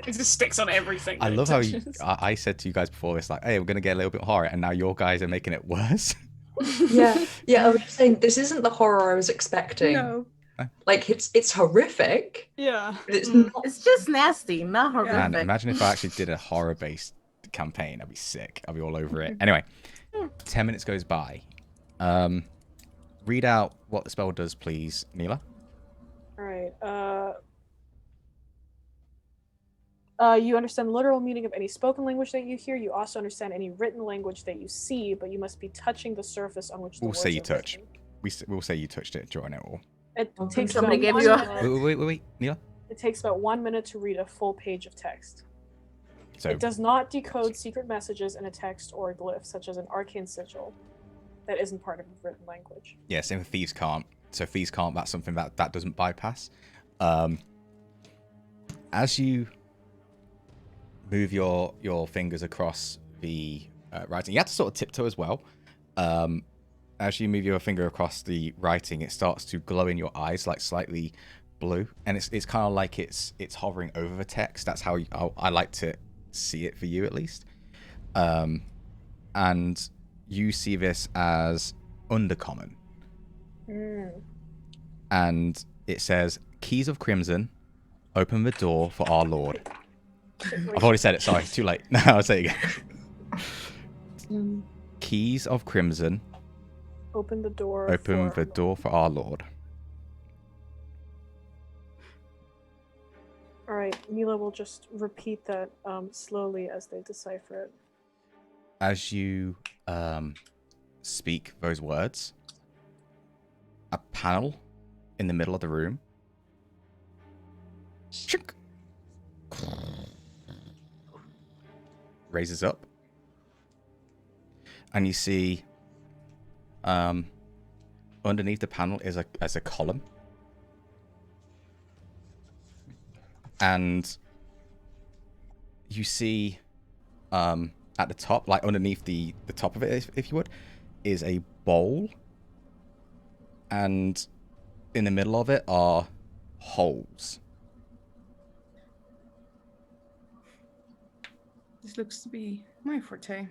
It just sticks on everything. I that it love how touches. I said to you guys before this, like, hey, we're going to get a little bit horror, and now your guys are making it worse. Yeah, I was just saying, this isn't the horror I was expecting. No. Like, it's horrific. Yeah. But it's not. It's just nasty, not horrific. Man, imagine if I actually did a horror-based campaign. I'd be sick. I'd be all over it. Anyway, 10 minutes goes by. Read out what the spell does, please, Neela. All right. You understand the literal meaning of any spoken language that you hear. You also understand any written language that you see, but you must be touching the surface on which the We'll words say you are touch. written. We'll say you touched it during it all. It takes about somebody gave 1 you a- minute. Wait, Neela. It takes about 1 minute to read a full page of text. So It does not decode secret messages in a text or a glyph, such as an arcane sigil, that isn't part of a written language. yeah, same with thieves can't. So thieves can't. That's something that doesn't bypass. As you move your fingers across the writing, you have to sort of tiptoe as well. As you move your finger across the writing, it starts to glow in your eyes, like slightly blue, and it's kind of like it's hovering over the text. That's how I like to see it for you, at least. And you see this as undercommon. And it says, "Keys of Crimson, open the door for our Lord." I've already said it, sorry, too late. No, I'll say it again. Keys of Crimson, Open the door. open the door for our Lord. All right, Neela will just repeat that slowly as they decipher it. As you speak those words, a panel in the middle of the room raises up, and you see underneath the panel is a column, and you see at the top, like underneath the top of it, if you would, is a bowl, and in the middle of it are holes. This looks to be my forte.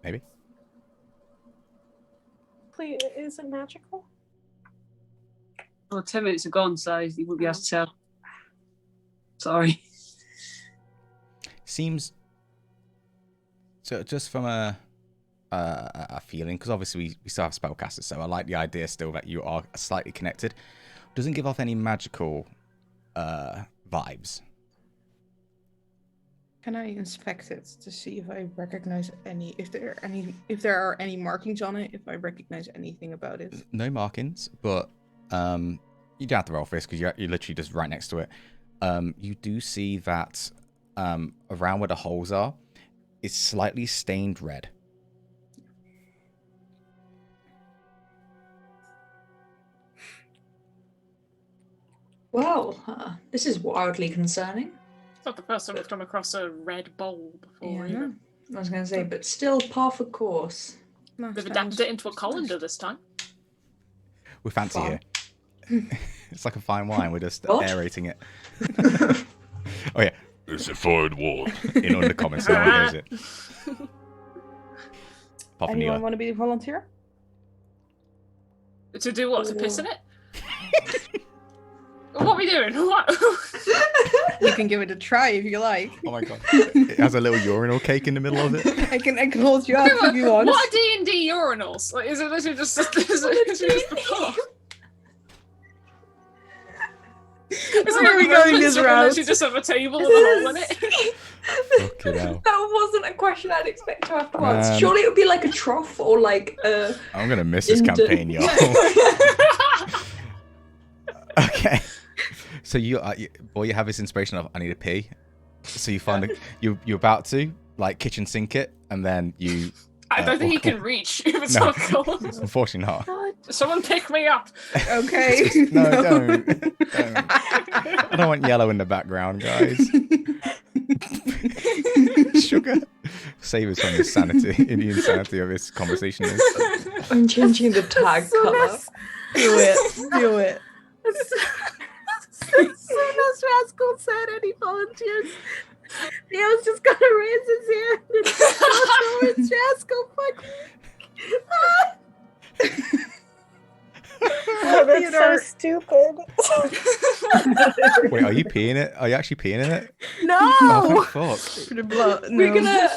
Maybe. Please, is it magical? Well, 10 minutes are gone, so you wouldn't be able to tell. Sorry. Seems so. Just from a feeling, because obviously we still have spellcasters, so I like the idea still that you are slightly connected. Doesn't give off any magical vibes. Can I inspect it to see if I recognize if there are any markings on it, if I recognize anything about it? No markings, but you don't have to roll for this because you're literally just right next to it. You do see that around where the holes are, it's slightly stained red. Well, this is wildly concerning. It's not the first time we've come across a red bowl before. Yeah, either. I was going to say, but still par for course. no. They've adapted it into a colander this time. We're fancy Fun. here. It's like a fine wine. We're just What? aerating it. Oh yeah, It's a fine wall. in undercommon, so one knows it. Apart from Anyone you. want to be a volunteer? To do what? To piss in it? What are we doing? What? You can give it a try if you like. Oh my god! It has a little urinal cake in the middle of it. I can hold you up if you want. What are D&D urinals? Like, is it literally just is it literally just the top? Is Where are we going this route? You just have a table with a hole in it. Fucking hell. That wasn't a question I'd expect to have to answer. Man. Surely it would be like a trough or like a... I'm gonna miss this Into- campaign, y'all. Okay. So you have this inspiration of I need a pee. So you find you're about to like kitchen sink it, and then you. I don't think he can reach if it's No. not cold. Unfortunately not. Someone pick me up. Okay. No, don't. I don't want yellow in the background, guys. Sugar. Save us from the insanity of this conversation. I'm changing the tag colour. Do it. Do it. As soon as Rascal said any volunteers, Theo's just gonna raise his hand and go towards Rascal. Oh, that's so stupid. Wait, are you peeing it? Are you actually peeing in it? No! Oh, thank fuck. For the blood. We're No. gonna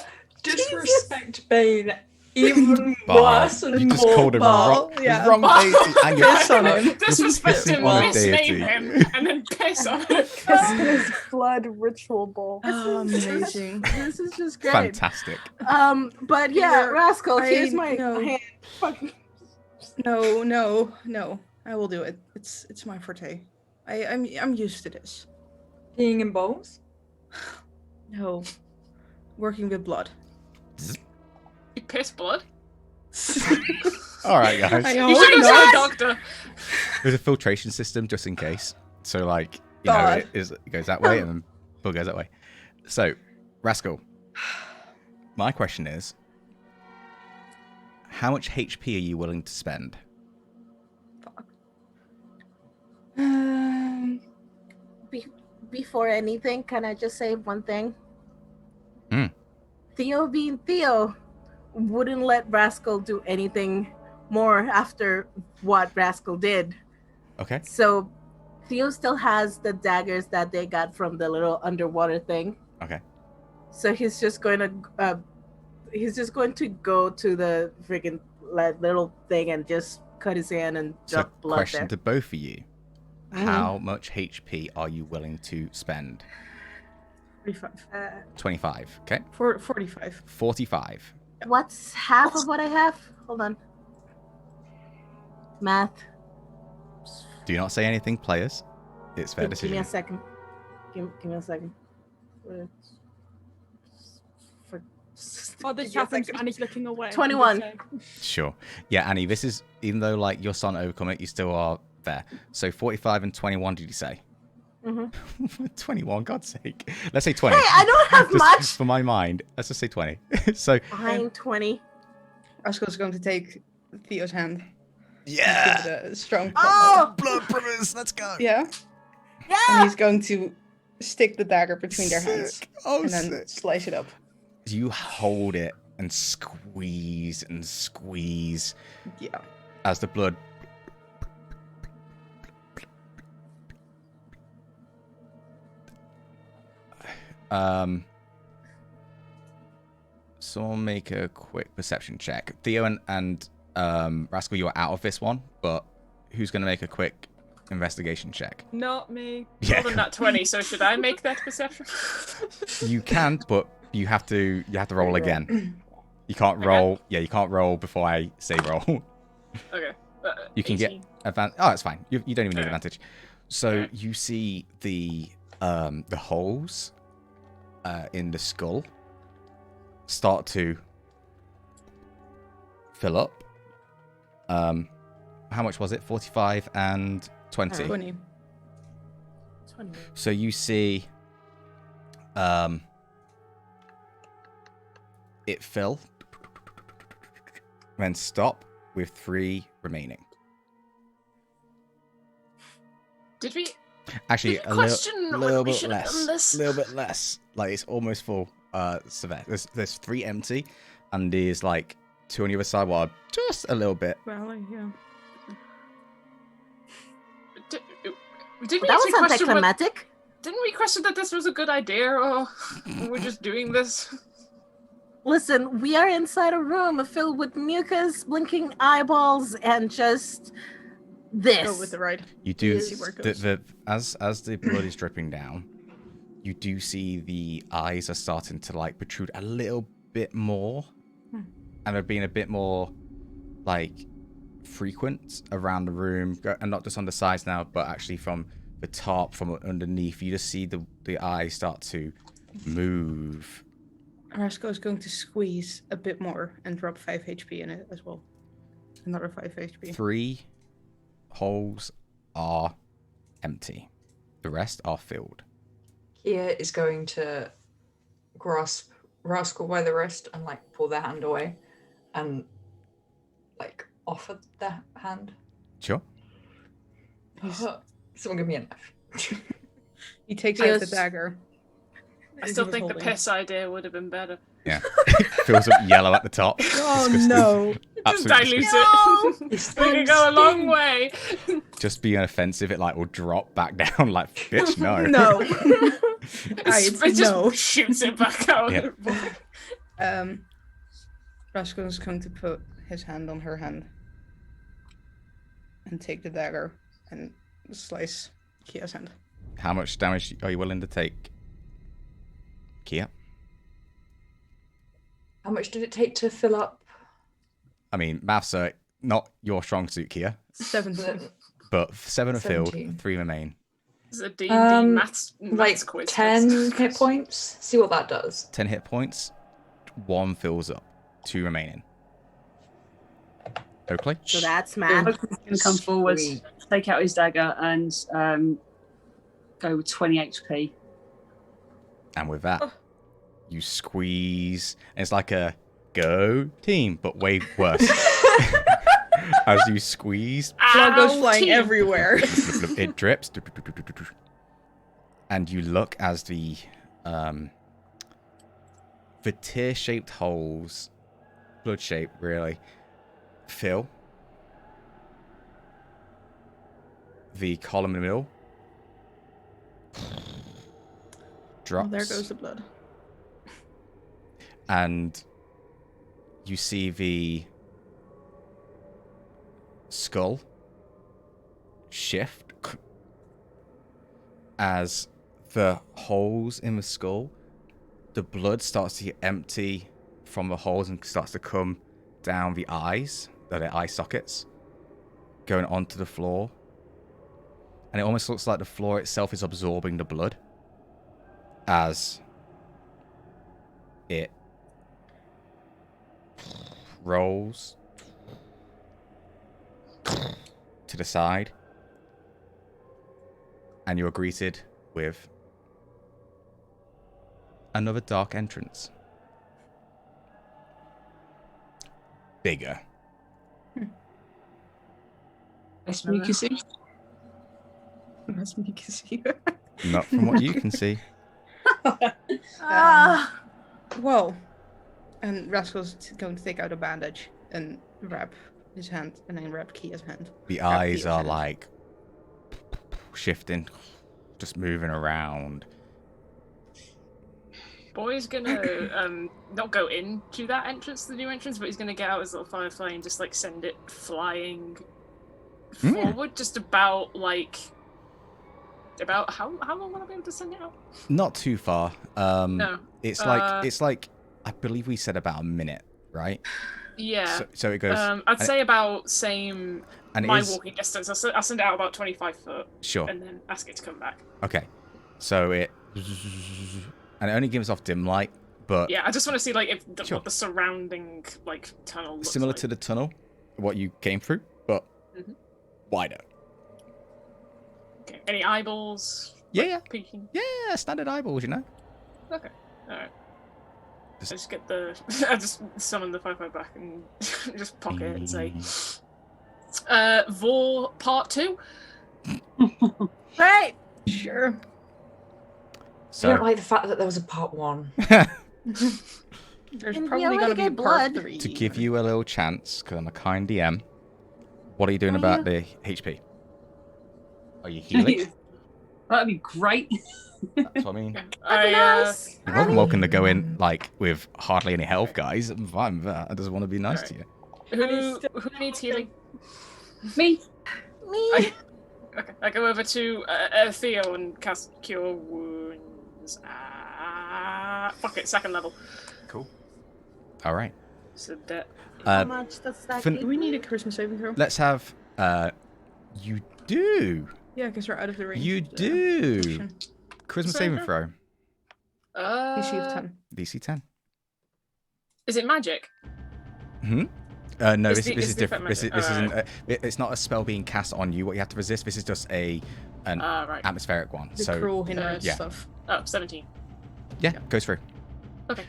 disrespect Bane even Bar. worse and You just more. called him wrong, yeah. wrong deity, and you're Piss on him. Disrespect pissing him, on a misname deity. him, and then piss on him. Piss in his blood ritual bowl. Oh, amazing. This is just great. Fantastic. But yeah, Rascal, here's I my know. hand. Fucking No. I will do it. It's my forte. I'm used to this. Peeing in bowls? No. Working with blood. You piss blood? All right, guys. I You hope should have not. seen a doctor. There's a filtration system just in case. So, like, you know, God. it goes that way and then Bug goes that way. So, Rascal, my question is, how much HP are you willing to spend? Before anything, can I just say one thing? Hmm. Theo being Theo wouldn't let Rascal do anything more after what Rascal did. Okay. So Theo still has the daggers that they got from the little underwater thing. Okay. So he's just going to go to the freaking little thing and just cut his hand and So, drop blood question there. to both of you. How much HP are you willing to spend? 45. 25. Okay. 45. 45. What's half of what I have? Hold on. Math. Do not say anything, players. It's fair Give decision. me a second. Give me a second. Oh, this Give me a happens second. and he's looking away. 21. Sure. Yeah, Annie, this is, even though, like, you're starting to overcome it, you still are there. So 45 and 21, did you say? Mm-hmm. 21, God's sake. Let's say 20. Hey, I don't have Just much. for my mind, let's just say 20. So, Behind 20. Rascal's going to take Theo's hand. yeah. Give it a strong Oh! Blood brothers, let's go. Yeah. And Yeah! he's going to stick the dagger between their hands. Sick. Oh, And then sick. slice it up. You hold it and squeeze Yeah. as the blood someone make a quick perception check. Theo and Rascal, you are out of this one, but who's going to make a quick investigation check? Not me. Yeah, More than that 20, so should I make that perception? you can, but you have to roll again. You can't roll. Yeah, you can't roll before I say roll. Okay. You can 18. get advantage. Oh, it's fine. You don't even need Okay. advantage. So you see the holes in the skull start to fill up. How much was it? 45 and 20. 20. 20. So you see it fill, then stop with 3 remaining. Did we? Actually, Did we a question little whether we bit should have less. done this? A little bit less. Like it's almost full. So there's 3 empty, and there's like 2 on the other side. Well, just a little bit. Well, yeah. Did we That was actually question anticlimactic. Didn't we question that this was a good idea, or we're just doing this? Listen, we are inside a room filled with mucus, blinking eyeballs, and just this. Go with the ride. You do See where it goes. as the blood is dripping down, you do see the eyes are starting to like protrude a little bit more, and are being a bit more like frequent around the room, and not just on the sides now, but actually from the top, from underneath. You just see the eyes start to move. Rasco is going to squeeze a bit more and drop 5 HP in it as well. Another 5 HP. 3 holes are empty. The rest are filled. Kia is going to grasp Rascal by the wrist and like pull their hand away and like offer their hand. Sure. Someone give me a knife. He takes out the dagger. I still think the piss idea would have been better. Yeah. Fills up yellow at the top. Oh Disgusting. no. Just Absolutely dilute disgusting. it. We can go a long way. Just being offensive, it like will drop back down like, bitch, no. No. It just shoots it back out. Yeah. Rasco is going to put his hand on her hand and take the dagger and slice Kia's hand. How much damage are you willing to take, Kia? How much did it take to fill up? I mean, maths are not your strong suit, Kia. 17. But 7 are filled, 17. 3 remain. It's a D&D maths Like quiz. 10 hit points. See what that does. 10 hit points, 1 fills up, 2 remaining. Oakley? So that's math. Oakley's going to come forward, Sweet. take out his dagger, and go with 20 HP. And with that, you squeeze. And it's like a go team, but way worse. As you squeeze, Blood goes flying everywhere. it drips. And you look as the tear-shaped holes, blood-shaped really, fill. The column in the middle drops. Oh, there goes the blood. And you see the skull shift as the holes in the skull, the blood starts to get empty from the holes and starts to come down the eyes, the eye sockets, going onto the floor. And it almost looks like the floor itself is absorbing the blood as it rolls to the side, and you're greeted with another dark entrance. Bigger. Less mucusy. That's me can see. Not from what you can see. Well, and Rascal's going to take out a bandage and wrap his hand, and then wrap Kia's hand. The Wrap eyes Kia's are hand. like shifting, just moving around. Boy's gonna not go into that entrance, the new entrance, but he's gonna get out his little firefly and just like send it flying forward, just about how long will I be able to send it out? Not too far. No. It's like I believe we said about a minute, right? Yeah. So it goes. I'd say about same and it my is- walking distance. I'll send it out about 25 foot. Sure. And then ask it to come back. Okay. So it and it only gives off dim light, but Yeah, I just want to see like if Sure. what the surrounding like tunnel looks similar like. to the tunnel, what you came through, but wider. Okay. Any eyeballs? Yeah, Peeking. yeah, standard eyeballs, you know. Okay. All right. I Just- just get the. I just summon the 5/5 back and just pocket it and say, Vor Part 2. Right. Sure. I So don't like the fact that there was a part 1. There's And we probably already gonna be get part blood. 3. to give you a little chance, because I'm a kind DM. What are you doing about the HP? Are you healing? That'd be great. That's what I mean. That'd be I nice. You're more than honey. welcome to go in like with hardly any health, guys. I'm fine with that. I just want to be nice to you. Who needs healing? Me? Me. Okay, I go over to Theo and cast Cure Wounds. Fuck it, 2nd level. Cool. All right. So that. How much does that fin- give Do we need a me? charisma saving throw? Let's have. You do. Yeah, because we're out of the range. You of the do. action. Charisma Saving saving throw. DC of 10. DC 10. Is it magic? Hmm. No, Is this the- is is the different. effect This magic? isn't. It's not a spell being cast on you. What you have to resist. This is just an Right. atmospheric one. The So cruel hindrance yeah. stuff. Oh, 17. yeah, goes through. Okay.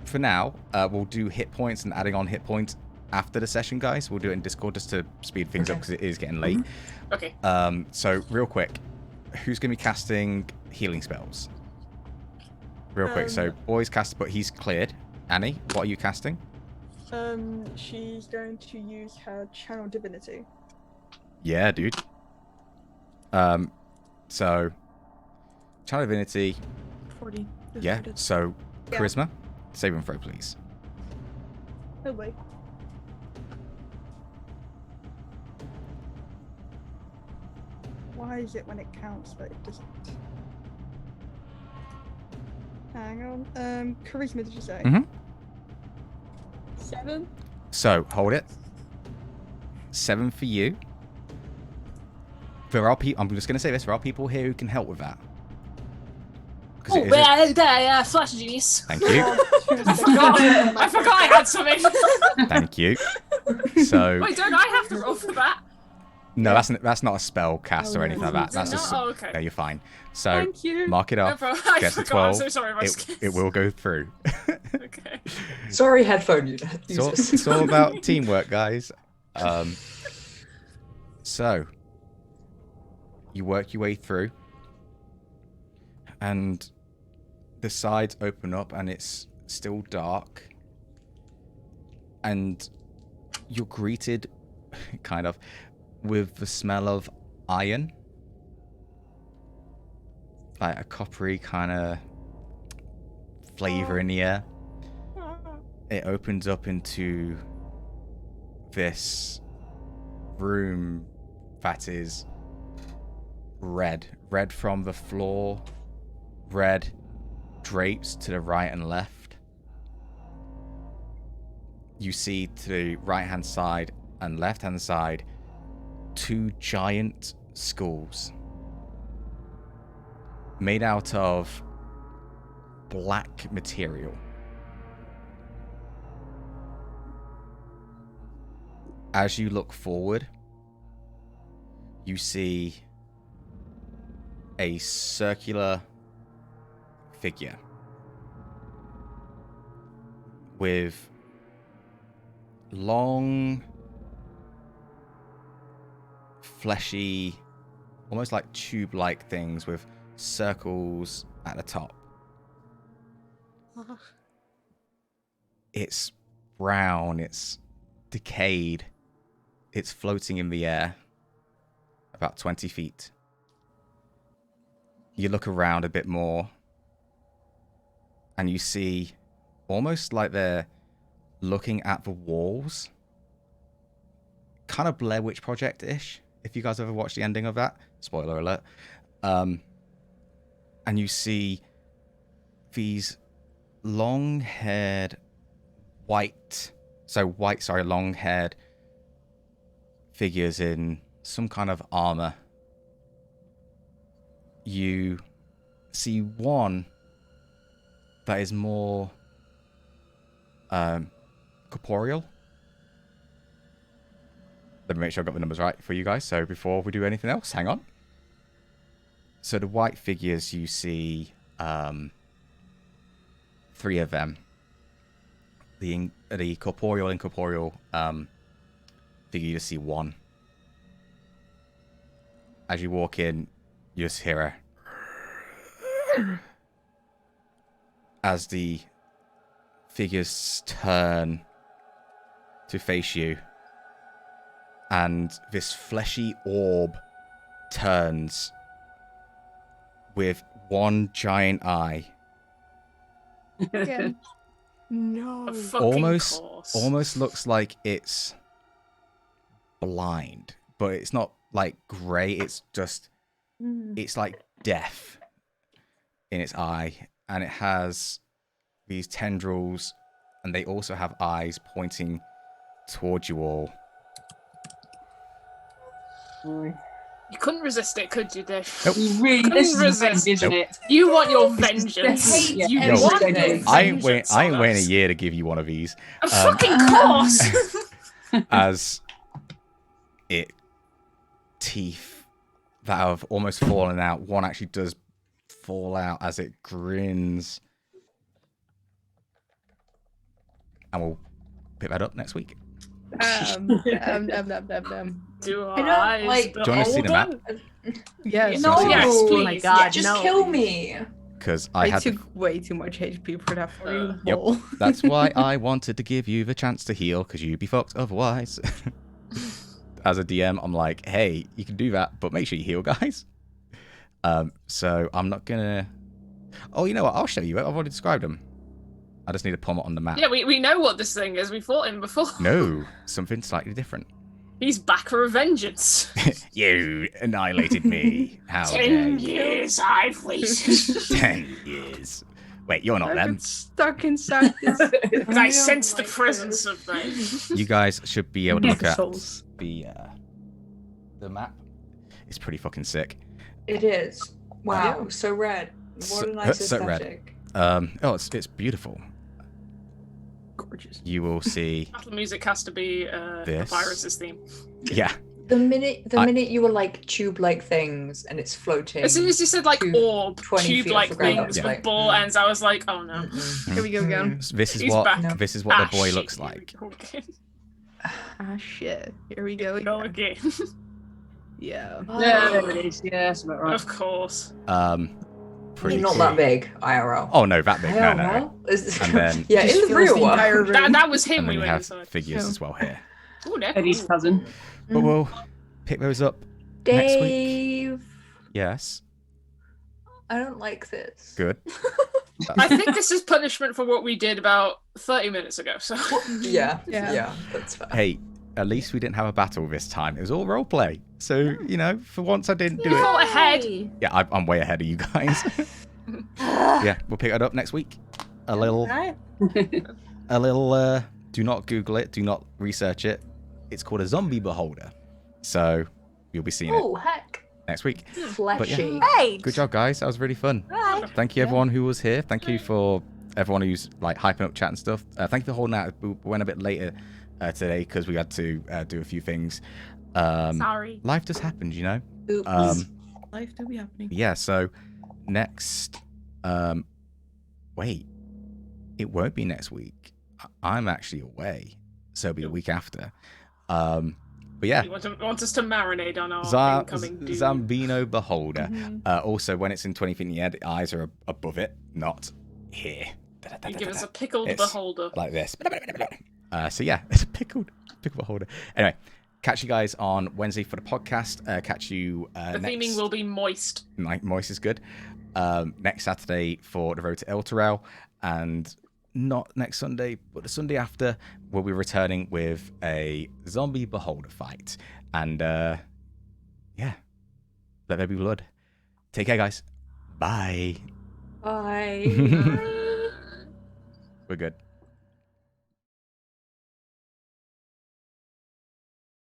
For now, we'll do hit points and adding on hit points after the session, guys. We'll do it in Discord just to speed things up because it is getting late. Okay. So real quick, who's going to be casting healing spells? Real quick. So boys cast, but he's cleared. Annie, what are you casting? She's going to use her channel divinity. Yeah, dude. So channel divinity. 40. Yeah. divided. So Yeah. charisma, save and throw, please. Oh boy. Why is it when it counts but it doesn't? Hang on. Charisma did you say? Mhm. 7? So hold it. 7 for you. There are people. I'm just going to say this. There are people here who can help with that. 'Cause it is a- Flash Genius. Thank you. I forgot I had something. Thank you. So Wait, don't I have to roll for that? no, that's not a spell cast Oh, or yeah, anything like that. That's no? just Oh, okay. no, you're fine. So Thank you. mark it No off. problem. I Get to forgot. 12. I'm so sorry, my It skills. will go through. Okay. Sorry, headphone So users. it's all about teamwork, guys. So you work your way through, and the sides open up, and it's still dark, and you're greeted, kind of, with the smell of iron, like a coppery kind of flavor in the air. It opens up into this room that is red from the floor, red drapes to the right and left. You see to the right hand side and left hand side 2 giant skulls made out of black material. As you look forward, you see a circular figure with long, fleshy, almost like tube-like things with circles at the top. It's brown, it's decayed, it's floating in the air about 20 feet. You look around a bit more and you see almost like they're looking at the walls. Kind of Blair Witch Project-ish, if you guys ever watched the ending of that. Spoiler alert. And you see these long-haired long-haired figures in some kind of armor. You see one that is more corporeal. Let me make sure I got the numbers right for you guys. So before we do anything else, hang on. So the white figures, you see 3 of them. The corporeal, incorporeal figure, you just see 1. As you walk in, you just hear her. As the figures turn to face you, and this fleshy orb turns with 1 giant eye. Again. No. Of fucking Almost course. looks like it's blind, but it's not like grey. It's just, it's like death in its eye, and it has these tendrils, and they also have eyes pointing towards you all. You couldn't resist it, could you, Dave? Nope. You really, Couldn't this is resist. revenge, isn't Nope. it? You want your This vengeance. is the hate You Yo, want your everything. I ain't vengeance on waiting a us. year to give you one of these. Of fucking course. As it teeth that have almost fallen out, one actually does fall out as it grins, and we'll pick that up next week. Do I don't eyes like- Do you want to see the map? Yes. No. Yes, Oh please. my god, Just no. kill me. Because I I had took way too much HP for that fucking Yep. hole. That's why I wanted to give you the chance to heal, because you'd be fucked otherwise. As a DM, I'm like, hey, you can do that, but make sure you heal, guys. So I'm not gonna. Oh, you know what? I'll show you it. I've already described him. I just need to palm it on the map. Yeah, we know what this thing is. We fought him before. No, something slightly different. He's back for a vengeance. You annihilated me. How dare 10 you? years I've waited. 10 years. Wait, you're not I've them. been stuck inside this. And I sense the presence of them. You guys should be able to look at Souls. the map. It's pretty fucking sick. It is. Wow, so red. What a nice So red. aesthetic. It's beautiful. Gorgeous. You will see. Battle music has to be This. Papyrus's theme. Yeah. The minute you were like tube-like things and it's floating. As soon as you said like to orb, 20 feet tube-like off the ground, I things was with like, ball ends, I was like, oh no. Here we go again. This is He's what back. this is what the boy shit, looks here we like. go again. Ah shit. Here we go Go again. again. Yeah. Yeah, there it is. Yeah, that's about right. Of course. Pretty Not cool. that big, IRL. Oh no, that big. No, no. IRL? Is- And then yeah, Just in the fills real the one. entire room. That was him and then we you went have inside. figures Yeah. as well here. Oh, they're Eddie's cool. cousin. But we'll pick those up next week. Dave, Yes. I don't like this. Good. I think this is punishment for what we did about 30 minutes ago. So Yeah, Yeah. yeah, that's fair. Hey, at least we didn't have a battle this time. It was all roleplay. So, you know, for once I didn't do you it. fought ahead. Yeah, I'm way ahead of you guys. Yeah, we'll pick it up next week. A little, do not Google it. Do not research it. It's called a zombie beholder. So you'll be seeing Oh, heck. it next week. Fleshy. Hey. Good job, guys. That was really fun. Hi. Thank you, everyone who was here. Thank you for everyone who's like hyping up chat and stuff. Thank you for holding out. We went a bit later today because we had to do a few things. Sorry. Life just happened, you know. Oops. Life do be happening. Yeah. So next, wait, it won't be next week. I'm actually away, so it'll be the week after. But yeah. You want us to marinate on our incoming doom. Zambino Beholder. Mhm. Also, when it's in 20 feet in the air, the eyes are above it, not here. You give us a pickled It's beholder. like this. So yeah, it's a pickled beholder. Anyway, catch you guys on Wednesday for the podcast. Catch you The next. theming will be moist. Moist is good. Next Saturday for the road to El Terrell, and not next Sunday, but the Sunday after, we'll be returning with a zombie beholder fight. And yeah, let there be blood. Take care, guys. Bye. Bye. We're good.